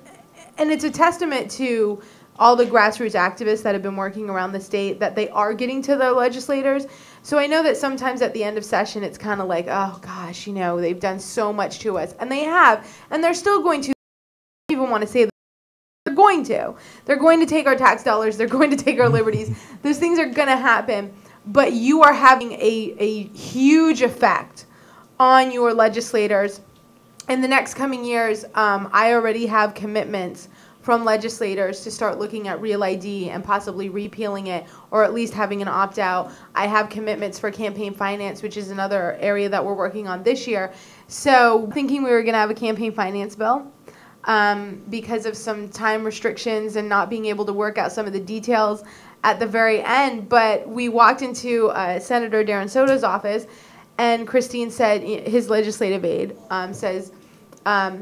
it's a testament to all the grassroots activists that have been working around the state, that they are getting to their legislators. So I know that sometimes at the end of session, it's kind of like, oh gosh, they've done so much to us. And they have, and they're still going to, I don't even want to say that. They're going to. They're going to take our tax dollars. They're going to take our liberties. Those things are going to happen. But you are having a huge effect on your legislators. In the next coming years, I already have commitments from legislators to start looking at Real ID and possibly repealing it, or at least having an opt-out. I have commitments for campaign finance, which is another area that we're working on this year. So thinking we were going to have a campaign finance bill because of some time restrictions and not being able to work out some of the details at the very end. But we walked into Senator Darren Soto's office, and Christine said, his legislative aide says, well,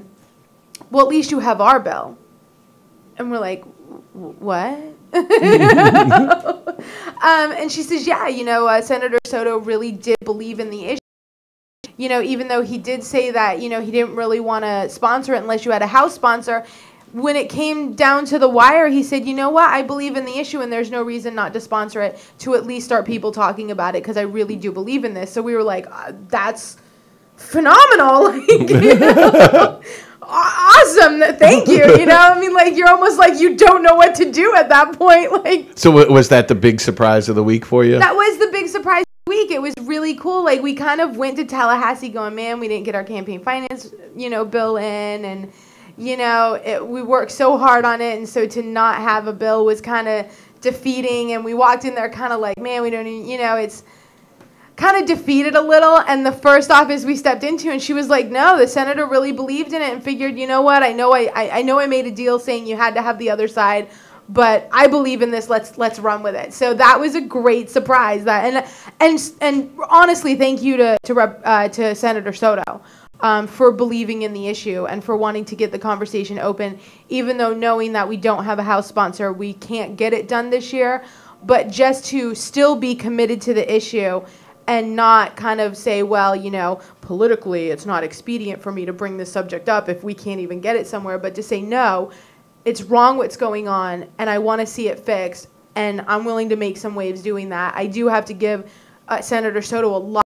at least you have our bill. And we're like, what? And she says, yeah, Senator Soto really did believe in the issue. Even though he did say that, he didn't really want to sponsor it unless you had a House sponsor, when it came down to the wire, he said, you know what, I believe in the issue and there's no reason not to sponsor it, to at least start people talking about it, because I really do believe in this. So we were like, that's phenomenal. Awesome. Thank you. You're almost like you don't know what to do at that point. So was that the big surprise of the week for you? That was the big surprise of the week. It was really cool. We kind of went to Tallahassee going, man, we didn't get our campaign finance, bill in, and we worked so hard on it, and so to not have a bill was kind of defeating, and we walked in there kind of like, man, we don't even, it's kind of defeated a little. And the first office we stepped into, and she was like, no, the senator really believed in it and figured, you know what, I know I made a deal saying you had to have the other side, but I believe in this, let's run with it. So that was a great surprise. And honestly, thank you to Senator Soto. For believing in the issue and for wanting to get the conversation open, even though knowing that we don't have a House sponsor, we can't get it done this year, but just to still be committed to the issue and not kind of say, well, politically it's not expedient for me to bring this subject up if we can't even get it somewhere, but to say, no, it's wrong what's going on, and I want to see it fixed, and I'm willing to make some waves doing that. I do have to give Senator Soto a lot.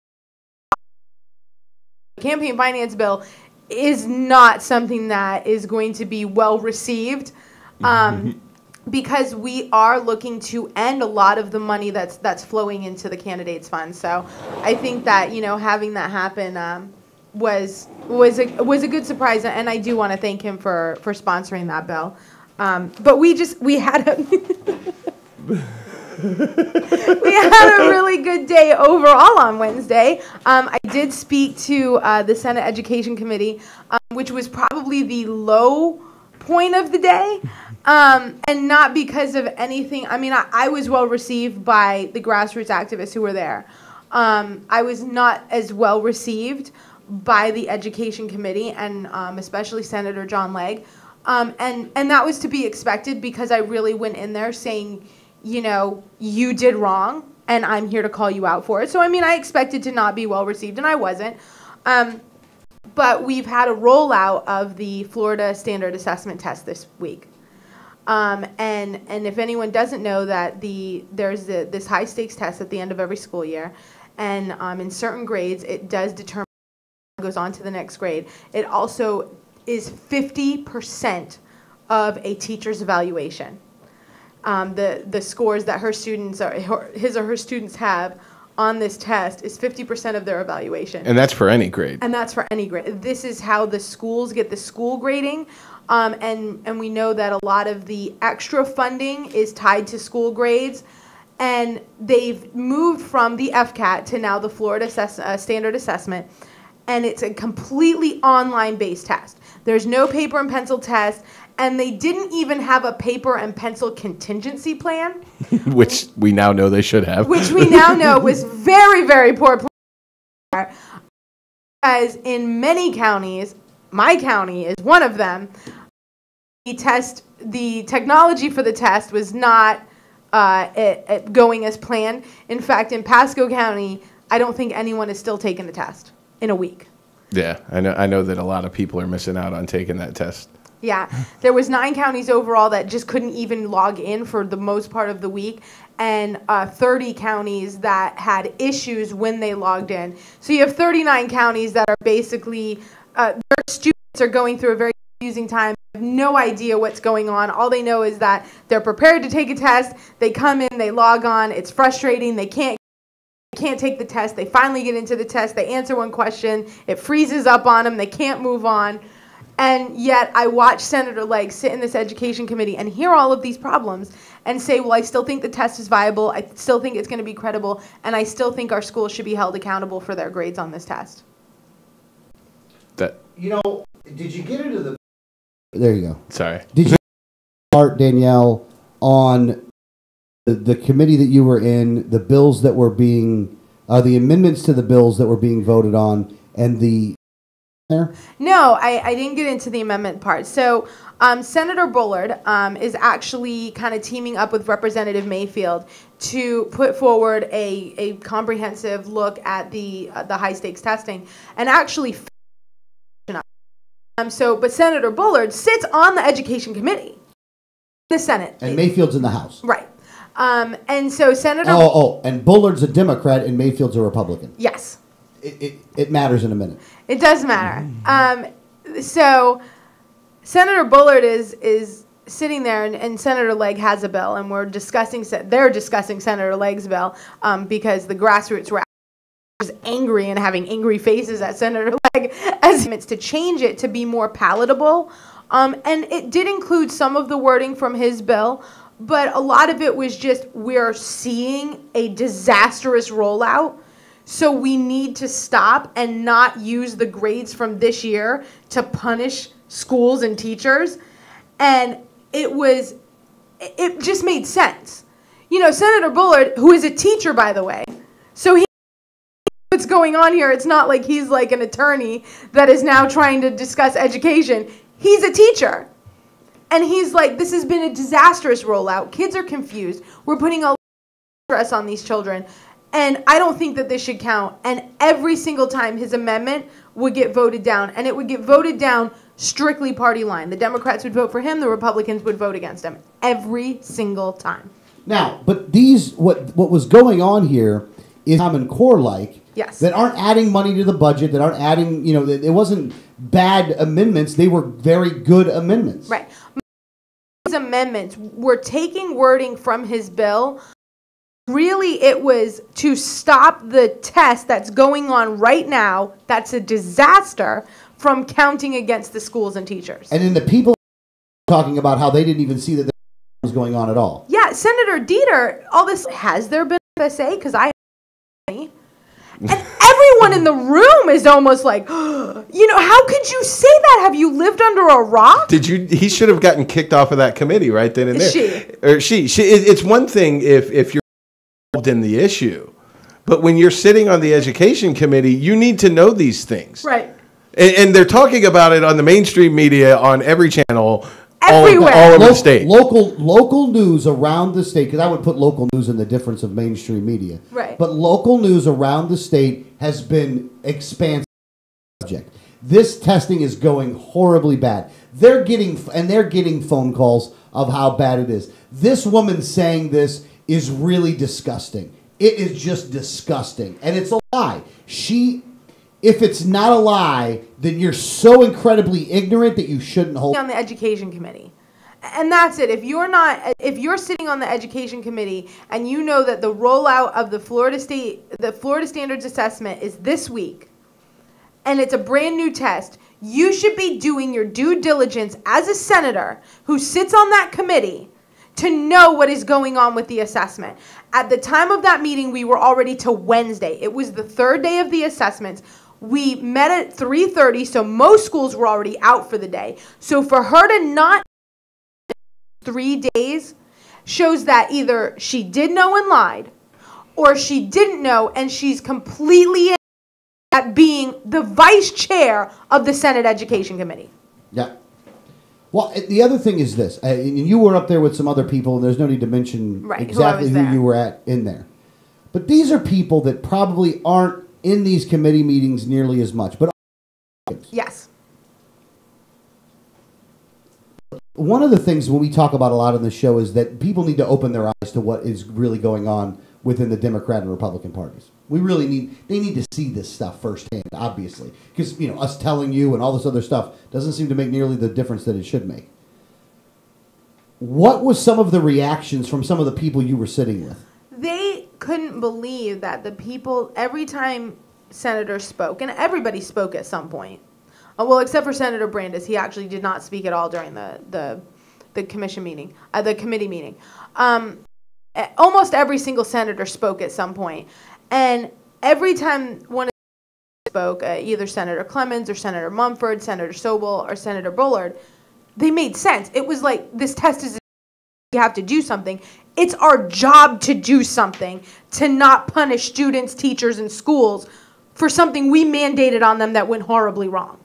The campaign finance bill is not something that is going to be well received. Because we are looking to end a lot of the money that's flowing into the candidates fund. So I think that, you know, having that happen was a good surprise, and I do want to thank him for sponsoring that bill. But we had a we had a really good day overall on Wednesday. I did speak to the Senate Education Committee, which was probably the low point of the day. And not because of anything. I mean, I was well received by the grassroots activists who were there. I was not as well received by the Education Committee, and especially Senator John Legg. And that was to be expected, because I really went in there saying, you know, you did wrong, and I'm here to call you out for it. So, I mean, I expected to not be well received, and I wasn't. But we've had a rollout of the Florida Standard Assessment Test this week. And if anyone doesn't know that there's this high stakes test at the end of every school year, and in certain grades it does determine who goes on to the next grade. It also is 50% of a teacher's evaluation. The scores that his or her students have on this test is 50% of their evaluation. And that's for any grade. And that's for any grade. This is how the schools get the school grading. And we know that a lot of the extra funding is tied to school grades, and they've moved from the FCAT to now the Florida Standard Assessment, and it's a completely online-based test. There's no paper and pencil test, and they didn't even have a paper and pencil contingency plan. Which we now know they should have. Which we now know was very, very poor plan. Because in many counties, my county is one of them, the technology for the test was not going as planned. In fact, in Pasco County, I don't think anyone is still taking the test in a week. Yeah, I know that a lot of people are missing out on taking that test. Yeah, there was 9 counties overall that just couldn't even log in for the most part of the week, and 30 counties that had issues when they logged in. So you have 39 counties that are basically, their students are going through a very confusing time. They have no idea what's going on. All they know is that they're prepared to take a test. They come in, they log on. It's frustrating. They can't take the test. They finally get into the test. They answer one question. It freezes up on them. They can't move on. And yet I watch Senator Legg sit in this education committee and hear all of these problems and say, well, I still think the test is viable. I still think it's going to be credible. And I still think our schools should be held accountable for their grades on this test. You know, did you get into the... There you go. Sorry. Did you start, Danielle, on the committee that you were in, the bills that were being... the amendments to the bills that were being voted on, and the... There? No, I didn't get into the amendment part. So Senator Bullard is actually kind of teaming up with Representative Mayfield to put forward a comprehensive look at the high stakes testing, and actually but Senator Bullard sits on the Education Committee in the Senate. And Mayfield's in the House. Right. And so Senator... and Bullard's a Democrat and Mayfield's a Republican. Yes. It matters in a minute. It does matter. So Senator Bullard is sitting there, and Senator Legg has a bill, and they're discussing Senator Legg's bill because the grassroots were angry and having angry faces at Senator Legg as it's to change it to be more palatable. And it did include some of the wording from his bill, but a lot of it was just, we're seeing a disastrous rollout. So we need to stop and not use the grades from this year to punish schools and teachers. And it just made sense. You know, Senator Bullard, who is a teacher, by the way, so he knows what's going on here. It's not like he's like an attorney that is now trying to discuss education. He's a teacher. And he's like, this has been a disastrous rollout. Kids are confused. We're putting a lot of stress on these children. And I don't think that this should count. And every single time his amendment would get voted down. And it would get voted down strictly party line. The Democrats would vote for him, the Republicans would vote against him every single time. Now, but what was going on here is Common Core like. Yes. That aren't adding money to the budget, that aren't adding, it wasn't bad amendments. They were very good amendments. Right. These amendments were taking wording from his bill. Really, it was to stop the test that's going on right now, that's a disaster, from counting against the schools and teachers. And then the people talking about how they didn't even see that was going on at all. Yeah, Senator Dieter, all this, has there been FSA? Because I have. And everyone in the room is almost like, how could you say that? Have you lived under a rock? He should have gotten kicked off of that committee right then and there. She. It's one thing if you're involved in the issue, but when you're sitting on the education committee, you need to know these things. Right. And they're talking about it on the mainstream media on every channel. Everywhere. All over the state. Local news around the state, because I would put local news in the difference of mainstream media. Right. But local news around the state has been expansive subject. This testing is going horribly bad. They're getting phone calls of how bad it is. This woman saying this is really disgusting. It is just disgusting. And it's a lie. If it's not a lie, then you're so incredibly ignorant that you shouldn't hold on the education committee. And that's it. If you're sitting on the education committee and you know that the rollout of the Florida Standards Assessment is this week, and it's a brand new test, you should be doing your due diligence as a senator who sits on that committee to know what is going on with the assessment. At the time of that meeting, we were already to Wednesday. It was the third day of the assessments. We met at 3:30, so most schools were already out for the day. So for her to not 3 days shows that either she did know and lied, or she didn't know and she's completely at being the vice chair of the Senate Education Committee. Yeah. Well, the other thing is this, and you were up there with some other people, and there's no need to mention exactly who you were in there. But these are people that probably aren't in these committee meetings nearly as much. But yes. One of the things when we talk about a lot on the show is that people need to open their eyes to what is really going on within the Democrat and Republican parties. They need to see this stuff firsthand, obviously. Because, us telling you and all this other stuff doesn't seem to make nearly the difference that it should make. What was some of the reactions from some of the people you were sitting with? They couldn't believe that the people, every time senators spoke, and everybody spoke at some point, well, except for Senator Brandes, he actually did not speak at all during the commission meeting, the committee meeting. Almost every single senator spoke at some point, and every time one of them spoke, either Senator Clemens or Senator Mumford, Senator Sobel, or Senator Bullard, they made sense. It was like, this test is, you have to do something. It's our job to do something, to not punish students, teachers, and schools for something we mandated on them that went horribly wrong.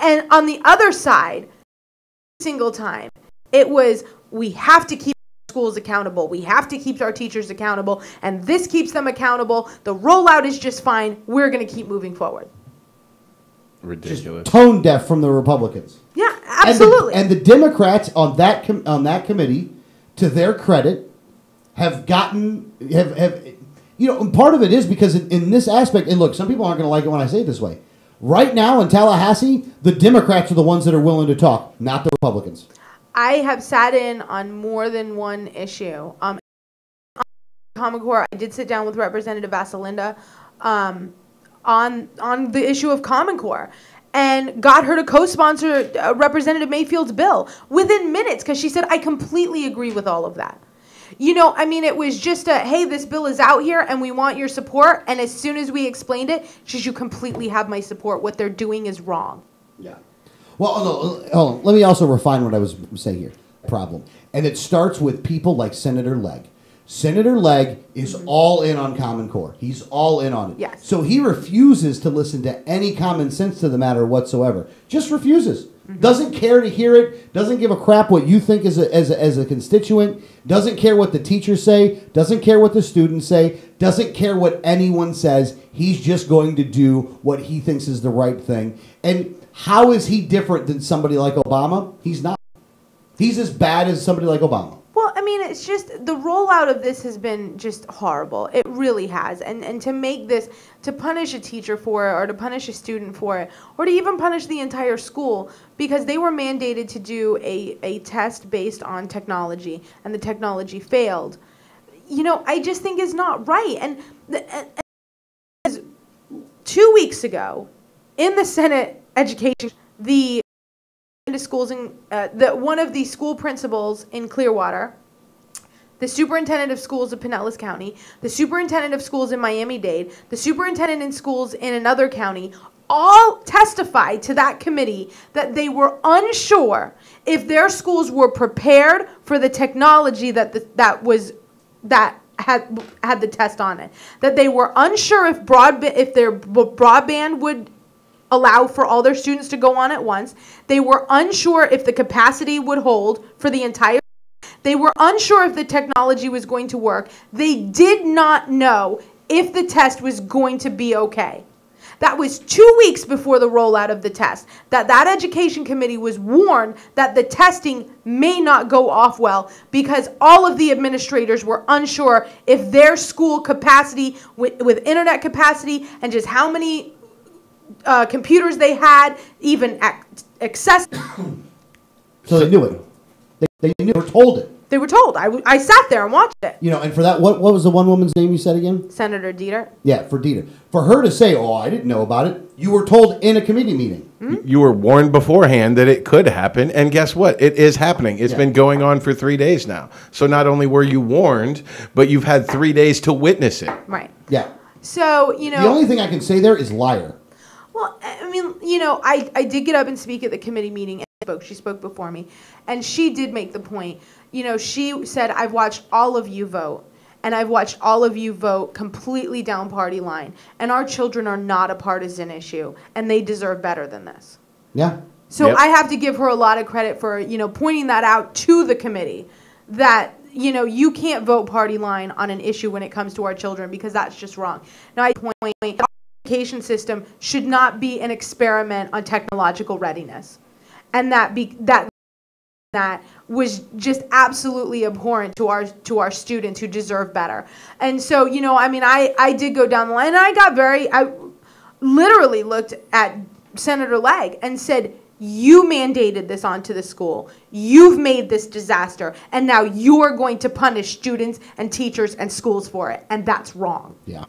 And on the other side, every single time, it was, we have to keep schools accountable. We have to keep our teachers accountable, and this keeps them accountable. The rollout is just fine. We're going to keep moving forward. Ridiculous. Just tone deaf from the Republicans. Yeah, absolutely. And the Democrats on that committee, to their credit, have gotten and part of it is because in this aspect, and look, some people aren't going to like it when I say it this way. Right now in Tallahassee, the Democrats are the ones that are willing to talk, not the Republicans. I have sat in on more than one issue. On Common Core, I did sit down with Representative Vasalinda on the issue of Common Core, and got her to co-sponsor Representative Mayfield's bill within minutes, because she said, I completely agree with all of that. It was just hey, this bill is out here and we want your support. And as soon as we explained it, she said, you completely have my support. What they're doing is wrong. Yeah. Well, hold on. Let me also refine what I was saying here. Problem. And it starts with people like Senator Legg. Senator Legg is all in on Common Core. He's all in on it. Yes. So he refuses to listen to any common sense to the matter whatsoever. Just refuses. Doesn't care to hear it. Doesn't give a crap what you think as a constituent. Doesn't care what the teachers say. Doesn't care what the students say. Doesn't care what anyone says. He's just going to do what he thinks is the right thing. And How is he different than somebody like Obama? He's not. He's as bad as somebody like Obama. Well, I mean, it's just the rollout of this has been just horrible. It really has. And to make this, to punish a teacher for it, or to punish a student for it, or to even punish the entire school because they were mandated to do a test based on technology and the technology failed, I just think is not right. And 2 weeks ago, in the Senate Education, the schools in one of the school principals in Clearwater, the superintendent of schools of Pinellas County, the superintendent of schools in Miami-Dade, the superintendent in schools in another county, all testified to that committee that they were unsure if their schools were prepared for the technology that had the test on it. That they were unsure if their broadband would allow for all their students to go on at once. They were unsure if the capacity would hold for the entire. They were unsure if the technology was going to work. They did not know if the test was going to be okay. That was 2 weeks before the rollout of the test. That education committee was warned that the testing may not go off well because all of the administrators were unsure if their school capacity with internet capacity and just how many computers they had, even access. So they knew it. They knew. They were told it. They were told. I sat there and watched it. And for that, what was the one woman's name you said again? Senator Dieter. Yeah, for Dieter. For her to say, "Oh, I didn't know about it," you were told in a committee meeting. Mm-hmm. You were warned beforehand that it could happen, and guess what? It is happening. It's been going on for 3 days now. So not only were you warned, but you've had 3 days to witness it. Right. Yeah. So, The only thing I can say there is liar. Well, I mean, I did get up and speak at the committee meeting. And she spoke before me. And she did make the point. She said, I've watched all of you vote. And I've watched all of you vote completely down party line. And our children are not a partisan issue. And they deserve better than this. Yeah. So I have to give her a lot of credit for, pointing that out to the committee. That, you can't vote party line on an issue when it comes to our children. Because that's just wrong. Now, I point our education system should not be an experiment on technological readiness. And that was just absolutely abhorrent to our students who deserve better. And so, I did go down the line, and I literally looked at Senator Legg and said, you mandated this onto the school. You've made this disaster, and now you're going to punish students and teachers and schools for it, and that's wrong. Yeah.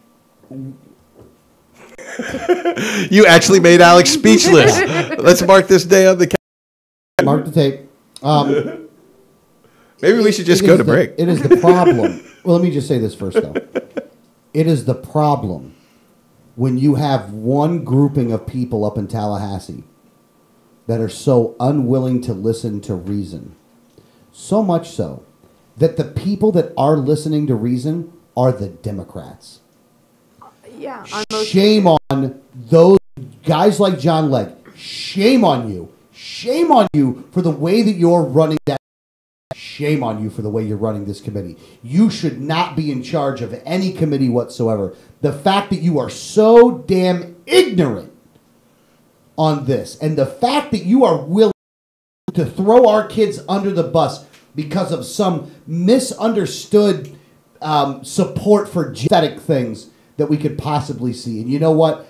You actually made Alex speechless. Let's mark this day on the calendar. Mark the tape. Maybe we should just go to break. It is the problem. Well, let me just say this first, though. It is the problem when you have one grouping of people up in Tallahassee that are so unwilling to listen to reason. So much so that the people that are listening to reason are the Democrats. Yeah. Shame on those guys like John Legg. Shame on you. Shame on you for the way that you're running that. Shame on you for the way you're running this committee. You should not be in charge of any committee whatsoever. The fact that you are so damn ignorant on this, and the fact that you are willing to throw our kids under the bus because of some misunderstood support for genetic things that we could possibly see. And you know what?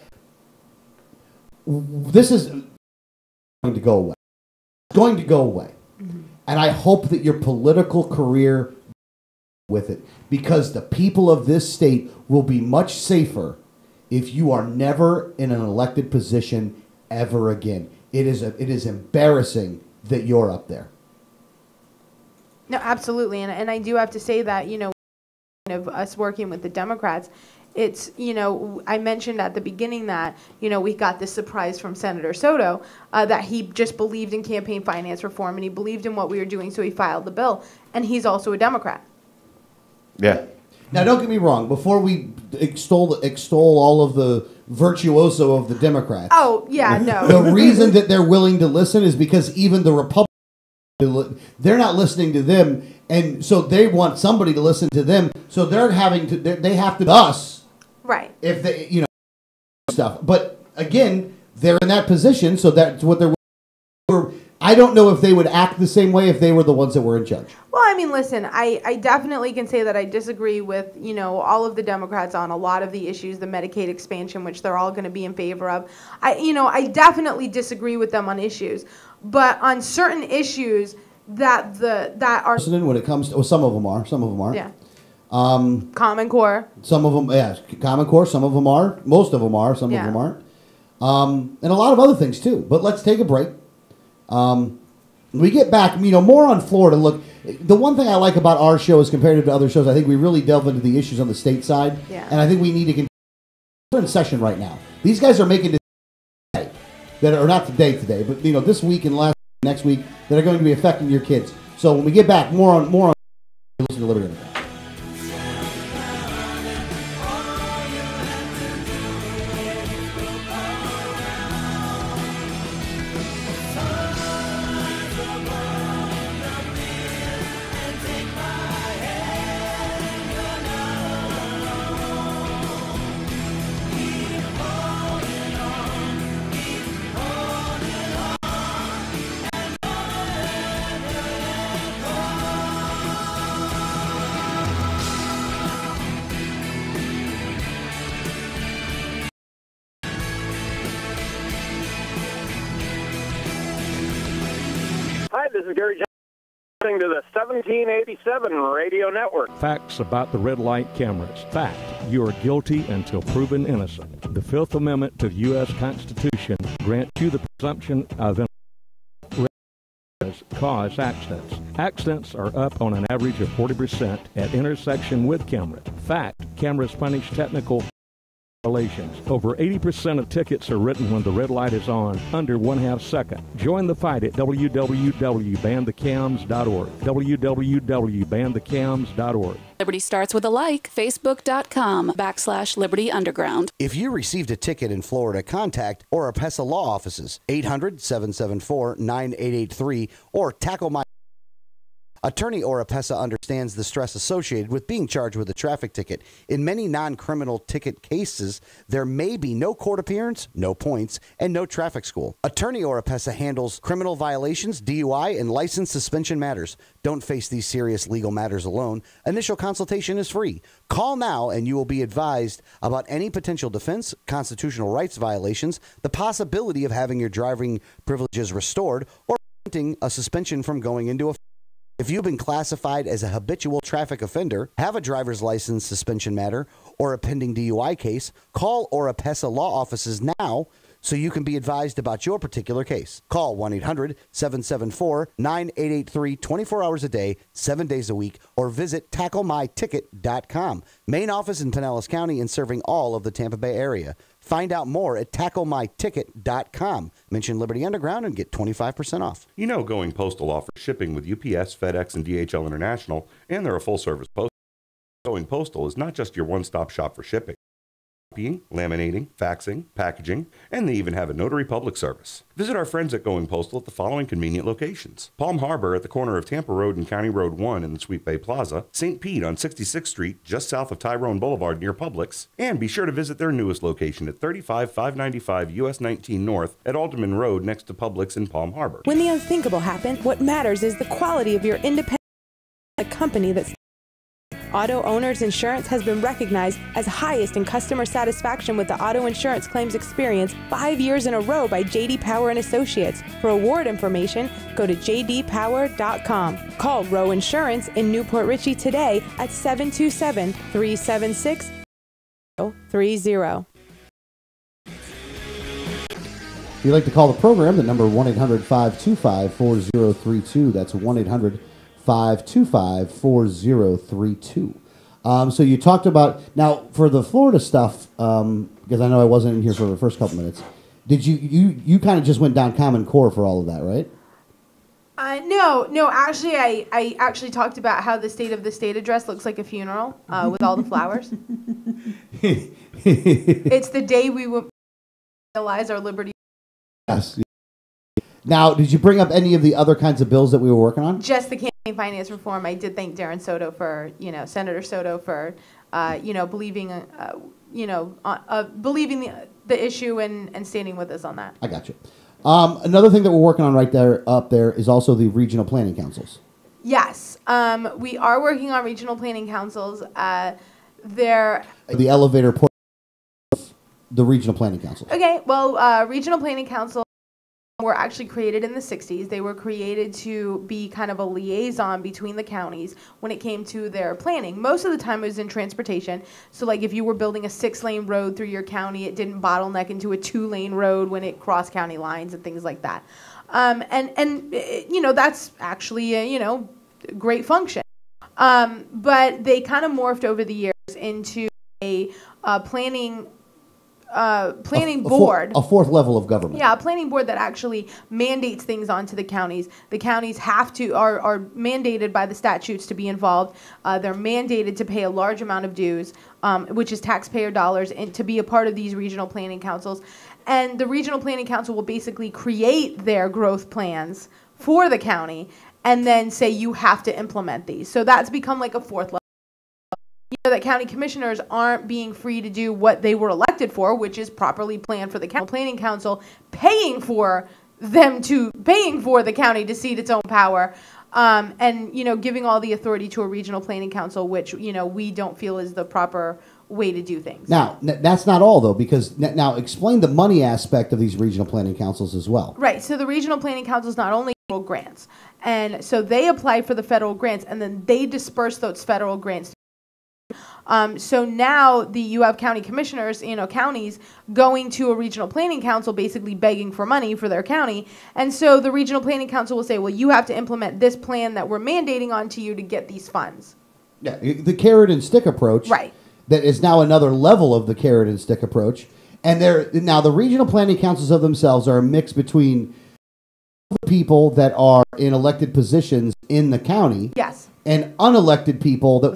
This is going to go away. It's going to go away. Mm-hmm. And I hope that your political career with it, because the people of this state will be much safer if you are never in an elected position ever again. It is embarrassing that you're up there. No, absolutely. And I do have to say that, of us working with the Democrats, it's, I mentioned at the beginning that, we got this surprise from Senator Soto that he just believed in campaign finance reform and he believed in what we were doing, so he filed the bill. And he's also a Democrat. Yeah. Now, don't get me wrong. Before we extol all of the virtuoso of the Democrats. Oh, yeah, no. The reason that they're willing to listen is because even the Republicans, they're not listening to them, and so they want somebody to listen to them. So they have to us. Right. If they, stuff. But again, they're in that position, so that's what they're. I don't know if they would act the same way if they were the ones that were in charge. Well, I mean, listen, I definitely can say that I disagree with, all of the Democrats on a lot of the issues, the Medicaid expansion, which they're all going to be in favor of. I definitely disagree with them on issues, but on certain issues that are when it comes to some of them are. Yeah. Common Core. Some of them, yeah, Common Core. Some of them are. Most of them are. Some of them aren't. And a lot of other things too. But let's take a break. We get back, more on Florida. Look, the one thing I like about our show is compared to other shows, I think we really delve into the issues on the state side. Yeah. And I think we need to continue. We're in session right now. These guys are making decisions that are not today, but this week and next week that are going to be affecting your kids. So when we get back, more on listen to Liberty. Hi, this is Gary Johnson to the 1787 Radio Network. Facts about the red light cameras. Fact, you are guilty until proven innocent. The Fifth Amendment to the U.S. Constitution grants you the presumption of innocence cause accidents. Accidents are up on an average of 40% at intersection with cameras. Fact, cameras punish technical violations. Over 80% of tickets are written when the red light is on, under 1/2 second. Join the fight at www.banthecams.org. www.banthecams.org. Liberty starts with a like. Facebook.com/Liberty Underground. If you received a ticket in Florida, contact Oropesa Law Offices, 800-774-9883, or tackle my. Attorney Oropesa understands the stress associated with being charged with a traffic ticket. In many non-criminal ticket cases, there may be no court appearance, no points, and no traffic school. Attorney Oropesa handles criminal violations, DUI, and license suspension matters. Don't face these serious legal matters alone. Initial consultation is free. Call now and you will be advised about any potential defense, constitutional rights violations, the possibility of having your driving privileges restored, or preventing a suspension from going into effect. If you've been classified as a habitual traffic offender, have a driver's license suspension matter, or a pending DUI case, call Oropesa Law Offices now so you can be advised about your particular case. Call 1-800-774-9883 24 hours a day, 7 days a week, or visit tacklemyticket.com. Main office in Pinellas County and serving all of the Tampa Bay area. Find out more at tacklemyticket.com. Mention Liberty Underground and get 25% off. Going Postal offers shipping with UPS, FedEx, and DHL International, and they're a full-service post. Going Postal is not just your one-stop shop for shipping. Copying, laminating, faxing, packaging, and they even have a notary public service. Visit our friends at Going Postal at the following convenient locations: Palm Harbor at the corner of Tampa Road and County Road 1 in the Sweet Bay Plaza, St. Pete on 66th Street just south of Tyrone Boulevard near Publix, and be sure to visit their newest location at 35595 US 19 North at Alderman Road next to Publix in Palm Harbor. When the unthinkable happens, what matters is the quality of your independent company that's Auto Owners Insurance has been recognized as highest in customer satisfaction with the auto insurance claims experience 5 years in a row by J.D. Power & Associates. For award information, go to jdpower.com. Call Row Insurance in Newport Richey today at 727-376-3030. If you'd like to call the program, the number 1-800-525-4032. That's 1-800-525-4032. So you talked about, now for the Florida stuff, because I know I wasn't in here for the first couple minutes, did you kind of just went down Common Core for all of that, right? No. Actually, I actually talked about how the State of the State address looks like a funeral with all the flowers. It's the day we will realize our liberty. Yes. Now, did you bring up any of the other kinds of bills that we were working on? Just the campaign finance reform. I did thank Darren Soto for, Senator Soto for believing the issue and standing with us on that. I got you. Another thing that we're working on up there is also the regional planning councils. Yes, we are working on regional planning councils. The elevator point of the regional planning council. Okay, well, regional planning council were actually created in the 60s. They were created to be kind of a liaison between the counties when it came to their planning. Most of the time it was in transportation. So like if you were building a 6-lane road through your county, it didn't bottleneck into a 2-lane road when it crossed county lines and things like that. That's actually a, great function. But they kind of morphed over the years into a planning board. A fourth level of government. Yeah, a planning board that actually mandates things onto the counties. The counties are mandated by the statutes to be involved. They're mandated to pay a large amount of dues, which is taxpayer dollars, and to be a part of these regional planning councils. And the regional planning council will basically create their growth plans for the county and then say you have to implement these. So that's become like a fourth level. That county commissioners aren't being free to do what they were elected for, which is properly plan for the county planning council, paying for the county to cede its own power, and giving all the authority to a regional planning council, which we don't feel is the proper way to do things. Now that's not all though, because now explain the money aspect of these regional planning councils as well. Right. So the regional planning councils not only federal grants, and so they apply for the federal grants, and then they disperse those federal grants. So now you have county commissioners, counties going to a regional planning council basically begging for money for their county. And so the regional planning council will say, well, you have to implement this plan that we're mandating onto you to get these funds. Yeah, the carrot and stick approach. Right. That is now another level of the carrot and stick approach. And now the regional planning councils of themselves are a mix between people that are in elected positions in the county. Yes. And unelected people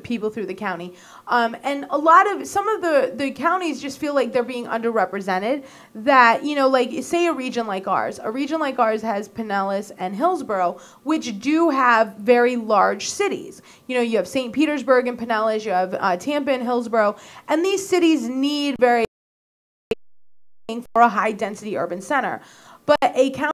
people through the county, and some of the counties just feel like they're being underrepresented. That like say a region like ours has Pinellas and Hillsborough, which do have very large cities. You have St. Petersburg and Pinellas, you have Tampa and Hillsborough, and these cities need very for a high density urban center, but a county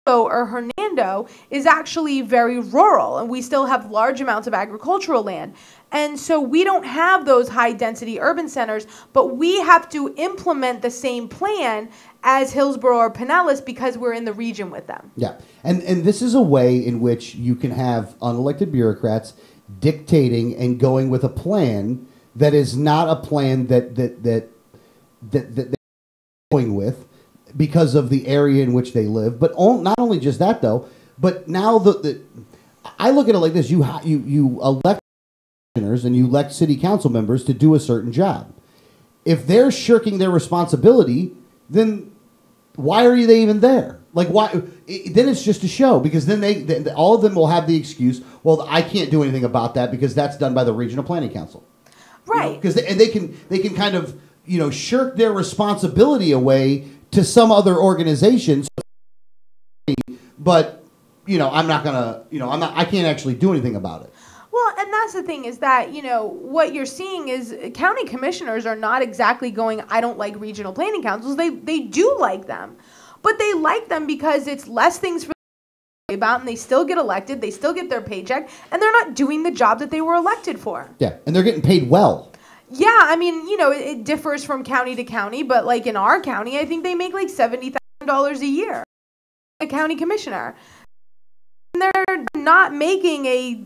or Hernando is actually very rural, and we still have large amounts of agricultural land. And so we don't have those high density urban centers, but we have to implement the same plan as Hillsborough or Pinellas because we're in the region with them. Yeah. And this is a way in which you can have unelected bureaucrats dictating and going with a plan that is not a plan that they're going with, because of the area in which they live. But not only just that, though, but now I look at it like this. You elect commissioners and you elect city council members to do a certain job. If they're shirking their responsibility, then why are they even there? Like, why? Then it's just a show, because then all of them will have the excuse, well, I can't do anything about that because that's done by the regional planning council. Right. Because they can kind of, shirk their responsibility away to some other organization, but I can't actually do anything about it. Well, and that's the thing is that what you're seeing is county commissioners are not exactly going, I don't like regional planning councils. They do like them, but they like them because it's less things for them to worry about, and they still get elected, they still get their paycheck, and they're not doing the job that they were elected for. Yeah, and they're getting paid well. Yeah, I mean, it differs from county to county, but like in our county, I think they make like $70,000 a year. A county commissioner. And they're not making a,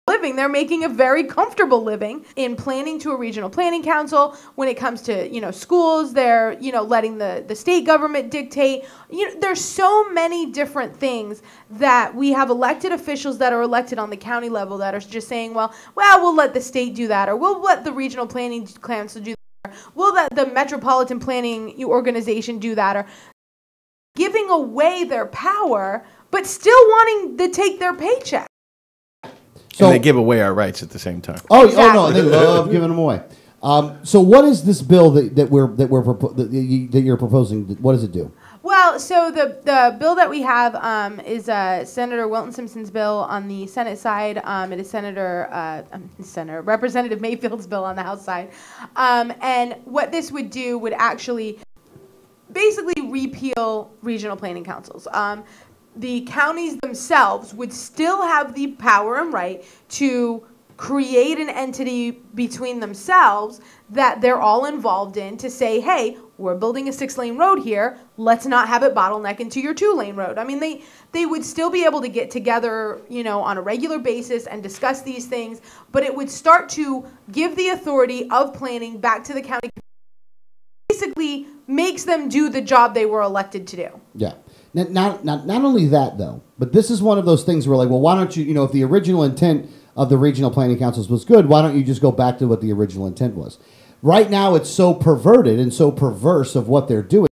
living. They're making a very comfortable living in planning to a regional planning council. When it comes to, schools, they're, letting the state government dictate. There's so many different things that we have elected officials that are elected on the county level that are just saying, well, we'll let the state do that, or we'll let the regional planning council do that, or we'll let the metropolitan planning organization do that, or giving away their power, but still wanting to take their paycheck. So, and they give away our rights at the same time. Oh no, they love giving them away. So what is this bill that you're proposing? What does it do? Well, Well, so the bill that we have is Senator Wilton Simpson's bill on the Senate side. It is Senator Representative Mayfield's bill on the House side. And what this would do would actually basically repeal regional planning councils. The counties themselves would still have the power and right to create an entity between themselves that they're all involved in to say, hey, we're building a 6-lane road here. Let's not have it bottleneck into your 2-lane road. I mean, they would still be able to get together, on a regular basis and discuss these things, but it would start to give the authority of planning back to the county. Basically makes them do the job they were elected to do. Yeah. Not only that, though, but this is one of those things where, like, well, why don't you, if the original intent of the regional planning councils was good, why don't you just go back to what the original intent was? Right now, it's so perverted and so perverse of what they're doing,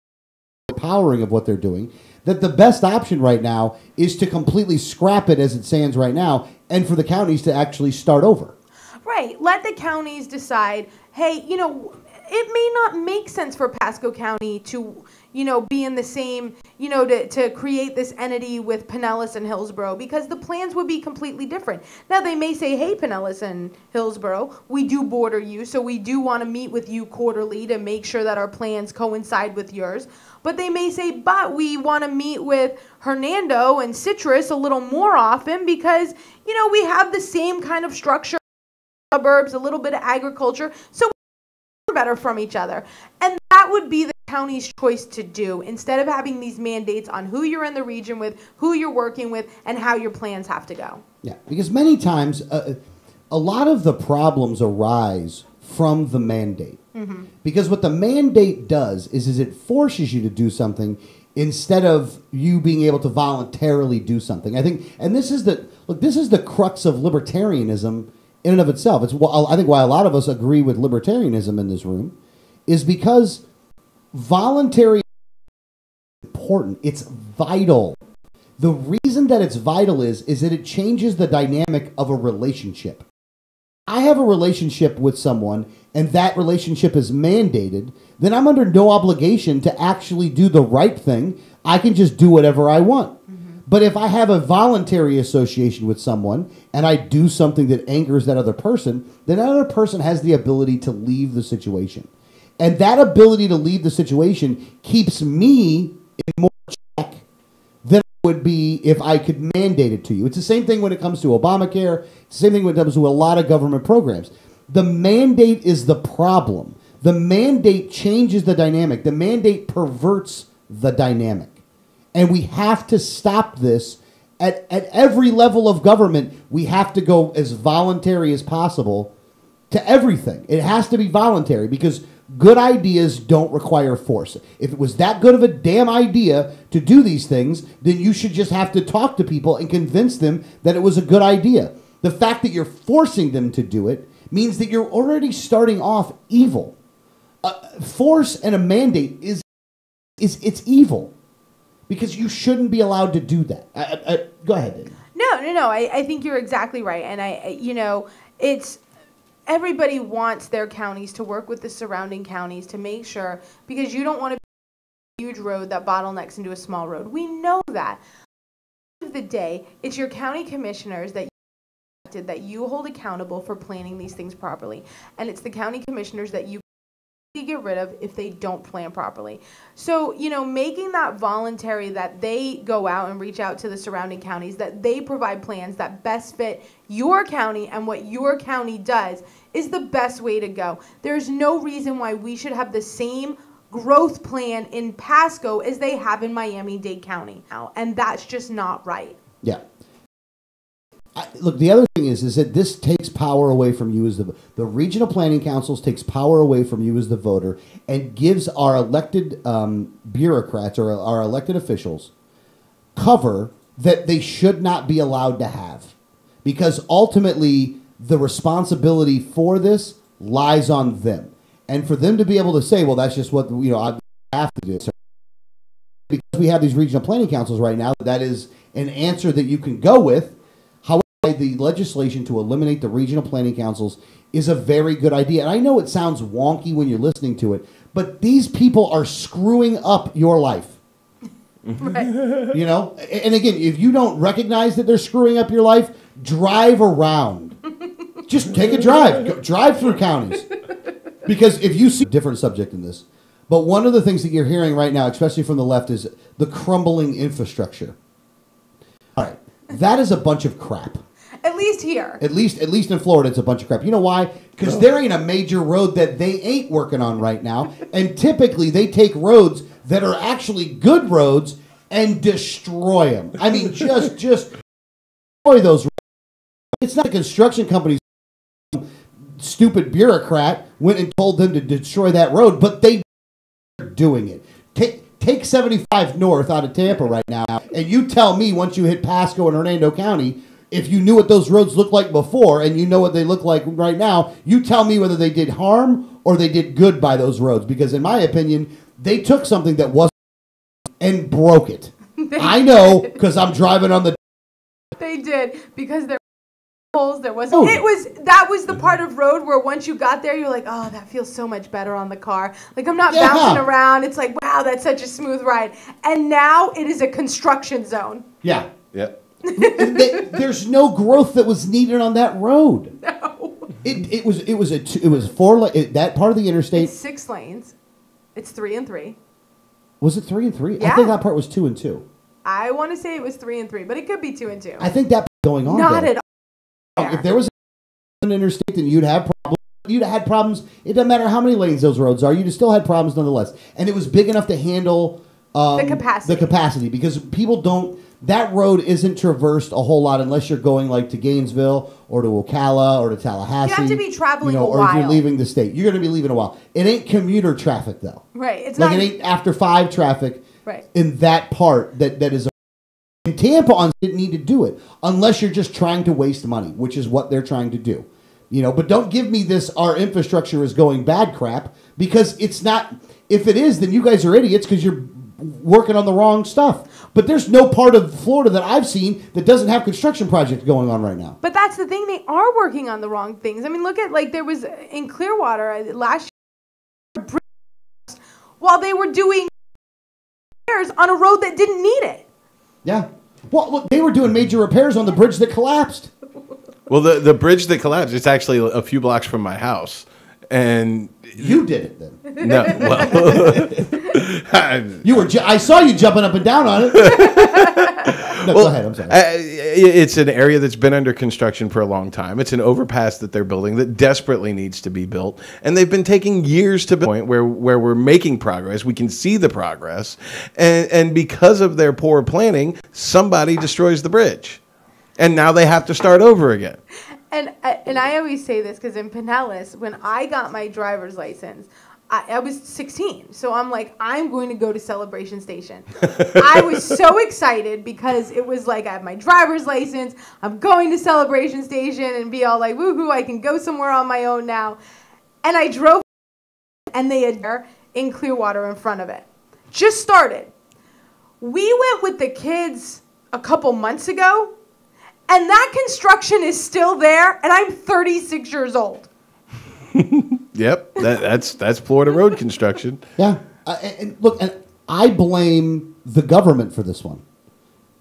empowering of what they're doing, that the best option right now is to completely scrap it as it stands right now and for the counties to actually start over. Right. Let the counties decide, hey, it may not make sense for Pasco County to, be in the same, to create this entity with Pinellas and Hillsborough, because the plans would be completely different. Now, they may say, hey, Pinellas and Hillsborough, we do border you, so we do want to meet with you quarterly to make sure that our plans coincide with yours. But they may say, but we want to meet with Hernando and Citrus a little more often because, we have the same kind of structure, suburbs, a little bit of agriculture, so we're better from each other. And that would be the county's choice to do, instead of having these mandates on who you're in the region with, who you're working with, and how your plans have to go. Yeah, because many times a lot of the problems arise from the mandate. Mm-hmm. Because what the mandate does is it forces you to do something instead of you being able to voluntarily do something. I think, and this is the crux of libertarianism in and of itself. It's I think why a lot of us agree with libertarianism in this room is because voluntary is important. It's vital. The reason that it's vital is that it changes the dynamic of a relationship. I have a relationship with someone and that relationship is mandated, then I'm under no obligation to actually do the right thing. I can just do whatever I want. Mm-hmm. But if I have a voluntary association with someone and I do something that angers that other person, then that other person has the ability to leave the situation. And that ability to leave the situation keeps me in more check than it would be if I could mandate it to you. It's the same thing when it comes to Obamacare. It's the same thing when it comes to a lot of government programs. The mandate is the problem. The mandate changes the dynamic. The mandate perverts the dynamic. And we have to stop this at every level of government. We have to go as voluntary as possible to everything. It has to be voluntary because good ideas don't require force. If it was that good of a damn idea to do these things, then you should just have to talk to people and convince them that it was a good idea. The fact that you're forcing them to do it means that you're already starting off evil. Force and a mandate is evil because you shouldn't be allowed to do that. Go ahead, Dave. No. I think you're exactly right, and it's. Everybody wants their counties to work with the surrounding counties to make sure, because you don't want to be a huge road that bottlenecks into a small road. We know that. At the end of the day, it's your county commissioners that you hold accountable for planning these things properly. And it's the county commissioners that you get rid of if they don't plan properly. So, making that voluntary, that they go out and reach out to the surrounding counties, that they provide plans that best fit your county and what your county does is the best way to go. There's no reason why we should have the same growth plan in Pasco as they have in Miami-Dade County now, and that's just not right. Yeah. Look, the other thing is that this takes power away from you as the regional planning councils takes power away from you as the voter and gives our elected bureaucrats or our elected officials cover that they should not be allowed to have, because ultimately the responsibility for this lies on them, and for them to be able to say, well, that's just what I have to do. So because we have these regional planning councils right now, that is an answer that you can go with. The legislation to eliminate the regional planning councils is a very good idea. And I know it sounds wonky when you're listening to it, but these people are screwing up your life. Right. You know, and again, if you don't recognize that they're screwing up your life, drive around. Just take a drive. Drive through counties. Because if you see different subject in this, but one of the things that you're hearing right now, especially from the left, is the crumbling infrastructure. All right, that is a bunch of crap. At least here. At least in Florida, it's a bunch of crap. You know why? Because there ain't a major road that they ain't working on right now. And typically, they take roads that are actually good roads and destroy them. I mean, just destroy those roads. It's not a construction company's stupid bureaucrat went and told them to destroy that road, but they are doing it. Take 75 north out of Tampa right now, and you tell me once you hit Pasco and Hernando County, if you knew what those roads looked like before and you know what they look like right now, you tell me whether they did harm or they did good by those roads. Because in my opinion, they took something that wasn't and broke it. I know because I'm driving on the... They did, because there were holes, there wasn't... That was the part of road where once you got there, you're like, oh, that feels so much better on the car. Like, I'm not bouncing around. It's like, wow, that's such a smooth ride. And now it is a construction zone. Yeah. Yep. There's no growth that was needed on that road. No. It was 4 lane. That part of the interstate. It's 6 lanes. It's 3 and 3. Was it 3 and 3? Yeah. I think that part was 2 and 2. I want to say it was 3 and 3, but it could be 2 and 2. I think that going on. Not at all. If there was an interstate, then you'd have problems. You'd have had problems. It doesn't matter how many lanes those roads are. You'd still had problems nonetheless. And it was big enough to handle the capacity. The capacity, because people don't. That road isn't traversed a whole lot unless you're going like to Gainesville or to Ocala or to Tallahassee. You have to be traveling a or while. if you're leaving the state. You're going to be leaving a while. It ain't commuter traffic, though. Right. It's like not... it ain't after 5 traffic right. in that part that is... In Tampa, didn't need to do it unless you're just trying to waste money, which is what they're trying to do. You know, but don't give me this, our infrastructure is going bad crap, because it's not. If it is, then you guys are idiots because you're working on the wrong stuff. But there's no part of Florida that I've seen that doesn't have construction projects going on right now. But that's the thing. They are working on the wrong things. I mean, look at, like, there was in Clearwater last year, while they were doing repairs on a road that didn't need it. Yeah. Well, look, they were doing major repairs on the bridge that collapsed. Well, the bridge that collapsed, it's actually a few blocks from my house. And you did it then. No, well, you were. I saw you jumping up and down on it. No, go ahead. I'm sorry. It's an area that's been under construction for a long time. It's an overpass that they're building that desperately needs to be built, and they've been taking years to build. Point where we're making progress. We can see the progress, and because of their poor planning, somebody destroys the bridge, and now they have to start over again. And I always say this because in Pinellas, when I got my driver's license, I was 16. So I'm like, I'm going to go to Celebration Station. I was so excited because it was like, I have my driver's license. I'm going to Celebration Station and be all like, woohoo, I can go somewhere on my own now. And I drove, and they had there in Clearwater in front of it. Just started. We went with the kids a couple months ago. And that construction is still there, and I'm 36 years old. Yep, that's Florida road construction. Yeah, and look, and I blame the government for this one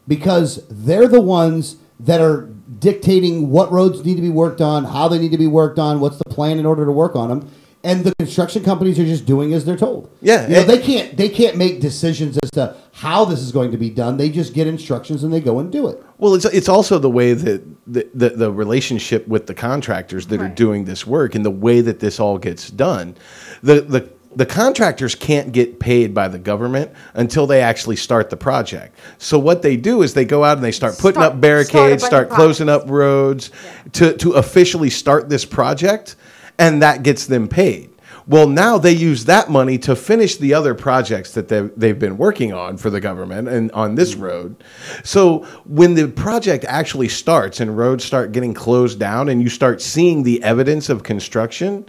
because they're the ones that are dictating what roads need to be worked on, how they need to be worked on, what's the plan in order to work on them. And the construction companies are just doing as they're told. Yeah, you know, they can't make decisions as to how this is going to be done. They just get instructions and they go and do it. Well, it's also the way that the relationship with the contractors that are doing this work and the way that this all gets done. The contractors can't get paid by the government until they actually start the project. So what they do is they go out and they start putting up barricades, start closing up roads to officially start this project. And that gets them paid. Well, now they use that money to finish the other projects that they've been working on for the government and on this road. So when the project actually starts and roads start getting closed down and you start seeing the evidence of construction,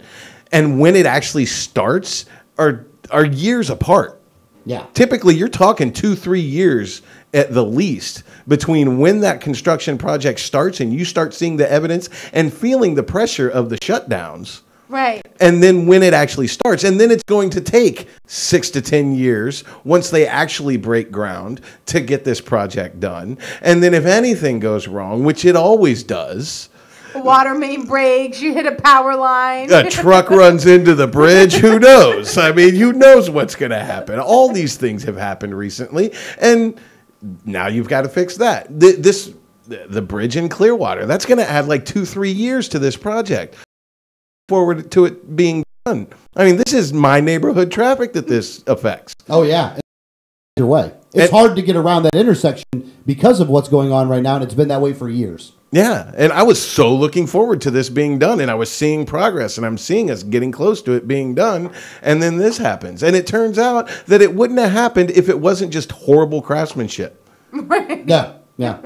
and when it actually starts are years apart. Yeah. Typically, you're talking 2-3 years at the least between when that construction project starts and you start seeing the evidence and feeling the pressure of the shutdowns. Right. And then when it actually starts, and then it's going to take 6 to 10 years once they actually break ground to get this project done. And then if anything goes wrong, which it always does, A water main breaks, you hit a power line. a truck runs into the bridge, who knows? I mean, who knows what's going to happen? All these things have happened recently, and now you've got to fix that. The bridge in Clearwater, that's going to add like 2-3 years to this project forward to it being done. I mean, this is my neighborhood traffic that this affects. Oh, yeah. Either way. It's hard to get around that intersection because of what's going on right now, and it's been that way for years. Yeah, and I was so looking forward to this being done, and I was seeing progress, and I'm seeing us getting close to it being done, and then this happens. And it turns out that it wouldn't have happened if it wasn't just horrible craftsmanship. Right. Yeah.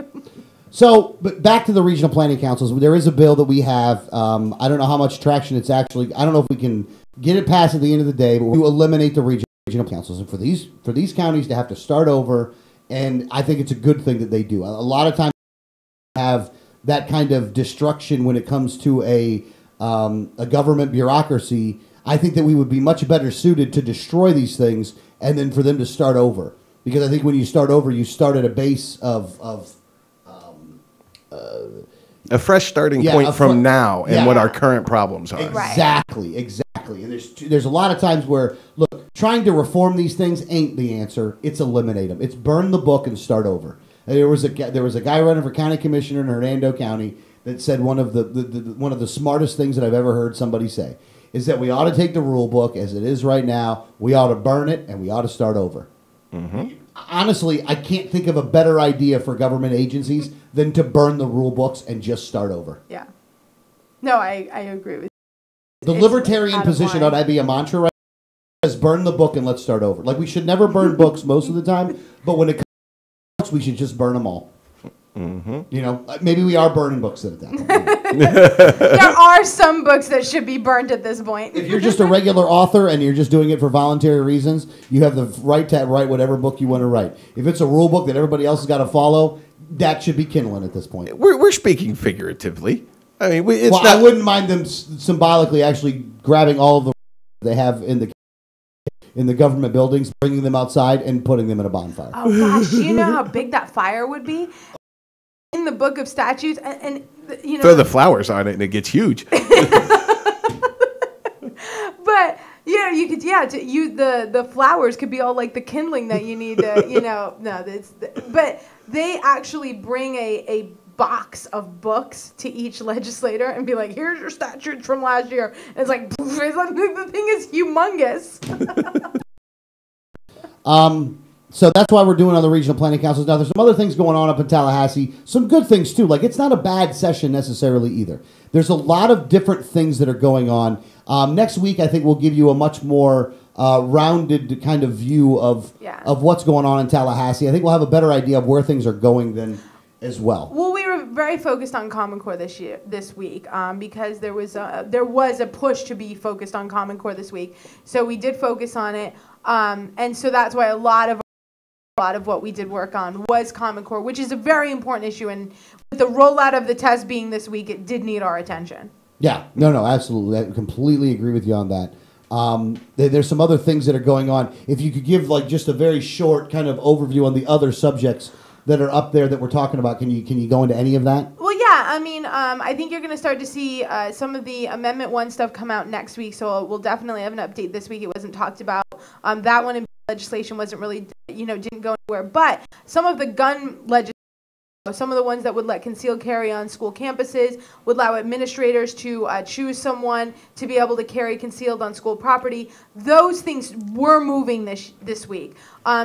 So, but back to the regional planning councils. There is a bill that we have. I don't know how much traction it's actually. I don't know if we can get it passed at the end of the day, but we eliminate the regional councils, and for these counties to have to start over. And I think it's a good thing that they do. A lot of times have that kind of destruction when it comes to a government bureaucracy. I think that we would be much better suited to destroy these things and then for them to start over. Because I think when you start over, you start at a base of a fresh starting point from now and what our current problems are. Exactly. And there's a lot of times where, look, trying to reform these things ain't the answer. It's eliminate them. It's burn the book and start over. There was a guy running for county commissioner in Hernando County that said one of the smartest things that I've ever heard somebody say is that we ought to take the rule book as it is right now. We ought to burn it and we ought to start over. Mm-hmm. Honestly, I can't think of a better idea for government agencies than to burn the rule books and just start over. Yeah. No, I agree with you. The libertarian position ought to be a mantra, right? Is burn the book and let's start over. Like, we should never burn books most of the time, but when it comes to books, we should just burn them all. Mm-hmm. You know, maybe we are burning books at that point. There are some books that should be burned at this point. If you're just a regular author and you're just doing it for voluntary reasons, you have the right to write whatever book you want to write. If it's a rule book that everybody else has got to follow, that should be kindling at this point. We're speaking figuratively. I mean, I wouldn't mind them symbolically actually grabbing all of the they have in the government buildings, bringing them outside, and putting them in a bonfire. Oh gosh, do you know how big that fire would be? In the book of statutes, and you know, throw the flowers on it and it gets huge. But you know, you could the flowers could be all like the kindling that you need to but they actually bring a box of books to each legislator and be like, here's your statutes from last year. And it's like, the thing is humongous. So that's why we're doing on the regional planning councils. Now, there's some other things going on up in Tallahassee. Some good things, too. Like, it's not a bad session necessarily either. There's a lot of different things that are going on. Next week, I think we'll give you a much more rounded kind of view of what's going on in Tallahassee. I think we'll have a better idea of where things are going then as well. Well, we were very focused on Common Core this week, because there was a push to be focused on Common Core this week. So we did focus on it, and so that's why a lot of what we did work on was Common Core, which is a very important issue. And with the rollout of the test being this week, it did need our attention. Yeah, no, absolutely. I completely agree with you on that. There's some other things that are going on. If you could give like just a very short kind of overview on the other subjects that are up there that we're talking about, can you go into any of that? Well, yeah. I mean, I think you're going to start to see some of the Amendment 1 stuff come out next week, so we'll definitely have an update this week. It wasn't talked about. That one in legislation wasn't really, didn't go anywhere. But some of the gun legislation, some of the ones that would let concealed carry on school campuses, would allow administrators to choose someone to be able to carry concealed on school property. Those things were moving this week.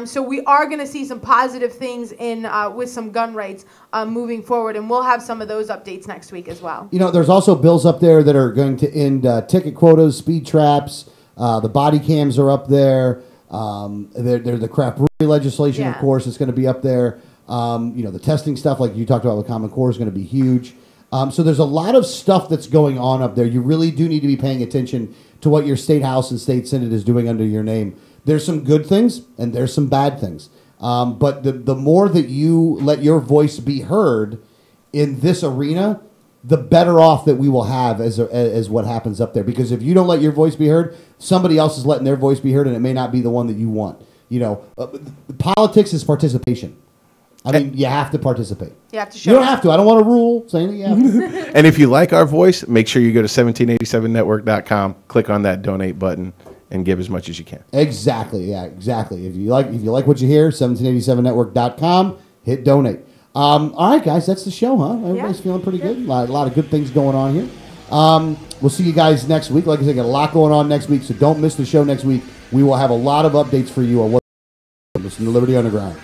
So we are going to see some positive things in with some gun rights moving forward, and we'll have some of those updates next week as well. There's also bills up there that are going to end ticket quotas, speed traps. The body cams are up there. They're the craft brewery legislation, of course, is going to be up there. The testing stuff, like you talked about with Common Core, is going to be huge. So there's a lot of stuff that's going on up there. You really do need to be paying attention to what your state house and state senate is doing under your name. There's some good things and there's some bad things. But the more that you let your voice be heard in this arena, the better off that we will have as what happens up there. Because if you don't let your voice be heard, somebody else is letting their voice be heard, and it may not be the one that you want. Politics is participation. I mean, you have to participate. You have to show You don't have to. I don't want to rule saying that you have to. And if you like our voice, make sure you go to 1787network.com, click on that donate button, and give as much as you can. Exactly. Yeah, exactly. If you like what you hear, 1787network.com, hit donate. All right, guys, that's the show, huh? Everybody's feeling pretty good. A lot of good things going on here. We'll see you guys next week. Like I said, got a lot going on next week, so don't miss the show next week. We will have a lot of updates for you on what listen to Liberty Underground.